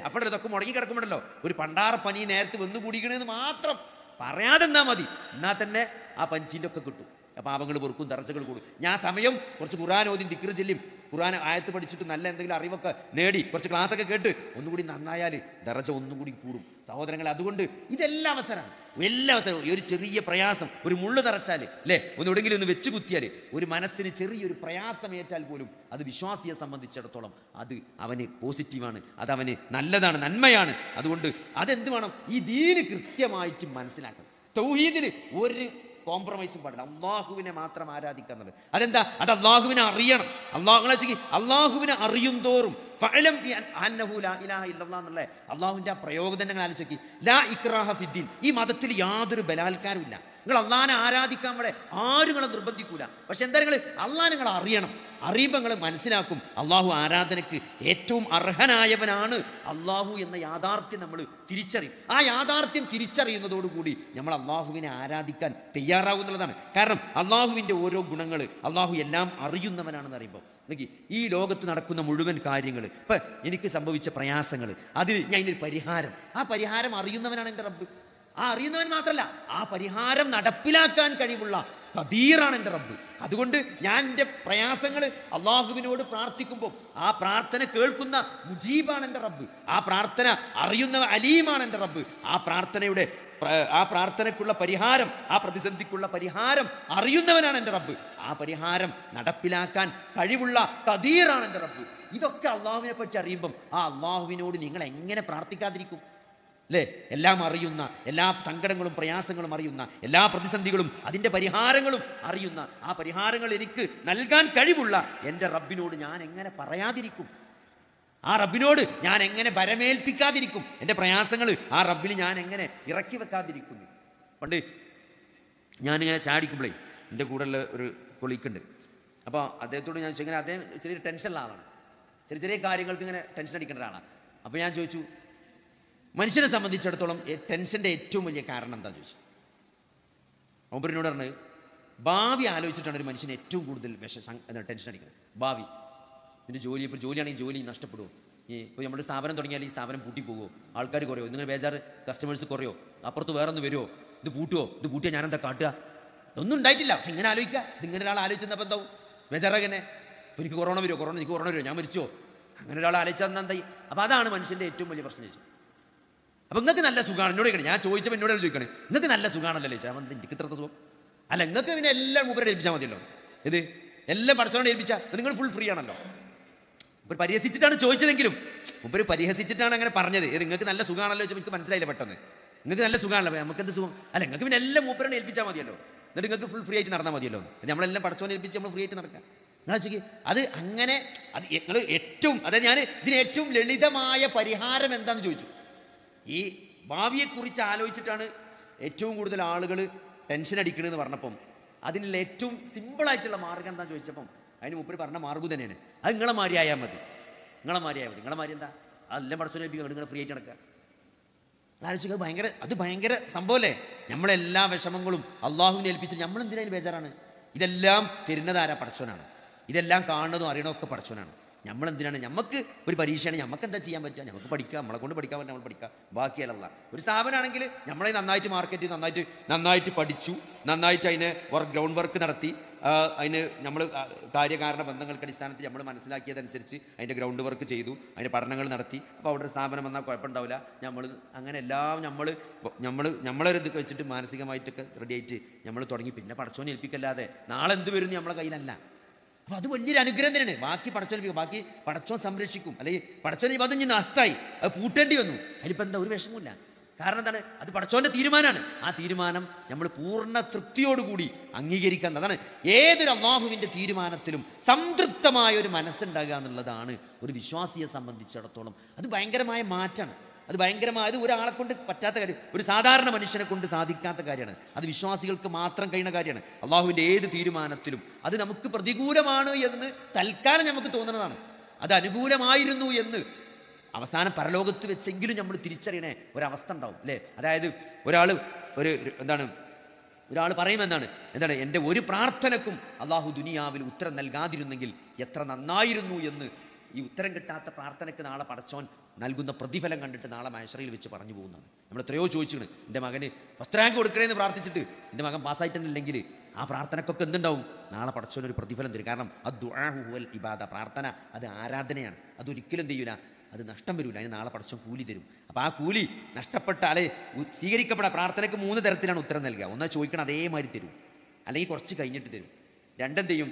അപ്പോഴേ ഇതൊക്കെ മുടങ്ങി കിടക്കുമ്പോഴല്ലോ ഒരു പണ്ടാറ പനി നേരത്തെ വന്നു കൂടിക്കണമെന്ന് മാത്രം പറയാതെ എന്നാ മതി. എന്നാൽ തന്നെ ആ പഞ്ചീൻ്റെ ഒക്കെ കിട്ടും, പാപങ്ങൾ പൊറുക്കും, ദർജകൾ കൂടും. ഞാൻ സമയം കുറച്ച് ഖുർആൻ ഓതി ദിക്ർ ചൊല്ലിയും ഖുർആൻ ആയത്ത് പഠിച്ചിട്ട് നല്ല എന്തെങ്കിലും അറിവൊക്കെ നേടി കുറച്ച് ക്ലാസ്സൊക്കെ കേട്ട് ഒന്നുകൂടി നന്നായാൽ ദർജ ഒന്നും കൂടി കൂടും സഹോദരങ്ങൾ. അതുകൊണ്ട് ഇതെല്ലാം അവസരമാണ്, എല്ലാ അവസരവും. ഒരു ചെറിയ പ്രയാസം, ഒരു മുള്ളു തറച്ചാൽ അല്ലേ, ഒന്നെവിടെങ്കിലും ഒന്ന് വെച്ച് കുത്തിയാൽ, ഒരു മനസ്സിന് ചെറിയൊരു പ്രയാസമേറ്റാൽ പോലും അത് വിശ്വാസിയെ സംബന്ധിച്ചിടത്തോളം അത് അവന് പോസിറ്റീവാണ്, അതവന് നല്ലതാണ്, നന്മയാണ്. അതുകൊണ്ട് അതെന്ത് വേണം, ഈ ദീന് കൃത്യമായിട്ട് മനസ്സിലാക്കണം. തൗഹീദിന് ഒരു കോംപ്രമൈസും പാടില്ല, അള്ളാഹുവിനെ മാത്രം ആരാധിക്കുക എന്നുള്ളത്. അതെന്താ, അത് അള്ളാഹുവിനെ അറിയണം. അള്ളാഹുവിനെ അറിയും തോറും അള്ളാഹുവിന്റെ ആ പ്രയോഗങ്ങൾ ആലോചിക്കി, ലാ ഇക്റാഹ ഫിദ്ദീൻ, ഈ മതത്തിൽ യാതൊരു ബലാത്കാരമില്ല. നിങ്ങൾ അള്ളാഹിനെ ആരാധിക്കാൻ ഇവിടെ ആരും നിങ്ങളെ നിർബന്ധിക്കൂല. പക്ഷെ എന്താ, നിങ്ങൾ അള്ളാഹ് നിങ്ങൾ അറിയണം. അറിയുമ്പോൾ നിങ്ങൾ മനസ്സിലാക്കും അള്ളാഹു ആരാധനയ്ക്ക് ഏറ്റവും അർഹനായവനാണ് അള്ളാഹു എന്ന യാഥാർത്ഥ്യം നമ്മൾ തിരിച്ചറിയും. ആ യാഥാർത്ഥ്യം തിരിച്ചറിയുന്നതോടുകൂടി നമ്മൾ അള്ളാഹുവിനെ ആരാധിക്കാൻ തയ്യാറാവുന്നതാണ്. കാരണം അള്ളാഹുവിൻ്റെ ഓരോ ഗുണങ്ങൾ, അള്ളാഹു എല്ലാം അറിയുന്നവനാണെന്ന് അറിയുമ്പോൾ ഈ ലോകത്ത് നടക്കുന്ന മുഴുവൻ കാര്യങ്ങൾ, ഇപ്പം എനിക്ക് സംഭവിച്ച പ്രയാസങ്ങൾ, അതിൽ ഞാൻ ഇതിനൊരു പരിഹാരം, ആ പരിഹാരം അറിയുന്നവനാണ് എൻ്റെ റബ്ബ്. ആ അറിയുന്നവൻ മാത്രമല്ല, ആ പരിഹാരം നടപ്പിലാക്കാൻ കഴിവുള്ള ഖദീറാണ് എൻ്റെ റബ്ബ്. അതുകൊണ്ട് ഞാൻ എൻ്റെ പ്രയാസങ്ങൾ അള്ളാഹുവിനോട് പ്രാർത്ഥിക്കുമ്പോൾ ആ പ്രാർത്ഥന കേൾക്കുന്ന മുജീബാണ് എൻ്റെ റബ്ബ്. ആ പ്രാർത്ഥന അറിയുന്ന അലീമാണ് എൻ്റെ റബ്ബ്. ആ പ്രാർത്ഥനയുടെ ആ പ്രാർത്ഥനയ്ക്കുള്ള പരിഹാരം, ആ പ്രതിസന്ധിക്കുള്ള പരിഹാരം അറിയുന്നവനാണ് എൻ്റെ റബ്ബ്. ആ പരിഹാരം നടപ്പിലാക്കാൻ കഴിവുള്ള ഖദീറാണ് എൻ്റെ റബ്ബ്. ഇതൊക്കെ അള്ളാഹുവിനെ പറ്റി അറിയുമ്പം ആ അള്ളാഹുവിനോട് നിങ്ങൾ എങ്ങനെ പ്രാർത്ഥിക്കാതിരിക്കും? അല്ലേ? എല്ലാം അറിയുന്ന, എല്ലാ സങ്കടങ്ങളും പ്രയാസങ്ങളും അറിയുന്ന, എല്ലാ പ്രതിസന്ധികളും അതിൻ്റെ പരിഹാരങ്ങളും അറിയുന്ന, ആ പരിഹാരങ്ങൾ എനിക്ക് നൽകാൻ കഴിവുള്ള എൻ്റെ റബ്ബിനോട് ഞാൻ എങ്ങനെ പറയാതിരിക്കും? ആ റബ്ബിനോട് ഞാൻ എങ്ങനെ ഭരമേൽപ്പിക്കാതിരിക്കും? എൻ്റെ പ്രയാസങ്ങൾ ആ റബ്ബിൽ ഞാൻ എങ്ങനെ ഇറക്കി വെക്കാതിരിക്കുന്നു? പണ്ട് ഞാനിങ്ങനെ ചാടിക്കുമ്പോഴേ എൻ്റെ കൂടെയുള്ള ഒരു കൊളീക്കുണ്ട്. അപ്പോൾ അദ്ദേഹത്തോട് ഞാൻ ചോദിച്ചു, ഇങ്ങനെ അദ്ദേഹം ചെറിയൊരു ടെൻഷനുള്ള ആളാണ്, ചെറിയ ചെറിയ കാര്യങ്ങൾക്ക് ഇങ്ങനെ ടെൻഷൻ അടിക്കേണ്ട ഒരാളാണ്. അപ്പോൾ ഞാൻ ചോദിച്ചു, മനുഷ്യനെ സംബന്ധിച്ചിടത്തോളം ടെൻഷൻ്റെ ഏറ്റവും വലിയ കാരണം എന്താണെന്ന് ചോദിച്ചു. ഒമ്പരിനോട് പറഞ്ഞത്, ഭാവി ആലോചിച്ചിട്ടാണ് ഒരു മനുഷ്യന് ഏറ്റവും കൂടുതൽ ടെൻഷൻ അടിക്കുന്നത്. ഭാവി, നിൻ്റെ ജോലി, ഇപ്പോൾ ജോലിയാണെങ്കിൽ ജോലി നഷ്ടപ്പെടുമോ? ഇപ്പോൾ നമ്മുടെ സ്ഥാപനം തുടങ്ങിയാൽ ഈ സ്ഥാപനം പൂട്ടിപ്പോകുമോ? ആൾക്കാർ കുറയോ? നിങ്ങൾ ബേജാറ് കസ്റ്റമേഴ്സ് കുറയോ? അപ്പുറത്ത് വേറെ ഒന്ന് വരുമോ? ഇത് പൂട്ടുമോ? ഇത് പൂട്ടിയാൽ ഞാനെന്താ കാട്ടുക? ഒന്നും ഉണ്ടായിട്ടില്ല, പക്ഷെ ഇങ്ങനെ ആലോചിക്കുക. ഇതിങ്ങനെ ഒരാൾ ആലോചിച്ചപ്പോൾ എന്താവും? ബേജാറാകന്നെ. ഇപ്പോൾ എനിക്ക് കൊറോണ വരുമോ? എനിക്ക് കൊറോണ വരുമോ? ഞാൻ മരിച്ചോ? അങ്ങനെ ഒരാൾ ആലോചിച്ചാൽ എന്തായി? അപ്പോൾ അതാണ് മനുഷ്യൻ്റെ ഏറ്റവും വലിയ പ്രശ്നം ചോദിച്ചു. അപ്പോൾ നിങ്ങൾക്ക് നല്ല സുഖമാണ്. എന്നോട് ചോദിക്കണേ, ഞാൻ ചോദിച്ചപ്പോൾ എന്നോട് ചോദിക്കണേ, നിങ്ങൾക്ക് നല്ല സുഖമാണല്ലോ ചോദിച്ചാൽ. എനിക്ക് ഇത്ര സുഖം അല്ല, നിങ്ങൾക്ക് പിന്നെ എല്ലാം മൂപ്പരെ ഏൽപ്പിച്ചാൽ മതിയല്ലോ. ഇത് എല്ലാം പഠിച്ചോണ്ട് ഏൽപ്പിച്ചാൽ നിങ്ങൾ ഫുൾ ഫ്രീ ആണല്ലോ. ഇപ്പോൾ പരിഹസിച്ചിട്ടാണ് ചോദിച്ചതെങ്കിലും മുമ്പ് പരിഹസിച്ചിട്ടാണ് അങ്ങനെ പറഞ്ഞത്. നിങ്ങൾക്ക് നല്ല സുഖമാണല്ലോ ചോദിച്ചപ്പോൾ എനിക്ക് മനസ്സിലായില്ല പെട്ടെന്ന്. നിങ്ങൾക്ക് നല്ല സുഖമാണല്ലോ, നമുക്ക് എന്ത് സുഖം? അല്ല, നിങ്ങൾക്ക് പിന്നെ എല്ലാം മൂപ്പരെ ഏൽപ്പിച്ചാൽ മതിയല്ലോ. എന്നിട്ട് നിങ്ങൾക്ക് ഫുൾ ഫ്രീ ആയിട്ട് നടന്നാൽ മതിയല്ലോ. നമ്മളെല്ലാം പഠിച്ചോണ്ട് ഏൽപ്പിച്ച് നമ്മൾ ഫ്രീ ആയിട്ട് നടക്കാം. എന്നാൽ വെച്ചെങ്കിൽ അത് അങ്ങനെ, അത് നിങ്ങൾ ഏറ്റവും, അതായത് ഞാൻ ഇതിന് ഏറ്റവും ലളിതമായ പരിഹാരം എന്താണെന്ന് ചോദിച്ചു. ഈ ഭാവിയെക്കുറിച്ച് ആലോചിച്ചിട്ടാണ് ഏറ്റവും കൂടുതൽ ആളുകൾ ടെൻഷൻ അടിക്കണമെന്ന് പറഞ്ഞപ്പം അതിനുള്ള ഏറ്റവും സിമ്പിളായിട്ടുള്ള മാർഗം എന്താണെന്ന് ചോദിച്ചപ്പം അതിന് മുപ്പര് പറഞ്ഞ മാർഗ്ഗം തന്നെയാണ്, അത് നിങ്ങളെ മാതിരി ആയാൽ മതി. നിങ്ങളെ മാതിരി എന്താ? അതെല്ലാം പഠിച്ചോണ്ടിരിക്കുക, നിങ്ങൾ ഫ്രീ ആയിട്ട് നടക്കുക. ആലോചിക്കുക, ഭയങ്കര സംഭവമല്ലേ? നമ്മളെല്ലാ വിഷമങ്ങളും അള്ളാഹുവിനെ ഏൽപ്പിച്ച് നമ്മളെന്തിനായാലും ബേജാറാണ്? ഇതെല്ലാം തരുന്നതാരാ? പടച്ചോനാണ്. ഇതെല്ലാം കാണുന്നതും അറിയണമൊക്കെ പടച്ചോനാണ്. നമ്മളെന്തിനാണ്? നമുക്ക് ഒരു പരീക്ഷയാണ്, നമുക്ക് എന്താ ചെയ്യാൻ പറ്റുക? നമുക്ക് പഠിക്കാം, നമ്മളെ കൊണ്ട് പഠിക്കാൻ പറ്റും, നമ്മൾ പഠിക്കാം, ബാക്കിയല്ല. ഒരു സ്ഥാപനമാണെങ്കിൽ നമ്മളെ നന്നായിട്ട് മാർക്കറ്റ് ചെയ്ത് നന്നായിട്ട് പഠിച്ചു, നന്നായിട്ട് അതിന് ഗ്രൗണ്ട് വർക്ക് നടത്തി, അതിന് നമ്മൾ കാര്യകാരണ ബന്ധങ്ങൾക്ക് അടിസ്ഥാനത്തിൽ നമ്മൾ മനസ്സിലാക്കിയതനുസരിച്ച് അതിൻ്റെ ഗ്രൗണ്ട് വർക്ക് ചെയ്തു, അതിൻ്റെ പഠനങ്ങൾ നടത്തി. അപ്പോൾ അവിടെ ഒരു സ്ഥാപനം വന്നാൽ കുഴപ്പമുണ്ടാവില്ല. അങ്ങനെ എല്ലാം നമ്മളൊരു ഇത് വെച്ചിട്ട് മാനസികമായിട്ടൊക്കെ റെഡി ആയിട്ട് നമ്മൾ തുടങ്ങി. പിന്നെ പടച്ചോനെ ഏൽപ്പിക്കല്ലാതെ നാളെ എന്ത് വരുന്നു നമ്മളെ കയ്യിലല്ല. അപ്പോൾ അത് വലിയൊരു അനുഗ്രഹം തന്നെയാണ്. ബാക്കി പടച്ചോൻ, ബാക്കി പടച്ചോൻ സംരക്ഷിക്കും. അല്ലെങ്കിൽ പടച്ചോൻ ഇപ്പം അത് നഷ്ടമായി, അത് പൂട്ടേണ്ടി വന്നു, അതിലിപ്പോൾ എന്താ ഒരു വിഷമമില്ല. കാരണം എന്താണ്? അത് പടച്ചോൻ്റെ തീരുമാനമാണ്. ആ തീരുമാനം നമ്മൾ പൂർണ്ണ തൃപ്തിയോടുകൂടി അംഗീകരിക്കാൻ. അതാണ് ഏതൊരു അല്ലാഹുവിൻ്റെ തീരുമാനത്തിലും സംതൃപ്തമായ ഒരു മനസ്സുണ്ടാകുക എന്നുള്ളതാണ് ഒരു വിശ്വാസിയെ സംബന്ധിച്ചിടത്തോളം അത് ഭയങ്കരമായ മാറ്റമാണ്. അത് അത് ഒരാളെ കൊണ്ട് പറ്റാത്ത കാര്യം, ഒരു സാധാരണ മനുഷ്യനെ കൊണ്ട് സാധിക്കാത്ത കാര്യമാണ്. അത് വിശ്വാസികൾക്ക് മാത്രം കഴിയുന്ന കാര്യമാണ്. അള്ളാഹുവിൻ്റെ ഏത് തീരുമാനത്തിലും അത് നമുക്ക് പ്രതികൂലമാണ് എന്ന് തൽക്കാലം നമുക്ക് തോന്നുന്നതാണ്. അത് അനുകൂലമായിരുന്നു എന്ന് അവസാനം പരലോകത്ത് വെച്ചെങ്കിലും നമ്മൾ തിരിച്ചറിയണേ ഒരവസ്ഥ ഉണ്ടാവും, അല്ലേ? അതായത് ഒരാൾ പറയുമെന്താണ് എൻ്റെ ഒരു പ്രാർത്ഥനക്കും അള്ളാഹു ദുനിയാവിൽ ഉത്തരം നൽകാതിരുന്നെങ്കിൽ എത്ര നന്നായിരുന്നു എന്ന്. ഈ ഉത്തരം കിട്ടാത്ത പ്രാർത്ഥനയ്ക്ക് നാളെ പടച്ചോൻ നൽകുന്ന പ്രതിഫലം കണ്ടിട്ട് നാളെ മഹ്ശറിൽ വെച്ച് പറഞ്ഞു പോകുന്നതാണ്. നമ്മൾ എത്രയോ ചോദിച്ചിട്ടുണ്ട്, എൻ്റെ മകന് ഫസ്റ്റ് റാങ്ക് കൊടുക്കണേന്ന് പ്രാർത്ഥിച്ചിട്ട് എൻ്റെ മകൻ പാസ്സായിട്ടുണ്ടെങ്കിൽ ആ പ്രാർത്ഥനക്കൊക്കെ എന്തുണ്ടാവും? നാളെ പടച്ചോൻ ഒരു പ്രതിഫലം തരും. കാരണം അദ്ദുആഉ ഹുവൽ ഇബാദ, പ്രാർത്ഥന അത് ആരാധനയാണ്. അതൊരിക്കലും ചെയ്യൂല, അത് നഷ്ടം വരില്ല. അതിന് നാളെ പടച്ചോൻ കൂലി തരും. അപ്പോൾ ആ കൂലി നഷ്ടപ്പെട്ട സ്വീകരിക്കപ്പെട്ട പ്രാർത്ഥനയ്ക്ക് 3 തരത്തിലാണ് ഉത്തരം നൽകുക. ഒന്ന് ചോദിക്കണം അതേമാതിരി തരും, അല്ലെങ്കിൽ കുറച്ച് കഴിഞ്ഞിട്ട് തരും. രണ്ടെന്തെയ്യും?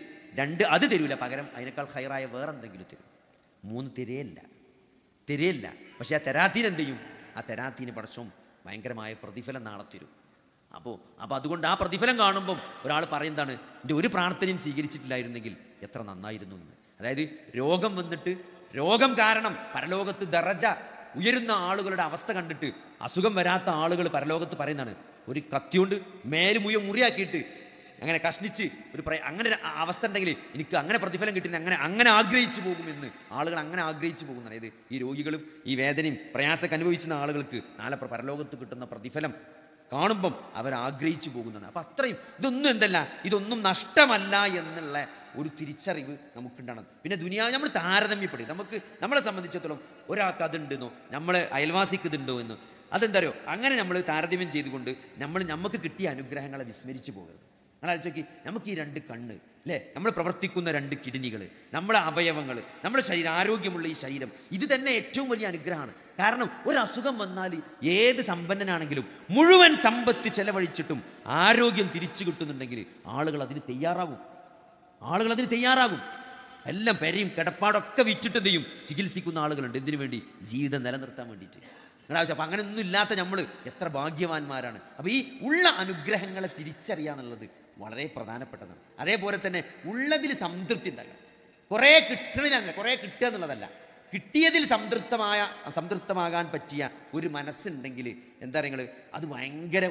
അത് തരൂല, പകരം അതിനേക്കാൾ ഹൈറായ വേറെന്തെങ്കിലും തരും. 3 തരില്ല. പക്ഷേ ആ തെരാത്തീൻ എന്ത് ചെയ്യും? ആ തെരാത്തീന് പടച്ചോൻ ഭയങ്കരമായ പ്രതിഫലം നാളെ തരും. അപ്പോൾ അതുകൊണ്ട് ആ പ്രതിഫലം കാണുമ്പം ഒരാൾ പറയുന്നതാണ്, എൻ്റെ ഒരു പ്രാർത്ഥനയും സ്വീകരിച്ചിട്ടില്ലായിരുന്നെങ്കിൽ എത്ര നന്നായിരുന്നു എന്ന്. അതായത് രോഗം വന്നിട്ട്, രോഗം കാരണം പരലോകത്ത് ദറജ ഉയരുന്ന ആളുകളുടെ അവസ്ഥ കണ്ടിട്ട് അസുഖം വരാത്ത ആളുകൾ പരലോകത്ത് പറയുന്നതാണ്, ഒരു കത്തിയോണ്ട് മേലുമുയം മുറിയാക്കിയിട്ട് അങ്ങനെ കഷ്ണിച്ച് അങ്ങനെ ഒരു അവസ്ഥ ഉണ്ടെങ്കിൽ എനിക്ക് അങ്ങനെ പ്രതിഫലം കിട്ടുന്ന അങ്ങനെ ആഗ്രഹിച്ചു പോകുമെന്ന് ആളുകൾ അങ്ങനെ ആഗ്രഹിച്ചു പോകുന്നതാണ്. ഇത് ഈ രോഗികളും ഈ വേദനയും പ്രയാസമൊക്കെ അനുഭവിക്കുന്ന ആളുകൾക്ക് നാളെ പരലോകത്ത് കിട്ടുന്ന പ്രതിഫലം കാണുമ്പം അവർ ആഗ്രഹിച്ചു പോകുന്നതാണ്. അപ്പം അത്രയും ഇതൊന്നും നഷ്ടമല്ല എന്നുള്ള ഒരു തിരിച്ചറിവ് നമുക്കുണ്ടാകണം. പിന്നെ ദുനിയാവ് നമ്മൾ താരതമ്യപ്പെടും. നമ്മളെ സംബന്ധിച്ചിടത്തോളം ഒരാൾക്ക് അതുണ്ടെന്നോ നമ്മളെ അയൽവാസിക്ക് ഇതുണ്ടോ എന്നോ അതെന്താ അറിയോ, അങ്ങനെ നമ്മൾ താരതമ്യം ചെയ്തുകൊണ്ട് നമുക്ക് കിട്ടിയ അനുഗ്രഹങ്ങളെ വിസ്മരിച്ചു പോകരുത്. നിങ്ങൾ ആലോചിച്ച് നമുക്ക് ഈ 2 കണ്ണ് അല്ലേ, നമ്മൾ പ്രവർത്തിക്കുന്ന 2 കിഡ്നികൾ, നമ്മളെ അവയവങ്ങൾ, നമ്മുടെ ശരീരം, ആരോഗ്യമുള്ള ഈ ശരീരം, ഇത് തന്നെ ഏറ്റവും വലിയ അനുഗ്രഹമാണ്. കാരണം ഒരു അസുഖം വന്നാൽ ഏത് സമ്പന്നനാണെങ്കിലും മുഴുവൻ സമ്പത്ത് ചെലവഴിച്ചിട്ടും ആരോഗ്യം തിരിച്ചു കിട്ടുന്നുണ്ടെങ്കിൽ ആളുകൾ അതിന് തയ്യാറാകും. എല്ലാം പെരയും കിടപ്പാടൊക്കെ വിറ്റിട്ട് എന്ത് ചെയ്യും, ചികിത്സിക്കുന്ന ആളുകളുണ്ട്. എന്തിനു വേണ്ടി? ജീവിതം നിലനിർത്താൻ വേണ്ടിയിട്ട്. നിങ്ങളാവശ്യം അപ്പം അങ്ങനെ ഒന്നും ഇല്ലാത്ത നമ്മൾ എത്ര ഭാഗ്യവാന്മാരാണ്. അപ്പോൾ ഈ ഉള്ള അനുഗ്രഹങ്ങളെ തിരിച്ചറിയാന്നുള്ളത് വളരെ പ്രധാനപ്പെട്ടതാണ്. അതേപോലെ തന്നെ ഉള്ളതിൽ സംതൃപ്തി ഉണ്ടാകുക. കുറേ കിട്ടണില്ല, കുറേ കിട്ടുക എന്നുള്ളതല്ല, കിട്ടിയതിൽ സംതൃപ്തമാകാൻ പറ്റിയ ഒരു മനസ്സുണ്ടെങ്കിൽ എന്താ പറയുക, അത് ഭയങ്കര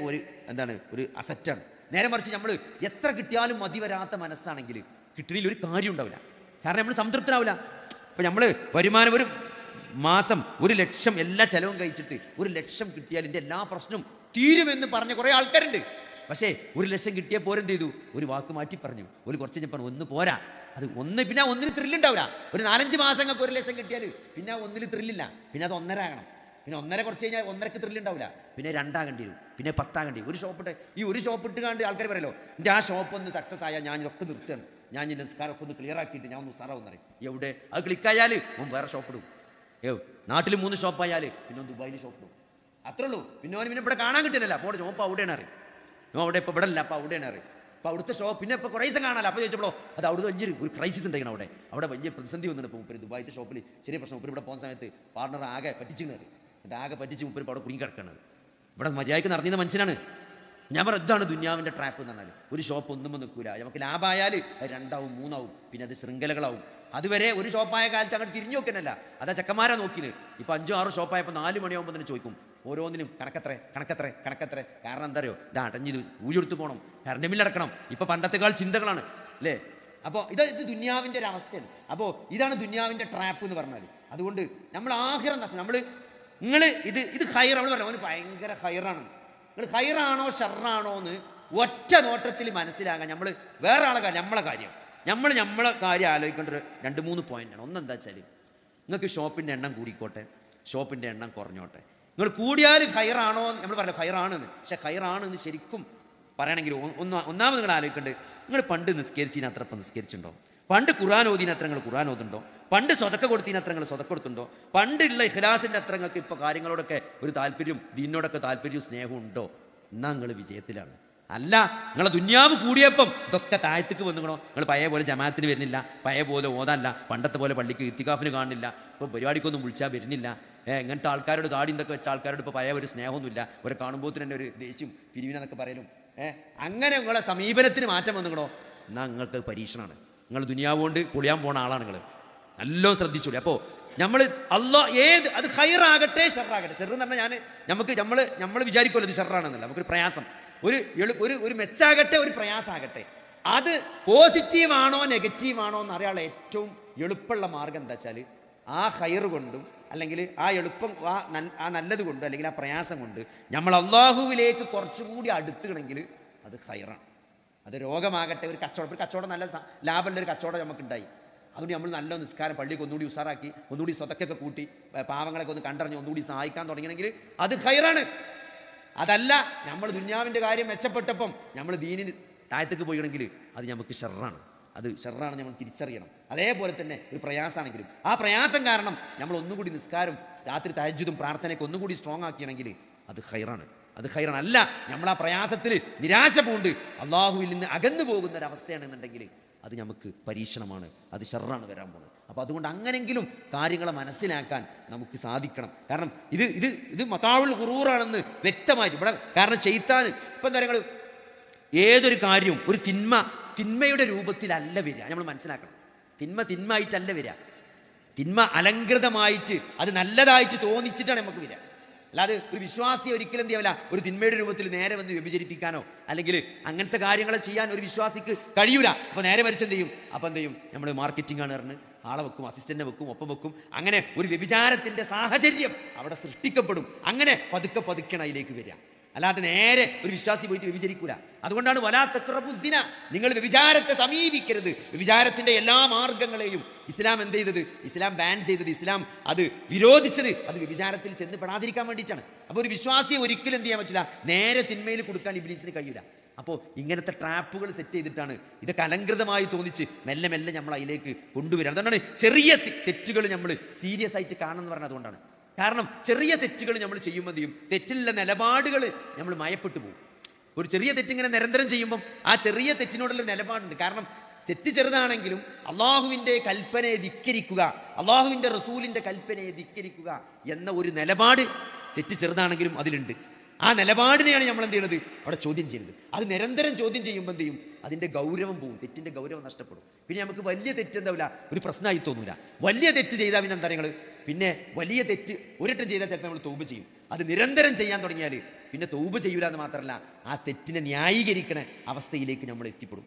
ഒരു അസറ്റാണ്. നേരെ മറിച്ച് നമ്മൾ എത്ര കിട്ടിയാലും മതി വരാത്ത മനസ്സാണെങ്കിൽ കിട്ടണിൽ ഒരു കാര്യം ഉണ്ടാവില്ല. കാരണം നമ്മൾ സംതൃപ്തനാവില്ല. ഇപ്പം നമ്മൾ വരുമാനം ഒരു മാസം 1 ലക്ഷം എല്ലാ ചെലവും കഴിച്ചിട്ട് 1 ലക്ഷം കിട്ടിയാൽ എൻ്റെ എല്ലാ പ്രശ്നവും തീരുമെന്ന് പറഞ്ഞ കുറേ ആൾക്കാരുണ്ട്. പക്ഷേ 1 ലക്ഷം കിട്ടിയപ്പോൾ എന്ത് ചെയ്തു, ഒരു വാക്ക് മാറ്റി പറഞ്ഞു. ഒരു കുറച്ച് കഴിഞ്ഞപ്പോൾ ഒന്ന് പോരാ, അത് ഒന്ന്, പിന്നെ ഒന്നിന് ത്രില്ലുണ്ടാവില്ല. ഒരു 4-5 മാസങ്ങൾക്ക് 1 ലക്ഷം കിട്ടിയാൽ പിന്നെ ഒന്നിൽ ത്രില്ലില്ല. പിന്നെ അത് 1.5 ആകണം. പിന്നെ 1.5 കുറച്ച് കഴിഞ്ഞാൽ 1.5ക്ക് ത്രില്ലുണ്ടാവില്ല. പിന്നെ 2 ആകേണ്ടി വരും, പിന്നെ 10 ആകേണ്ടി വരും. ഒരു ഷോപ്പ് ഇട്ട് കണ്ട് ആൾക്കാർ പറയല്ലോ, എൻ്റെ ആ ഷോപ്പ് ഒന്ന് സക്സസ് ആയാൽ ഞാൻ ഇതൊക്കെ നിർത്തുകയാണ്, ഞാൻ എൻ്റെ നിസ്കാരമൊക്കെ ഒന്ന് ക്ലിയർ ആക്കിയിട്ട് ഞാൻ ഒന്ന് ഉസാറാവും പറയും. എവിടെ അത് ക്ലിക്കായാൽ വേറെ ഷോപ്പ് ഇടും. നാട്ടിൽ 3 ഷോപ്പായാൽ പിന്നെ ദുബായിൽ ഷോപ്പ് ഇടും. അത്രേ ഉള്ളൂ. പിന്നെ ഇവിടെ കാണാൻ കിട്ടുന്നില്ല. അപ്പോൾ ഷോപ്പ് അവിടെയാണ് അറിയും. അവിടെ ഇപ്പോൾ ഇവിടെ അല്ല, അപ്പോൾ അവിടെയാണ് അറിയും. അപ്പോൾ അവിടുത്തെ ഷോപ്പ് പിന്നെ ഇപ്പോൾ കുറേ ദിവസം കാണാനല്ല. അപ്പോൾ ചോദിച്ചപ്പോൾ അത് അവിടെ വലിയൊരു ക്രൈസിസ് ഉണ്ടായിരുന്നു. അവിടെ വലിയ പ്രതിസന്ധി വന്നിട്ട് ഇപ്പോൾ ദുബായിത്തെ ഷോപ്പിൽ ചെറിയ പ്രശ്നം. ഇവിടെ പോകുന്ന സമയത്ത് പാർട്ണർ ആകെ പറ്റിച്ചിരുന്നത്, എന്നിട്ട് ആകെ പറ്റിച്ച് മുപ്പര് അവിടെ കുടുങ്ങി കിടക്കുന്നത്. ഇവിടെ മര്യാദയ്ക്ക് നടന്നിരുന്ന മനുഷ്യനാണ്. ഞാൻ പറഞ്ഞു, ഇതാണ് ദുനിയാവിൻ്റെ ട്രാപ്പ് എന്ന് പറഞ്ഞാൽ. ഒരു ഷോപ്പ് ഒന്നും നിൽക്കില്ല. നമുക്ക് ലാഭമായാൽ 2 ആവും 3 ആവും, പിന്നെ അത് ശൃംഖലകളാവും. അതുവരെ ഒരു ഷോപ്പായ കാലത്ത് അങ്ങോട്ട് തിരിഞ്ഞു നോക്കുന്നല്ല, അതാ ചെക്കന്മാരാ നോക്കിയത്. ഇപ്പോൾ 5-6 ഷോപ്പായപ്പോൾ 4 മണിയാകുമ്പോൾ തന്നെ ചോദിക്കും ഓരോന്നിനും കണക്കത്ര. കാരണം എന്താ അറിയോ, ഇത് അടഞ്ഞത് ഊരിയെടുത്ത് പോകണം, കറണ്ട് ബില്ലടക്കണം. ഇപ്പോൾ പണ്ടത്തെക്കാൾ ചിന്തകളാണ് അല്ലേ. അപ്പോൾ ഇത് ദുനിയാവിൻ്റെ ഒരു അവസ്ഥയാണ്. അപ്പോൾ ഇതാണ് ദുനിയാവിൻ്റെ ട്രാപ്പ് എന്ന് പറഞ്ഞാൽ. അതുകൊണ്ട് നമ്മൾ ആഖിറ നഷ്ടം. നിങ്ങൾ ഇത് ഹൈർ, നമ്മൾ പറഞ്ഞു അവന് ഭയങ്കര ഹൈറാണ്. നിങ്ങൾ ഹൈറാണോ ഷർറാണോ എന്ന് ഒറ്റ നോട്ടത്തിൽ മനസ്സിലാകാൻ നമ്മൾ വേറെ ആളെ കാര്യം, നമ്മളെ കാര്യം ആലോചിക്കേണ്ട ഒരു 2-3 പോയിന്റാണ്. ഒന്നെന്താ വെച്ചാൽ, നിങ്ങൾക്ക് ഷോപ്പിൻ്റെ എണ്ണം കൂടിക്കോട്ടെ, ഷോപ്പിൻ്റെ എണ്ണം കുറഞ്ഞോട്ടെ. നിങ്ങൾ കൂടിയാൽ ഹൈറാണോ, നമ്മൾ പറഞ്ഞു ഹൈറാണെന്ന്. പക്ഷെ ഹൈറാണെന്ന് ശരിക്കും പറയണമെങ്കിൽ ഒന്നാമത് നിങ്ങൾ ആലോചിക്കേണ്ടത്, നിങ്ങൾ പണ്ട് നിസ്കരിച്ചതിനത്ര ഇപ്പം നിസ്കരിച്ചിട്ടുണ്ടോ? പണ്ട് ഖുർആൻ ഓതിനത്ര നിങ്ങൾ ഖുർആൻ ഓതുന്നുണ്ടോ? പണ്ട് സ്വതക്ക കൊടുത്തതിനത്ര നിങ്ങൾ സ്വതക്ക കൊടുത്തുണ്ടോ? പണ്ടുള്ള ഇഖ്ലാസിൻ്റെ അത്ര നിങ്ങൾക്ക് ഇപ്പോൾ കാര്യങ്ങളോടൊക്കെ ഒരു താല്പര്യം, ദീനോടൊക്കെ താല്പര്യവും സ്നേഹവും ഉണ്ടോ? എന്നാൽ നിങ്ങൾ വിജയത്തിലാണ്. അല്ല, നിങ്ങളെ ദുന്യാവ് കൂടിയപ്പം ഇതൊക്കെ താഴത്തേക്ക് വന്നുകണോ? നിങ്ങൾ പഴയ പോലെ ജമാഅത്തിന് വരുന്നില്ല, പഴയ പോലെ ഓതല്ല, പണ്ടത്തെ പോലെ പള്ളിക്ക് ഇത്തിക്കാഫിന് കാണുന്നില്ല, ഇപ്പോൾ പരിപാടിക്കൊന്നും വിളിച്ചാൽ വരുന്നില്ല. ഇങ്ങനത്തെ ആൾക്കാരോട് താടി എന്തൊക്കെ വെച്ച ആൾക്കാരോട് ഇപ്പോൾ പഴയ ഒരു സ്നേഹമൊന്നുമില്ല. ഒരു കാണുമ്പോൾ തന്നെ ഒരു ദേഷ്യം പിരിവിനെന്നൊക്കെ പറയലും. അങ്ങനെ നിങ്ങളെ സമീപനത്തിന് മാറ്റം വന്നുകണോ? എന്നാൽ നിങ്ങൾക്ക് പരീക്ഷണമാണ്. നിങ്ങൾ ദുനിയാവ് കൊണ്ട് പൊളിയാൻ പോണ ആളാണ്. നിങ്ങൾ നല്ലോണം ശ്രദ്ധിച്ചോളൂ. അപ്പോൾ അത് ഹൈറാകട്ടെ ഷെറാകട്ടെ. ഷെറ് എന്ന് പറഞ്ഞാൽ നമ്മൾ വിചാരിക്കുമല്ലോ ഇത് ഷെറാണെന്നല്ല. നമുക്കൊരു പ്രയാസം, ഒരു മെച്ചാകട്ടെ ഒരു പ്രയാസമാകട്ടെ, അത് പോസിറ്റീവാണോ നെഗറ്റീവാണോ എന്ന് അറിയാനുള്ള ഏറ്റവും എളുപ്പമുള്ള മാർഗം എന്താ വെച്ചാൽ, ആ ഹൈർ കൊണ്ടും അല്ലെങ്കിൽ ആ എളുപ്പം ആ നല്ലത് കൊണ്ട് അല്ലെങ്കിൽ ആ പ്രയാസം കൊണ്ട് നമ്മൾ അള്ളാഹുവിലേക്ക് കുറച്ചുകൂടി അടുത്തുകണമെങ്കിൽ അത് ഹൈറാണ്. അത് രോഗമാകട്ടെ, ഒരു കച്ചവടം നല്ല ലാഭമുള്ള ഒരു കച്ചവടം നമുക്കുണ്ടായി, അതുകൊണ്ട് നമ്മൾ നല്ല നിസ്കാരം പള്ളിക്ക് ഒന്നുകൂടി ഉസാറാക്കി, ഒന്നുകൂടി സ്വതക്കൊക്കെ കൂട്ടി, പാവങ്ങളൊക്കെ ഒന്ന് കണ്ടറിഞ്ഞ് ഒന്നുകൂടി സഹായിക്കാൻ തുടങ്ങിയെങ്കിൽ അത് ഹൈറാണ്. അതല്ല, നമ്മൾ ദുന്യാവിൻ്റെ കാര്യം മെച്ചപ്പെട്ടപ്പം നമ്മൾ ദീനിന് താഴത്തേക്ക് പോയിണെങ്കിൽ അത് നമുക്ക് ഷെറാണ്. അത് ഷെറാണ് നമ്മൾ തിരിച്ചറിയണം. അതേപോലെ തന്നെ ഒരു പ്രയാസമാണെങ്കിലും ആ പ്രയാസം കാരണം നമ്മൾ ഒന്നുകൂടി നിസ്കാരം, രാത്രി തഹജ്ജുദും പ്രാർത്ഥനയൊക്കെ ഒന്നുകൂടി സ്ട്രോങ് ആക്കിയാണെങ്കിൽ അത് ഹൈറാണ്. അല്ല, നമ്മൾ ആ പ്രയാസത്തിൽ നിരാശ പൂണ്ട് അള്ളാഹുവിൽ നിന്ന് അകന്നു പോകുന്നൊരവസ്ഥയാണെന്നുണ്ടെങ്കിൽ അത് നമുക്ക് പരീക്ഷണമാണ്, അത് ഷെറാണ് വരാൻ പോകുന്നത്. അപ്പോൾ അതുകൊണ്ട് അങ്ങനെങ്കിലും കാര്യങ്ങളെ മനസ്സിലാക്കാൻ നമുക്ക് സാധിക്കണം. കാരണം ഇത് മതാവുൽ ഖുറൂറാണെന്ന് വ്യക്തമായിട്ട് ഇവിടെ. കാരണം ശൈത്താൻ ഇപ്പം എന്താ പറയുക, ഏതൊരു കാര്യവും ഒരു തിന്മയുടെ രൂപത്തിലല്ല വരിക. നമ്മൾ മനസ്സിലാക്കണം, തിന്മയായിട്ടല്ല വരിക. തിന്മ അലങ്കൃതമായിട്ട് അത് നല്ലതായിട്ട് തോന്നിച്ചിട്ടാണ് നമുക്ക് വരിക. അല്ലാതെ ഒരു വിശ്വാസിയെ ഒരിക്കലും എന്ത് ചെയ്യാവില്ല, ഒരു തിന്മയുടെ രൂപത്തിൽ നേരെ വന്ന് വ്യഭിചരിപ്പിക്കാനോ അല്ലെങ്കിൽ അങ്ങനത്തെ കാര്യങ്ങൾ ചെയ്യാൻ ഒരു വിശ്വാസിക്ക് കഴിയൂല. അപ്പോൾ നേരെ മറിച്ച് എന്ത് ചെയ്യും, നമ്മൾ മാർക്കറ്റിംഗ് ആണ് പറഞ്ഞ് ആളെ വെക്കും, അസിസ്റ്റന്റിനെ വെക്കും, ഒപ്പം വെക്കും. അങ്ങനെ ഒരു വ്യഭിചാരത്തിൻ്റെ സാഹചര്യം അവിടെ സൃഷ്ടിക്കപ്പെടും. അങ്ങനെ പതുക്കെ അതിലേക്ക് വരിക. അല്ലാതെ നേരെ ഒരു വിശ്വാസി പോയിട്ട് വ്യഭിചരിക്കൂല. അതുകൊണ്ടാണ് വലാ തഖ്റബു സിന, നിങ്ങൾ വ്യഭിചാരത്തെ സമീപിക്കരുത്. വ്യഭിചാരത്തിൻ്റെ എല്ലാ മാർഗങ്ങളെയും ഇസ്ലാം എന്ത് ചെയ്തത്, ഇസ്ലാം ബാൻ ചെയ്തത്, ഇസ്ലാം അത് വിരോധിച്ചത് അത് വ്യഭിചാരത്തിൽ ചെന്ന് പെടാതിരിക്കാൻ വേണ്ടിയിട്ടാണ്. അപ്പോൾ ഒരു വിശ്വാസിയെ ഒരിക്കലും എന്ത് ചെയ്യാൻ പറ്റില്ല, നേരെ തിന്മയിൽ കൊടുക്കാൻ ഇബ്ലീസിന് കഴിയില്ല. അപ്പോൾ ഇങ്ങനത്തെ ട്രാപ്പുകൾ സെറ്റ് ചെയ്തിട്ടാണ് ഇതൊക്കെ അലങ്കൃതമായി തോന്നിച്ച് മെല്ലെ മെല്ലെ നമ്മൾ അതിലേക്ക് കൊണ്ടുവരിക. അതുകൊണ്ടാണ് ചെറിയ തെറ്റുകൾ നമ്മൾ സീരിയസ് ആയിട്ട് കാണുമെന്ന് പറഞ്ഞത്. അതുകൊണ്ടാണ്. കാരണം ചെറിയ തെറ്റുകൾ നമ്മൾ ചെയ്യുമ്പോൾ ചെയ്യും തെറ്റിലുള്ള നിലപാടുകൾ നമ്മൾ മയപ്പെട്ടു പോകും. ഒരു ചെറിയ തെറ്റിങ്ങനെ നിരന്തരം ചെയ്യുമ്പം ആ ചെറിയ തെറ്റിനോടുള്ള നിലപാടുണ്ട്. കാരണം തെറ്റ് ചെറുതാണെങ്കിലും അള്ളാഹുവിൻ്റെ കൽപ്പനയെ ധിക്കരിക്കുക, അള്ളാഹുവിൻ്റെ റസൂലിൻ്റെ കൽപ്പനയെ ധിക്കരിക്കുക എന്ന ഒരു നിലപാട് തെറ്റ് ചെറുതാണെങ്കിലും അതിലുണ്ട്. ആ നിലപാടിനെയാണ് നമ്മൾ എന്ത് ചെയ്യണത്? അവിടെ ചോദ്യം ചെയ്യുന്നത്. അത് നിരന്തരം ചോദ്യം ചെയ്യുമ്പോൾ എന്ത് ചെയ്യും? അതിൻ്റെ ഗൗരവം പോകും, തെറ്റിൻ്റെ ഗൗരവം നഷ്ടപ്പെടും. പിന്നെ നമുക്ക് വലിയ തെറ്റ് എന്താവില്ല, ഒരു പ്രശ്നമായി തോന്നൂല. വലിയ തെറ്റ് ചെയ്താൽ പിന്നെ എന്താ നിങ്ങൾ പിന്നെ വലിയ തെറ്റ് ഒരിട്ടം ചെയ്താൽ ചിലപ്പോൾ നമ്മൾ തൗബ ചെയ്യും. അത് നിരന്തരം ചെയ്യാൻ തുടങ്ങിയാൽ പിന്നെ തൗബ ചെയ്യൂല എന്ന് മാത്രമല്ല, ആ തെറ്റിനെ ന്യായീകരിക്കണ അവസ്ഥയിലേക്ക് നമ്മൾ എത്തിപ്പെടും.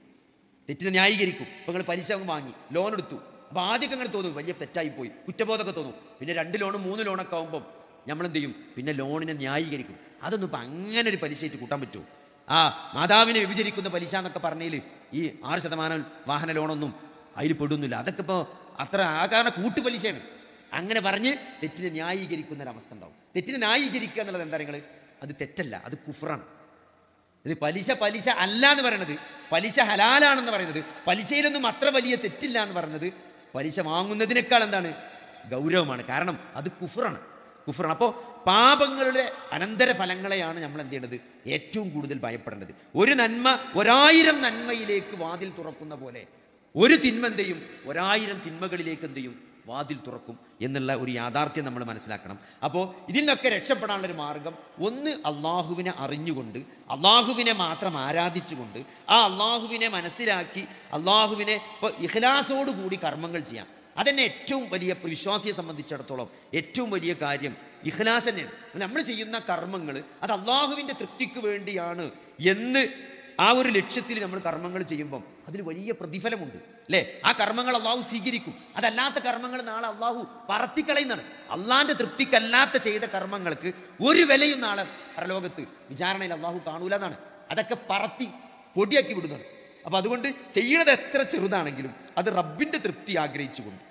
തെറ്റിനെ ന്യായീകരിക്കും. ഇപ്പോൾ നിങ്ങൾ പലിശ വാങ്ങി ലോൺ എടുത്തു, അപ്പോൾ ആദ്യമൊക്കെ അങ്ങനെ തോന്നും വലിയ തെറ്റായിപ്പോയി, കുറ്റബോധമൊക്കെ തോന്നും. പിന്നെ 2 ലോണും 3 ലോണൊക്കെ ആകുമ്പം നമ്മളെന്ത് ചെയ്യും? പിന്നെ ലോണിനെ ന്യായീകരിക്കും. അതൊന്നും ഇപ്പം അങ്ങനെ ഒരു പലിശയായിട്ട് കൂട്ടാൻ പറ്റുമോ? ആ മാതാവിനെ വിഭജിക്കുന്ന പലിശ എന്നൊക്കെ പറഞ്ഞതിൽ ഈ 6% വാഹന ലോണൊന്നും അതിൽ പെടുന്നില്ല. അതൊക്കെ ഇപ്പോൾ അത്ര കാരണം കൂട്ടുപലിശയാണ്. അങ്ങനെ പറഞ്ഞ് തെറ്റിനെ ന്യായീകരിക്കുന്നൊരവസ്ഥ ഉണ്ടാവും. തെറ്റിനെ ന്യായീകരിക്കുക എന്നുള്ളത് എന്താ നിങ്ങൾ? അത് തെറ്റല്ല, അത് കുഫ്റാണ്. ഇത് പലിശ അല്ല എന്ന് പറയണത്, പലിശ ഹലാലാണെന്ന് പറയുന്നത്, പലിശയിലൊന്നും അത്ര വലിയ തെറ്റില്ല എന്ന് പറയുന്നത് പലിശ വാങ്ങുന്നതിനേക്കാൾ എന്താണ് ഗൗരവമാണ്. കാരണം അത് കുഫ്റാണ്. അപ്പോൾ പാപങ്ങളുടെ അനന്തരഫലങ്ങളെയാണ് നമ്മൾ എന്ത് ചെയ്യേണ്ടത്? ഏറ്റവും കൂടുതൽ ഭയപ്പെടേണ്ടത്. ഒരു നന്മ 1000 നന്മയിലേക്ക് വാതിൽ തുറക്കുന്ന പോലെ ഒരു തിന്മ എന്ത് ചെയ്യും? 1000 തിന്മകളിലേക്ക് എന്ത് ചെയ്യും? വാതിൽ തുറക്കും എന്നുള്ള ഒരു യാഥാർത്ഥ്യം നമ്മൾ മനസ്സിലാക്കണം. അപ്പോൾ ഇതിൽ നിന്നൊക്കെ രക്ഷപ്പെടാനുള്ളൊരു മാർഗം, ഒന്ന് അള്ളാഹുവിനെ അറിഞ്ഞുകൊണ്ട് അള്ളാഹുവിനെ മാത്രം ആരാധിച്ചുകൊണ്ട് ആ അള്ളാഹുവിനെ മനസ്സിലാക്കി അള്ളാഹുവിനെ ഇപ്പോൾ ഇഖ്ലാസോടുകൂടി കർമ്മങ്ങൾ ചെയ്യാം. അതന്നെ ഏറ്റവും വലിയ വിശ്വാസിയെ സംബന്ധിച്ചിടത്തോളം ഏറ്റവും വലിയ കാര്യം ഇഖ്ലാസ് തന്നെയാണ്. നമ്മൾ ചെയ്യുന്ന കർമ്മങ്ങൾ അത് അള്ളാഹുവിൻ്റെ തൃപ്തിക്ക് വേണ്ടിയാണ് എന്ന് ആ ഒരു ലക്ഷ്യത്തിൽ നമ്മൾ കർമ്മങ്ങൾ ചെയ്യുമ്പം അതിന് വലിയ പ്രതിഫലമുണ്ട് അല്ലേ? ആ കർമ്മങ്ങൾ അള്ളാഹു സ്വീകരിക്കും. അതല്ലാത്ത കർമ്മങ്ങൾ നാളെ അള്ളാഹു പറത്തിക്കളയുന്നതാണ്. അള്ളാഹിൻ്റെ തൃപ്തിക്കല്ലാത്ത ചെയ്ത കർമ്മങ്ങൾക്ക് ഒരു വിലയും നാളെ പരലോകത്ത് വിചാരണയിൽ അള്ളാഹു കാണൂല എന്നാണ്. അതൊക്കെ പറത്തി പൊടിയാക്കി വിടുന്നതാണ്. അപ്പോൾ അതുകൊണ്ട് ചെയ്യുന്നത് എത്ര ചെറുതാണെങ്കിലും അത് റബ്ബിൻ്റെ തൃപ്തി ആഗ്രഹിച്ചുകൊണ്ട്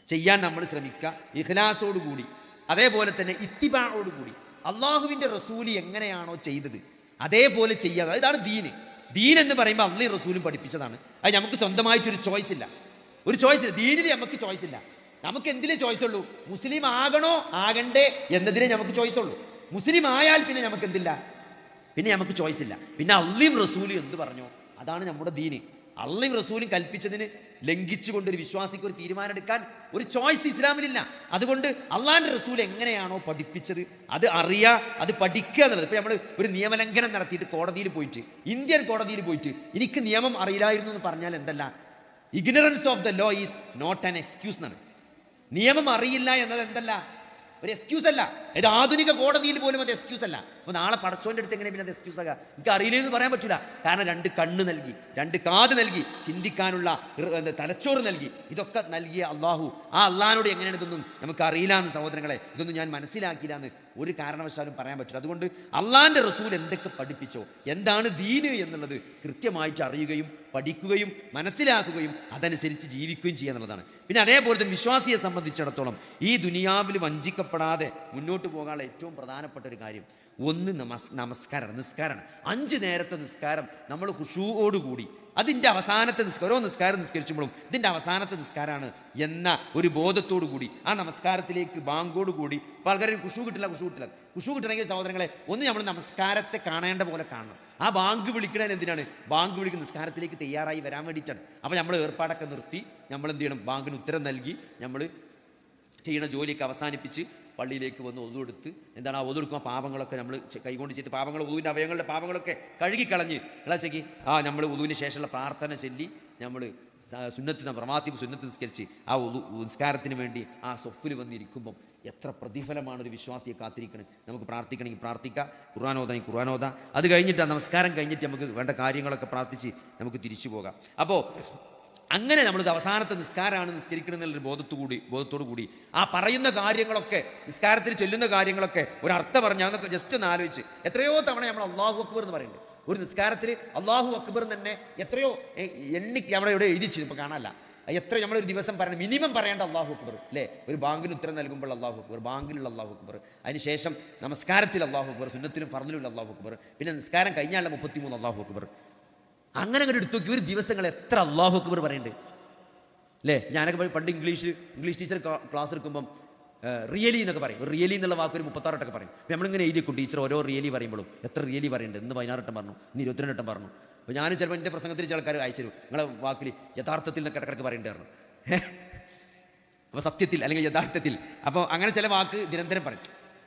ചെയ്യാൻ നമ്മൾ ശ്രമിക്കുക, ഇഖ്ലാസോടുകൂടി. അതേപോലെ തന്നെ ഇത്തിബാഓടുകൂടി അള്ളാഹുവിൻ്റെ റസൂല് എങ്ങനെയാണോ ചെയ്തത് അതേപോലെ ചെയ്യാതെ. ഇതാണ് ദീന്. ദീൻ എന്ന് പറയുമ്പോൾ അള്ളാഹും റസൂലും പഠിപ്പിച്ചതാണ്. അത് നമുക്ക് സ്വന്തമായിട്ടൊരു ചോയ്സ് ഇല്ല. ദീനിൽ നമുക്ക് ചോയ്സ് ഇല്ല. നമുക്ക് എന്തിലേ ചോയ്സ് ഉള്ളൂ? മുസ്ലിം ആകണോ ആകണ്ടേ എന്നതിലേ നമുക്ക് ചോയ്സ് ഉള്ളൂ. മുസ്ലിം ആയാൽ പിന്നെ നമുക്ക് എന്തില്ല? പിന്നെ നമുക്ക് ചോയ്സ് ഇല്ല. പിന്നെ അള്ളാഹും റസൂലും എന്ത് പറഞ്ഞോ അതാണ് നമ്മുടെ ദീന്. അള്ളാഹും റസൂലും കൽപ്പിച്ചതിന് ലംഘിച്ചുകൊണ്ട് ഒരു വിശ്വാസിക്ക് ഒരു തീരുമാനം എടുക്കാൻ ഒരു ചോയ്സ് ഇസ്ലാമിലില്ല. അതുകൊണ്ട് അള്ളാഹിൻ്റെ റസൂൽ എങ്ങനെയാണോ പഠിപ്പിച്ചത് അത് അറിയുക, അത് പഠിക്കുക എന്നുള്ളത്. ഇപ്പോൾ നമ്മൾ ഒരു നിയമലംഘനം നടത്തിയിട്ട് കോടതിയിൽ പോയിട്ട്, ഇന്ത്യൻ കോടതിയിൽ പോയിട്ട് എനിക്ക് നിയമം അറിയില്ലായിരുന്നു എന്ന് പറഞ്ഞാൽ എന്തല്ല? Ignorance of the law is not an excuse എന്നാണ്. നിയമം അറിയില്ല എന്നത് എന്തല്ല? ഒരു എക്സ്ക്യൂസ് അല്ല. ഇത് ആധുനിക കോടതിയിൽ പോലും അത് എക്സ്ക്യൂസ് അല്ല. അപ്പോൾ നാളെ പടച്ചോൻ്റെ അടുത്ത് എങ്ങനെ പിന്നെ അത് എക്സ്ക്യൂസ് ആകാം? എനിക്ക് അറിയില്ലെന്ന് പറയാൻ പറ്റില്ല. കാരണം 2 കണ്ണ് നൽകി, 2 കാത് നൽകി, ചിന്തിക്കാനുള്ള തലച്ചോറ് നൽകി, ഇതൊക്കെ നൽകിയ അള്ളാഹു. ആ അള്ളാഹിനോട് എങ്ങനെയാണ് ഇതൊന്നും നമുക്ക് അറിയില്ല എന്ന് സഹോദരങ്ങളെ, ഇതൊന്നും ഞാൻ മനസ്സിലാക്കില്ല എന്ന് ഒരു കാരണവശാലും പറയാൻ പറ്റില്ല. അതുകൊണ്ട് അള്ളാഹിൻ്റെ റസൂൽ എന്തൊക്കെ പഠിപ്പിച്ചോ, എന്താണ് ദീന് എന്നുള്ളത് കൃത്യമായിട്ട് അറിയുകയും പഠിക്കുകയും മനസ്സിലാക്കുകയും അതനുസരിച്ച് ജീവിക്കുകയും ചെയ്യുക എന്നുള്ളതാണ്. പിന്നെ അതേപോലെ തന്നെ വിശ്വാസിയെ സംബന്ധിച്ചിടത്തോളം ഈ ദുനിയാവിൽ വഞ്ചിക്കപ്പെടാതെ മുന്നോട്ട് പോകാനുള്ള ഏറ്റവും പ്രധാനപ്പെട്ട ഒരു കാര്യം ഒന്ന് നമസ്കാരമാണ്, നിസ്കാരമാണ്. 5 നേരത്തെ നിസ്കാരം നമ്മൾ ഖുശൂഓടുകൂടി, അതിൻ്റെ അവസാനത്തെ ഓരോ നിസ്കാരം നിസ്കരിച്ചുമ്പോഴും ഇതിൻ്റെ അവസാനത്തെ നിസ്കാരമാണ് എന്ന ഒരു ബോധത്തോടു കൂടി ആ നമസ്കാരത്തിലേക്ക് ബാങ്കോടുകൂടി. ഇപ്പോൾ ആൾക്കാർ ഖുശൂ കിട്ടണമെങ്കിൽ സഹോദരങ്ങളെ ഒന്ന് നമ്മൾ നമസ്കാരത്തെ കാണേണ്ട പോലെ കാണണം. ആ ബാങ്ക് വിളിക്കണതിന് എന്തിനാണ്? ബാങ്ക് വിളിക്കുന്ന നിസ്കാരത്തിലേക്ക് തയ്യാറായി വരാൻ വേണ്ടിയിട്ടാണ്. അപ്പോൾ നമ്മൾ ഏർപ്പാടൊക്കെ നിർത്തി നമ്മൾ എന്ത് ചെയ്യണം? ബാങ്കിന് ഉത്തരം നൽകി നമ്മൾ ചെയ്യുന്ന ജോലിയൊക്കെ അവസാനിപ്പിച്ച് പള്ളിയിലേക്ക് വന്ന് ഒതുവെടുത്ത് എന്താണ് ആ ഒതുവെടുക്കുന്ന പാപങ്ങളൊക്കെ നമ്മൾ കൈകൊണ്ട് ചെയ്ത് പാപങ്ങൾ ഒതുവിൻ്റെ അവയവങ്ങളുടെ പാപങ്ങളൊക്കെ കഴുകിക്കളഞ്ഞ് ഇളച്ചേക്ക് നമ്മൾ ഒതുവിന് ശേഷമുള്ള പ്രാർത്ഥന ചൊല്ലി നമ്മൾ പ്രമാത്തിബ് സുന്നത്ത് നിസ്കരിച്ച് ആ നിസ്കാരത്തിന് വേണ്ടി ആ സൊഫിൽ വന്നിരിക്കുമ്പം എത്ര പ്രതിഫലമാണ് ഒരു വിശ്വാസിയെ കാത്തിരിക്കുന്നത്. നമുക്ക് പ്രാർത്ഥിക്കണമെങ്കിൽ പ്രാർത്ഥിക്കാം, ഖുർആനോദാണെങ്കിൽ ഖുർആനോദാം. അത് കഴിഞ്ഞിട്ട് ആ നമസ്കാരം കഴിഞ്ഞിട്ട് നമുക്ക് വേണ്ട കാര്യങ്ങളൊക്കെ പ്രാർത്ഥിച്ച് നമുക്ക് തിരിച്ചു പോകാം. അപ്പോൾ അങ്ങനെ നമ്മളിത് അവസാനത്തെ നിസ്കാരമാണ് നിസ്കരിക്കണം എന്നുള്ളൊരു ബോധത്തോടു കൂടി ആ പറയുന്ന കാര്യങ്ങളൊക്കെ, നിസ്കാരത്തിൽ ചെല്ലുന്ന കാര്യങ്ങളൊക്കെ ഒരർത്ഥം പറഞ്ഞാൽ അതൊക്കെ ജസ്റ്റ് ഒന്ന് ആലോചിച്ച്. എത്രയോ തവണ നമ്മൾ അള്ളാഹു അക്ബർ എന്ന് പറയുന്നുണ്ട്. ഒരു നിസ്കാരത്തിൽ അള്ളാഹു അക്ബർ തന്നെ എത്രയോ എണ്ണിക്ക് അവിടെ ഇവിടെ എഴുതിച്ചു, ഇപ്പോൾ കാണാനല്ല, എത്ര നമ്മളൊരു ദിവസം പറയണം, മിനിമം പറയേണ്ട അല്ലാഹു അക്ബർ അല്ലേ? ഒരു ബാങ്കിന് ഉത്തരം നൽകുമ്പോൾ അല്ലാഹു അക്ബർ, ബാങ്കിലുള്ള അല്ലാഹു അക്ബർ, അതിനുശേഷം നമസ്കാരത്തിൽ അല്ലാഹു അക്ബർ, സുന്നത്തിലും ഫർദിലും അല്ലാഹു അക്ബർ, പിന്നെ നിസ്കാരം കഴിഞ്ഞാലുള്ള 33 അല്ലാഹു അക്ബർ. അങ്ങനെ അങ്ങോട്ട് എടുത്തു നോക്കി ഒരു ദിവസങ്ങൾ എത്ര അല്ലാഹു അക്ബർ പറയുന്നുണ്ട് അല്ലേ? ഞാനൊക്കെ പണ്ട് ഇംഗ്ലീഷ് ടീച്ചർ ക്ലാസ് എടുക്കുമ്പം റിയലി എന്നൊക്കെ പറയും. റിയലി എന്നുള്ള വാക്ക് ഒരു 36 വട്ടമൊക്കെ പറയും. അപ്പോൾ നമ്മളിങ്ങനെ എഴുതിക്കും ടീച്ചർ ഓരോ റിയലി പറയുമ്പോഴും എത്ര റിയലി പറയുന്നുണ്ട്. ഇന്ന് 16 വട്ടം പറഞ്ഞു, ഇന്ന് 22 വട്ടം പറഞ്ഞു. അപ്പോൾ ഞാൻ ചിലപ്പോൾ എൻ്റെ പ്രസംഗത്തിൽ ചില ആൾക്കാർ അയച്ചു തരും, നിങ്ങളെ വാക്കിൽ യഥാർത്ഥത്തിൽ നിന്ന് കിടക്കിടക്ക് പറയേണ്ടായിരുന്നു. അപ്പോൾ സത്യത്തിൽ അല്ലെങ്കിൽ യഥാർത്ഥത്തിൽ. അപ്പോൾ അങ്ങനെ ചില വാക്ക് നിരന്തരം പറയും.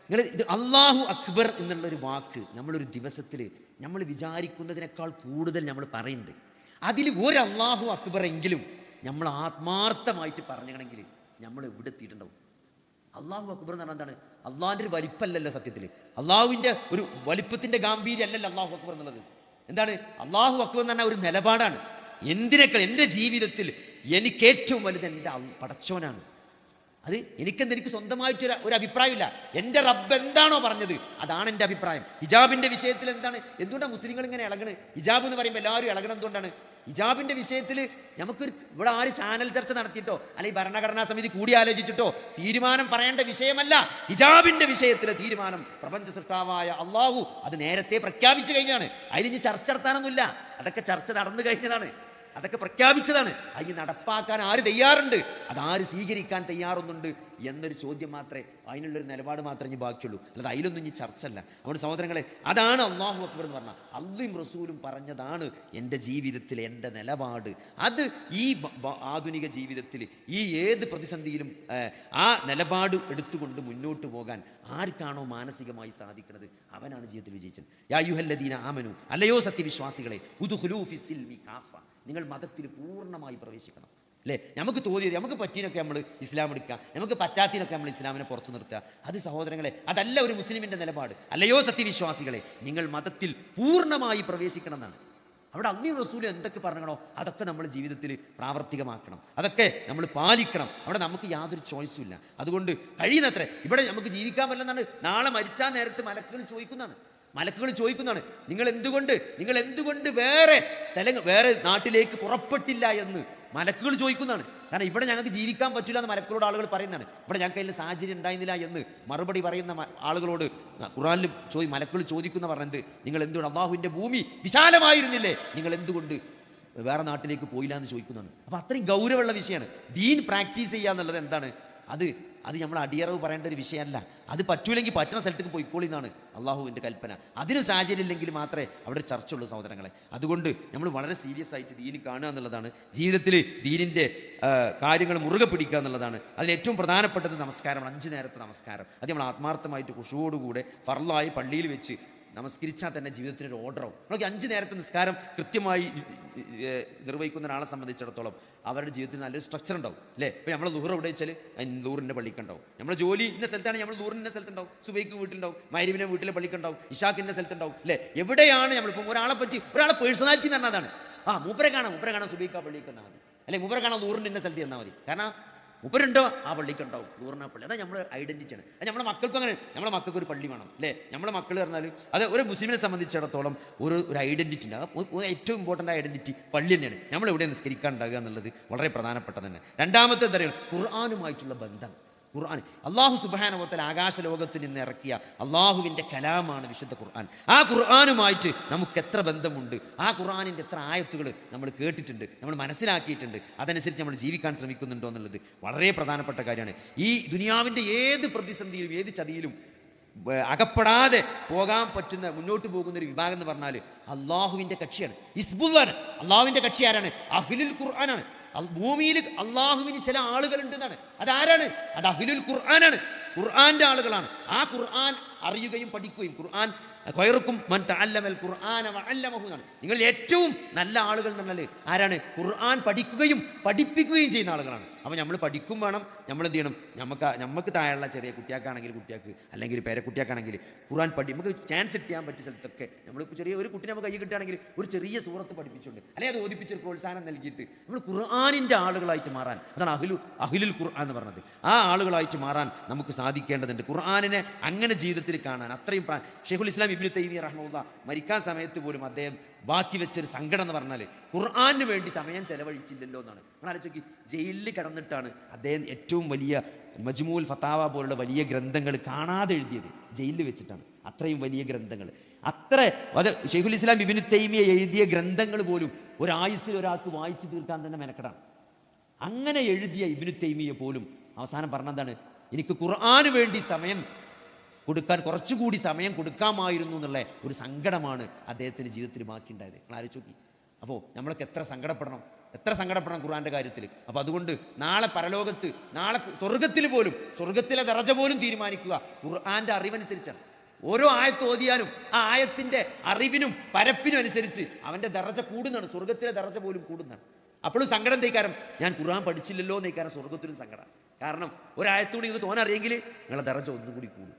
നിങ്ങൾ ഇത് അല്ലാഹു അക്ബർ എന്നുള്ളൊരു വാക്ക് നമ്മളൊരു ദിവസത്തിൽ നമ്മൾ വിചാരിക്കുന്നതിനേക്കാൾ കൂടുതൽ നമ്മൾ പറയുന്നുണ്ട്. അതിൽ ഒരു അല്ലാഹു അക്ബർ എങ്കിലും നമ്മൾ ആത്മാർത്ഥമായിട്ട് പറഞ്ഞണമെങ്കിൽ നമ്മൾ എവിടെ എത്തിയിട്ടുണ്ടാവും? അല്ലാഹു അക്ബർ എന്ന് പറഞ്ഞാൽ എന്താണ്? അള്ളാഹിൻ്റെ ഒരു വലിപ്പമല്ലല്ലോ സത്യത്തിൽ, അള്ളാഹുവിൻ്റെ ഒരു വലിപ്പത്തിൻ്റെ ഗാംഭീര്യം അല്ലല്ലോ അല്ലാഹു അക്ബർ എന്നുള്ളത്. എന്താണ് അല്ലാഹു അക്ബർ എന്ന് പറഞ്ഞാൽ? ഒരു നിലപാടാണ്. എന്തിനേക്കാൾ എൻ്റെ ജീവിതത്തിൽ എനിക്ക് ഏറ്റവും വലുത് എൻ്റെ പടച്ചോനാണ്. അത് എനിക്ക് സ്വന്തമായിട്ട് ഒരു അഭിപ്രായമില്ല. എൻ്റെ റബ്ബ് എന്താണോ പറഞ്ഞത് അതാണ് എൻ്റെ അഭിപ്രായം. ഹിജാബിൻ്റെ വിഷയത്തിൽ എന്തുകൊണ്ടാണ് മുസ്ലിങ്ങൾ ഇങ്ങനെ ഇളകണ്? ഹിജാബ് എന്ന് പറയുമ്പോൾ എല്ലാവരും ഇളകണം. എന്തുകൊണ്ടാണ്? ഹിജാബിൻ്റെ വിഷയത്തിൽ നമുക്കൊരു ഇവിടെ ആര് ചാനൽ ചർച്ച നടത്തിയിട്ടോ അല്ലെങ്കിൽ ഭരണഘടനാ സമിതി കൂടി ആലോചിച്ചിട്ടോ തീരുമാനം പറയേണ്ട വിഷയമല്ല. ഹിജാബിൻ്റെ വിഷയത്തിലെ തീരുമാനം പ്രപഞ്ച സൃഷ്ടാവായ അള്ളാഹു അത് നേരത്തെ പ്രഖ്യാപിച്ചു കഴിഞ്ഞാണ്. അതിന് ചർച്ച നടത്താനൊന്നുമില്ല. അതൊക്കെ ചർച്ച നടന്നു കഴിഞ്ഞതാണ്, അതൊക്കെ പ്രഖ്യാപിച്ചതാണ്. അതിന് നടപ്പാക്കാൻ ആര് തയ്യാറുണ്ട്, അതാര് സ്വീകരിക്കാൻ തയ്യാറൊന്നുണ്ട് എന്നൊരു ചോദ്യം മാത്രമേ, അതിനുള്ളൊരു നിലപാട് മാത്രമേ ഇനി ബാക്കിയുള്ളൂ. അല്ലാതെ അതിലൊന്നും ഇനി ചർച്ചല്ല. അതുകൊണ്ട് സഹോദരങ്ങളെ, അതാണ് അല്ലാഹു അക്ബർ എന്ന് പറഞ്ഞാൽ. അള്ളയും റസൂലും പറഞ്ഞതാണ് എൻ്റെ ജീവിതത്തിലെ എൻ്റെ നിലപാട്. അത് ഈ ആധുനിക ജീവിതത്തിൽ ഈ ഏത് പ്രതിസന്ധിയിലും ആ നിലപാട് എടുത്തുകൊണ്ട് മുന്നോട്ട് പോകാൻ ആർക്കാണോ മാനസികമായി സാധിക്കുന്നത് അവനാണ് ജീവിതത്തിൽ വിജയിച്ചത്. യാ അയ്യുഹല്ലദീന ആമനു, അല്ലയോ സത്യവിശ്വാസികളെ, ഉദ്ഖുലൂ ഫിസ്സിൽമി കാഫ, നിങ്ങൾ മതത്തിൽ പൂർണ്ണമായി പ്രവേശിക്കണം. അല്ലേ? നമുക്ക് തോന്നിയത് നമുക്ക് പറ്റിയതിനൊക്കെ നമ്മൾ ഇസ്ലാം എടുക്കുക, നമുക്ക് പറ്റാത്തതിനൊക്കെ നമ്മൾ ഇസ്ലാമിനെ പുറത്തു നിർത്തുക. അത് സഹോദരങ്ങളെ അതല്ല ഒരു മുസ്ലിമിൻ്റെ നിലപാട്. അല്ലയോ സത്യവിശ്വാസികളെ, നിങ്ങൾ മതത്തിൽ പൂർണ്ണമായി പ്രവേശിക്കണം എന്നാണ്. അവിടെ അള്ളാഹു റസൂൽ എന്തൊക്കെ പറഞ്ഞോ അതൊക്കെ നമ്മൾ ജീവിതത്തിൽ പ്രാവർത്തികമാക്കണം, അതൊക്കെ നമ്മൾ പാലിക്കണം. അവിടെ നമുക്ക് യാതൊരു ചോയ്സും ഇല്ല. അതുകൊണ്ട് കഴിയുന്നത്ര ഇവിടെ നമുക്ക് ജീവിക്കാൻ പറ്റില്ലെന്നാണ്. നാളെ മരിച്ചാൽ നേരത്ത് മലക്കുകൾ ചോദിക്കുന്നതാണ്, നിങ്ങൾ എന്തുകൊണ്ട് വേറെ നാട്ടിലേക്ക് പുറപ്പെട്ടില്ല എന്ന് മലക്കുകൾ ചോദിക്കുന്നതാണ്. കാരണം ഇവിടെ ഞങ്ങൾക്ക് ജീവിക്കാൻ പറ്റില്ല എന്ന് മലക്കുകളോട് ആളുകൾ പറയുന്നതാണ്. ഇവിടെ ഞങ്ങൾക്ക് അതിൽ സാഹചര്യം ഉണ്ടായിരുന്നില്ല എന്ന് മറുപടി പറയുന്ന ആളുകളോട് ഖുർആനിൽ മലക്കുകൾ ചോദിക്കുന്ന പറഞ്ഞത്, നിങ്ങൾ എന്തുകൊണ്ട് അല്ലാഹുവിൻ്റെ ഭൂമി വിശാലമായിരുന്നില്ലേ, നിങ്ങൾ എന്തുകൊണ്ട് വേറെ നാട്ടിലേക്ക് പോയില്ല എന്ന് ചോദിക്കുന്നതാണ്. അപ്പോൾ അത്രയും ഗൗരവമുള്ള വിഷയമാണ്. ദീൻ പ്രാക്ടീസ് ചെയ്യുക എന്നുള്ളത് എന്താണ്? അത് നമ്മൾ അടിയറവ് പറയേണ്ട ഒരു വിഷയമല്ല. അത് പറ്റൂലെങ്കിൽ പറ്റുന്ന സ്ഥലത്തേക്ക് പോയിക്കോളി എന്നാണ് അള്ളാഹുവിൻ്റെ കൽപ്പന. അതിന് സാഹചര്യം ഇല്ലെങ്കിൽ മാത്രമേ അവിടെ ചർച്ചയുള്ളൂ സഹോദരങ്ങളെ. അതുകൊണ്ട് നമ്മൾ വളരെ സീരിയസ് ആയിട്ട് ദീന് കാണുക എന്നുള്ളതാണ്. ജീവിതത്തിൽ ദീനിൻ്റെ കാര്യങ്ങൾ മുറുകെ പിടിക്കുക എന്നുള്ളതാണ്. അതിൽ ഏറ്റവും പ്രധാനപ്പെട്ടത് നമസ്കാരമാണ്. 5 നേരത്തെ നമസ്കാരം അത് നമ്മൾ ആത്മാർത്ഥമായിട്ട് ഖുശൂഅോടുകൂടെ ഫർളായി പള്ളിയിൽ വെച്ച് നമസ്കരിച്ചാൽ തന്നെ ജീവിതത്തിനൊരു ഓർഡറാവും. നമുക്ക് 5 നേരത്തെ നിസ്കാരം കൃത്യമായി നിർവഹിക്കുന്ന ഒരാളെ സംബന്ധിച്ചിടത്തോളം അവരുടെ ജീവിതത്തിൽ നല്ലൊരു സ്ട്രക്ചർ ഉണ്ടാവും. അല്ലേ? ഇപ്പോൾ നമ്മൾ ദുഹർ എവിടെ വെച്ചാൽ ദൂറിൻ്റെ പള്ളിക്കുണ്ടാവും. നമ്മുടെ ജോലി ഇന്ന സ്ഥലത്താണ്, നമ്മൾ ദൂറിൻ്റെ സ്ഥലത്തുണ്ടാവും, സുബൈക്ക് വീട്ടിലുണ്ടാവും, മഗ്‌രിബിനെ വീട്ടിലെ പള്ളിക്കുണ്ടാവും, ഇശാക്കിൻ്റെ സ്ഥലത്തുണ്ടാവും. അല്ലേ? എവിടെയാണ് നമ്മളിപ്പോൾ ഒരാളെ പേഴ്സണാലിറ്റി എന്ന് പറഞ്ഞതാണ്. മൂപ്പരെ കാണാം സുബൈക്ക് ആ പള്ളിക്ക് എന്നാൽ മതി, അല്ലെങ്കിൽ മൂപ്പരെ കാണാൻ ദൂറിൻ്റെ ഇന്ന സ്ഥലത്ത് എന്നാൽ മതി. കാരണം മൂപ്പരുണ്ടോ ആ പള്ളിക്ക് ഉണ്ടാവും, ദൂറിന പള്ളി. അതാ നമ്മുടെ ഐഡൻറ്റിറ്റിയാണ്. അത് നമ്മുടെ മക്കൾക്കും അങ്ങനെ. നമ്മുടെ മക്കൾക്ക് ഒരു പള്ളി വേണം. അല്ലേ? നമ്മുടെ മക്കൾ പറഞ്ഞാൽ അത് ഒരു മുസ്ലിമിനെ സംബന്ധിച്ചിടത്തോളം ഒരു ഐഡൻറ്റിറ്റി ഉണ്ട്. ഏറ്റവും ഇമ്പോർട്ടൻ്റ് ഐഡൻറ്റിറ്റി പള്ളി തന്നെയാണ്. നമ്മൾ എവിടെ നിസ്കരിക്കാൻ ഉണ്ടാകുക എന്നുള്ളത് വളരെ പ്രധാനപ്പെട്ടത് തന്നെ. രണ്ടാമത്തെ എന്താ പറയുക? ഖുർആനുമായിട്ടുള്ള ബന്ധം. ഖുർആൻ അല്ലാഹു സുബ്ഹാനഹു വ തആല ആകാശലോകത്ത് നിന്ന് ഇറക്കിയ അള്ളാഹുവിൻ്റെ കലാമാണ് വിശുദ്ധ ഖുർആൻ. ആ ഖുർആനുമായിട്ട് നമുക്ക് എത്ര ബന്ധമുണ്ട്, ആ ഖുർആനിൻ്റെ എത്ര ആയത്തുകൾ നമ്മൾ കേട്ടിട്ടുണ്ട്, നമ്മൾ മനസ്സിലാക്കിയിട്ടുണ്ട്, അതനുസരിച്ച് നമ്മൾ ജീവിക്കാൻ ശ്രമിക്കുന്നുണ്ടോ എന്നുള്ളത് വളരെ പ്രധാനപ്പെട്ട കാര്യമാണ്. ഈ ദുനിയാവിൻ്റെ ഏത് പ്രതിസന്ധിയിലും ഏത് ചതിയിലും അകപ്പെടാതെ പോകാൻ പറ്റുന്ന മുന്നോട്ട് പോകുന്ന ഒരു വിഭാഗം എന്ന് പറഞ്ഞാൽ അള്ളാഹുവിൻ്റെ കക്ഷിയാണ്, ഹിസ്ബുള്ളാണ്. അള്ളാഹുവിൻ്റെ കക്ഷി ആരാണ്? അഹ്ലുൽ ഖുർആനാണ്. ഭൂമിയിൽ അള്ളാഹുവിന് ചില ആളുകളുണ്ടെന്നാണ്. അതാരാണ്? അത് അഹ്ലുൽ ഖുർആനാണ്, ഖുർആന്റെ ആളുകളാണ്. ആ ഖുർആൻ അറിയുകയും പഠിക്കുകയും ഖുർആൻ ഖൈറുക്കും മൻ തഅല്ലമൽ ഖുർആന വഅല്ലമഹു എന്നാണ്. നിങ്ങൾ ഏറ്റവും നല്ല ആളുകൾ എന്ന് പറഞ്ഞാൽ ആരാണ്? ഖുർആൻ പഠിക്കുകയും പഠിപ്പിക്കുകയും ചെയ്യുന്ന ആളുകളാണ്. അപ്പോൾ നമ്മൾ പഠിക്കും വേണം. നമ്മൾ എന്ത് ചെയ്യണം? നമുക്ക് താഴെയുള്ള ചെറിയ കുട്ടിയാക്കാണെങ്കിൽ കുട്ടിയാക്ക്, അല്ലെങ്കിൽ പേരക്കുട്ടിയാക്കാണെങ്കിൽ ഖുർആൻ നമുക്ക് ചാൻസ് കിട്ടാൻ പറ്റിയ സ്ഥലത്തൊക്കെ നമ്മൾ ചെറിയ ഒരു കുട്ടിനെ നമുക്ക് കൈ കിട്ടുകയാണെങ്കിൽ ഒരു ചെറിയ സൂറത്ത് പഠിപ്പിച്ചുകൊണ്ട് അല്ലെങ്കിൽ അത് ഓദിപ്പിച്ചൊരു പ്രോത്സാഹനം നൽകിയിട്ട് നമ്മൾ ഖുർആനിൻ്റെ ആളുകളായിട്ട് മാറാൻ, അതാണ് അഹ്ലുൽ ഖുർആൻ എന്ന് പറഞ്ഞത്. ആ ആളുകളായിട്ട് മാറാൻ നമുക്ക് സാധിക്കേണ്ടതുണ്ട്. ഖുർആനിനെ അങ്ങനെ ജീവിതത്തിൽ ചരിത്രത്തിൽ കാണാൻ അത്രയും ഷെയ്ഖുൽ ഇസ്ലാം ഇബ്നു തൈമിയ്യ റഹ്മത്തുള്ളാഹി മരിക്കാൻ സമയത്ത് പോലും അദ്ദേഹം ബാക്കി വെച്ചൊരു സങ്കടം എന്ന് പറഞ്ഞാൽ ഖുർആന് വേണ്ടി സമയം ചെലവഴിച്ചില്ലല്ലോ എന്നാണ്. നിങ്ങൾ ആലോചിച്ച്, ജയിലിൽ കിടന്നിട്ടാണ് അദ്ദേഹം ഏറ്റവും വലിയ മജ്മൂൽ ഫതാവ പോലുള്ള വലിയ ഗ്രന്ഥങ്ങൾ കാണാതെ എഴുതിയത്. ജയിലിൽ വെച്ചിട്ടാണ് അത്രയും വലിയ ഗ്രന്ഥങ്ങൾ. അത് ഷെയ്ഖുൽ ഇസ്ലാം ഇബ്നു തൈമിയ്യ എഴുതിയ ഗ്രന്ഥങ്ങൾ പോലും ഒരായുസ്സിൽ ഒരാൾക്ക് വായിച്ചു തീർക്കാൻ തന്നെ മെനക്കെടാണ്. അങ്ങനെ എഴുതിയ ഇബ്നു തൈമിയ്യ പോലും അവസാനം പറഞ്ഞെന്താണ്, എനിക്ക് ഖുർആന് വേണ്ടി സമയം കൊടുക്കാൻ കുറച്ചുകൂടി സമയം കൊടുക്കാമായിരുന്നു എന്നുള്ള ഒരു സങ്കടമാണ് അദ്ദേഹത്തിൻ്റെ ജീവിതത്തിൽ ബാക്കിയുണ്ടായത്. നിങ്ങൾ ആലോചിച്ച് നോക്കി. അപ്പോൾ നമ്മളൊക്കെ എത്ര സങ്കടപ്പെടണം ഖുർആൻ്റെ കാര്യത്തിൽ. അപ്പോൾ അതുകൊണ്ട് നാളെ പരലോകത്ത്, നാളെ സ്വർഗത്തിൽ പോലും, സ്വർഗത്തിലെ ദറജ പോലും തീരുമാനിക്കുക ഖുർആൻ്റെ അറിവനുസരിച്ചാണ്. ഓരോ ആയത്ത് ഓതിയാലും ആ ആയത്തിൻ്റെ അറിവിനും പരപ്പിനും അനുസരിച്ച് അവൻ്റെ ദറജ കൂടുന്നതാണ്, സ്വർഗത്തിലെ ദറജ പോലും കൂടുന്നതാണ്. അപ്പോഴും സങ്കടം തേക്കാരം, ഞാൻ ഖുർആൻ പഠിച്ചില്ലല്ലോ എന്നേക്കാരം സ്വർഗത്തിലും സങ്കടം. കാരണം ഒരായത്തുകൂടി നിങ്ങൾക്ക് തോന്നറിയെങ്കിൽ നിങ്ങളെ ദറജ ഒന്നും കൂടി കൂടും.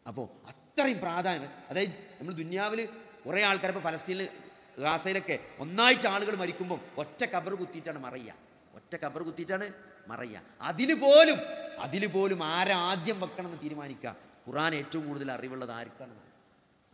അപ്പോൾ അത്രയും പ്രാധാന്യം. അതായത് നമ്മൾ ദുനിയാവിൽ കുറേ ആൾക്കാർ, ഇപ്പോൾ ഫലസ്തീനിൽ ഗാസയിലൊക്കെ ഒന്നായിട്ട് ആളുകൾ മരിക്കുമ്പോൾ ഒറ്റ കബർ കുത്തിയിട്ടാണ് മറയ്യ. അതിൽ പോലും ആരെ ആദ്യം വെക്കണം എന്ന് തീരുമാനിക്കുക. ഖുർആൻ ഏറ്റവും കൂടുതൽ അറിവുള്ളത്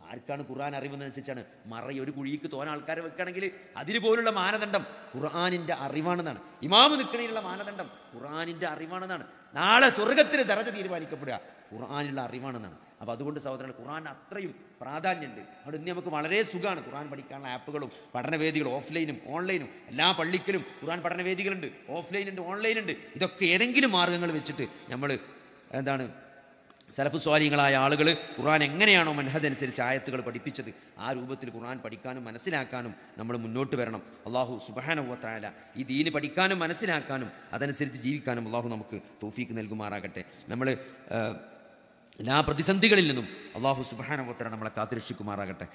ആർക്കാണ് ഖുർആൻ അറിവെന്നനുസരിച്ചാണ് മറയ്യ. ഒരു കുഴിക്ക് തോന്ന ആൾക്കാരെ വെക്കുകയാണെങ്കിൽ അതിന് പോലുള്ള മാനദണ്ഡം ഖുർആനിൻ്റെ അറിവാണെന്നാണ്. ഇമാമ് നിൽക്കണേലുള്ള മാനദണ്ഡം ഖുർആനിൻ്റെ അറിവാണെന്നാണ്. നാളെ സ്വർഗത്തിൽ ദറജ തീരുമാനിക്കപ്പെടുക ഖുർആനിലുള്ള അറിവാണെന്നാണ്. അപ്പോൾ അതുകൊണ്ട് സഹോദരൻ, ഖുർആൻ അത്രയും പ്രാധാന്യമുണ്ട്. അവിടെ ഇന്ന് നമുക്ക് വളരെ സുഖമാണ് ഖുർആൻ പഠിക്കാനുള്ള ആപ്പുകളും പഠനവേദികളും ഓഫ്ലൈനും ഓൺലൈനും. എല്ലാ പള്ളിക്കലും ഖുർആൻ പഠനവേദികളുണ്ട്, ഓഫ്ലൈനുണ്ട്, ഓൺലൈനുണ്ട്. ഇതൊക്കെ ഏതെങ്കിലും മാർഗ്ഗങ്ങൾ വെച്ചിട്ട് നമ്മൾ സലഫു സ്വാലിഹീങ്ങളായ ആളുകൾ ഖുർആൻ എങ്ങനെയാണോ മനഹജ് അനുസരിച്ച് ആയത്തുകൾ പഠിപ്പിച്ചത് ആ രൂപത്തിൽ ഖുർആൻ പഠിക്കാനും മനസ്സിലാക്കാനും നമ്മൾ മുന്നോട്ട് വരണം. അള്ളാഹു സുബ്ഹാനഹു വ തആല ഈ ദീന് പഠിക്കാനും മനസ്സിലാക്കാനും അതനുസരിച്ച് ജീവിക്കാനും അള്ളാഹു നമുക്ക് തൗഫീക്ക് നൽകുമാറാകട്ടെ. നമ്മൾ എല്ലാ പ്രതിസന്ധികളിൽ നിന്നും അള്ളാഹു സുബ്ഹാനഹു വ തആല നമ്മളെ കാത്തുരക്ഷിക്കുമാറാകട്ടെ.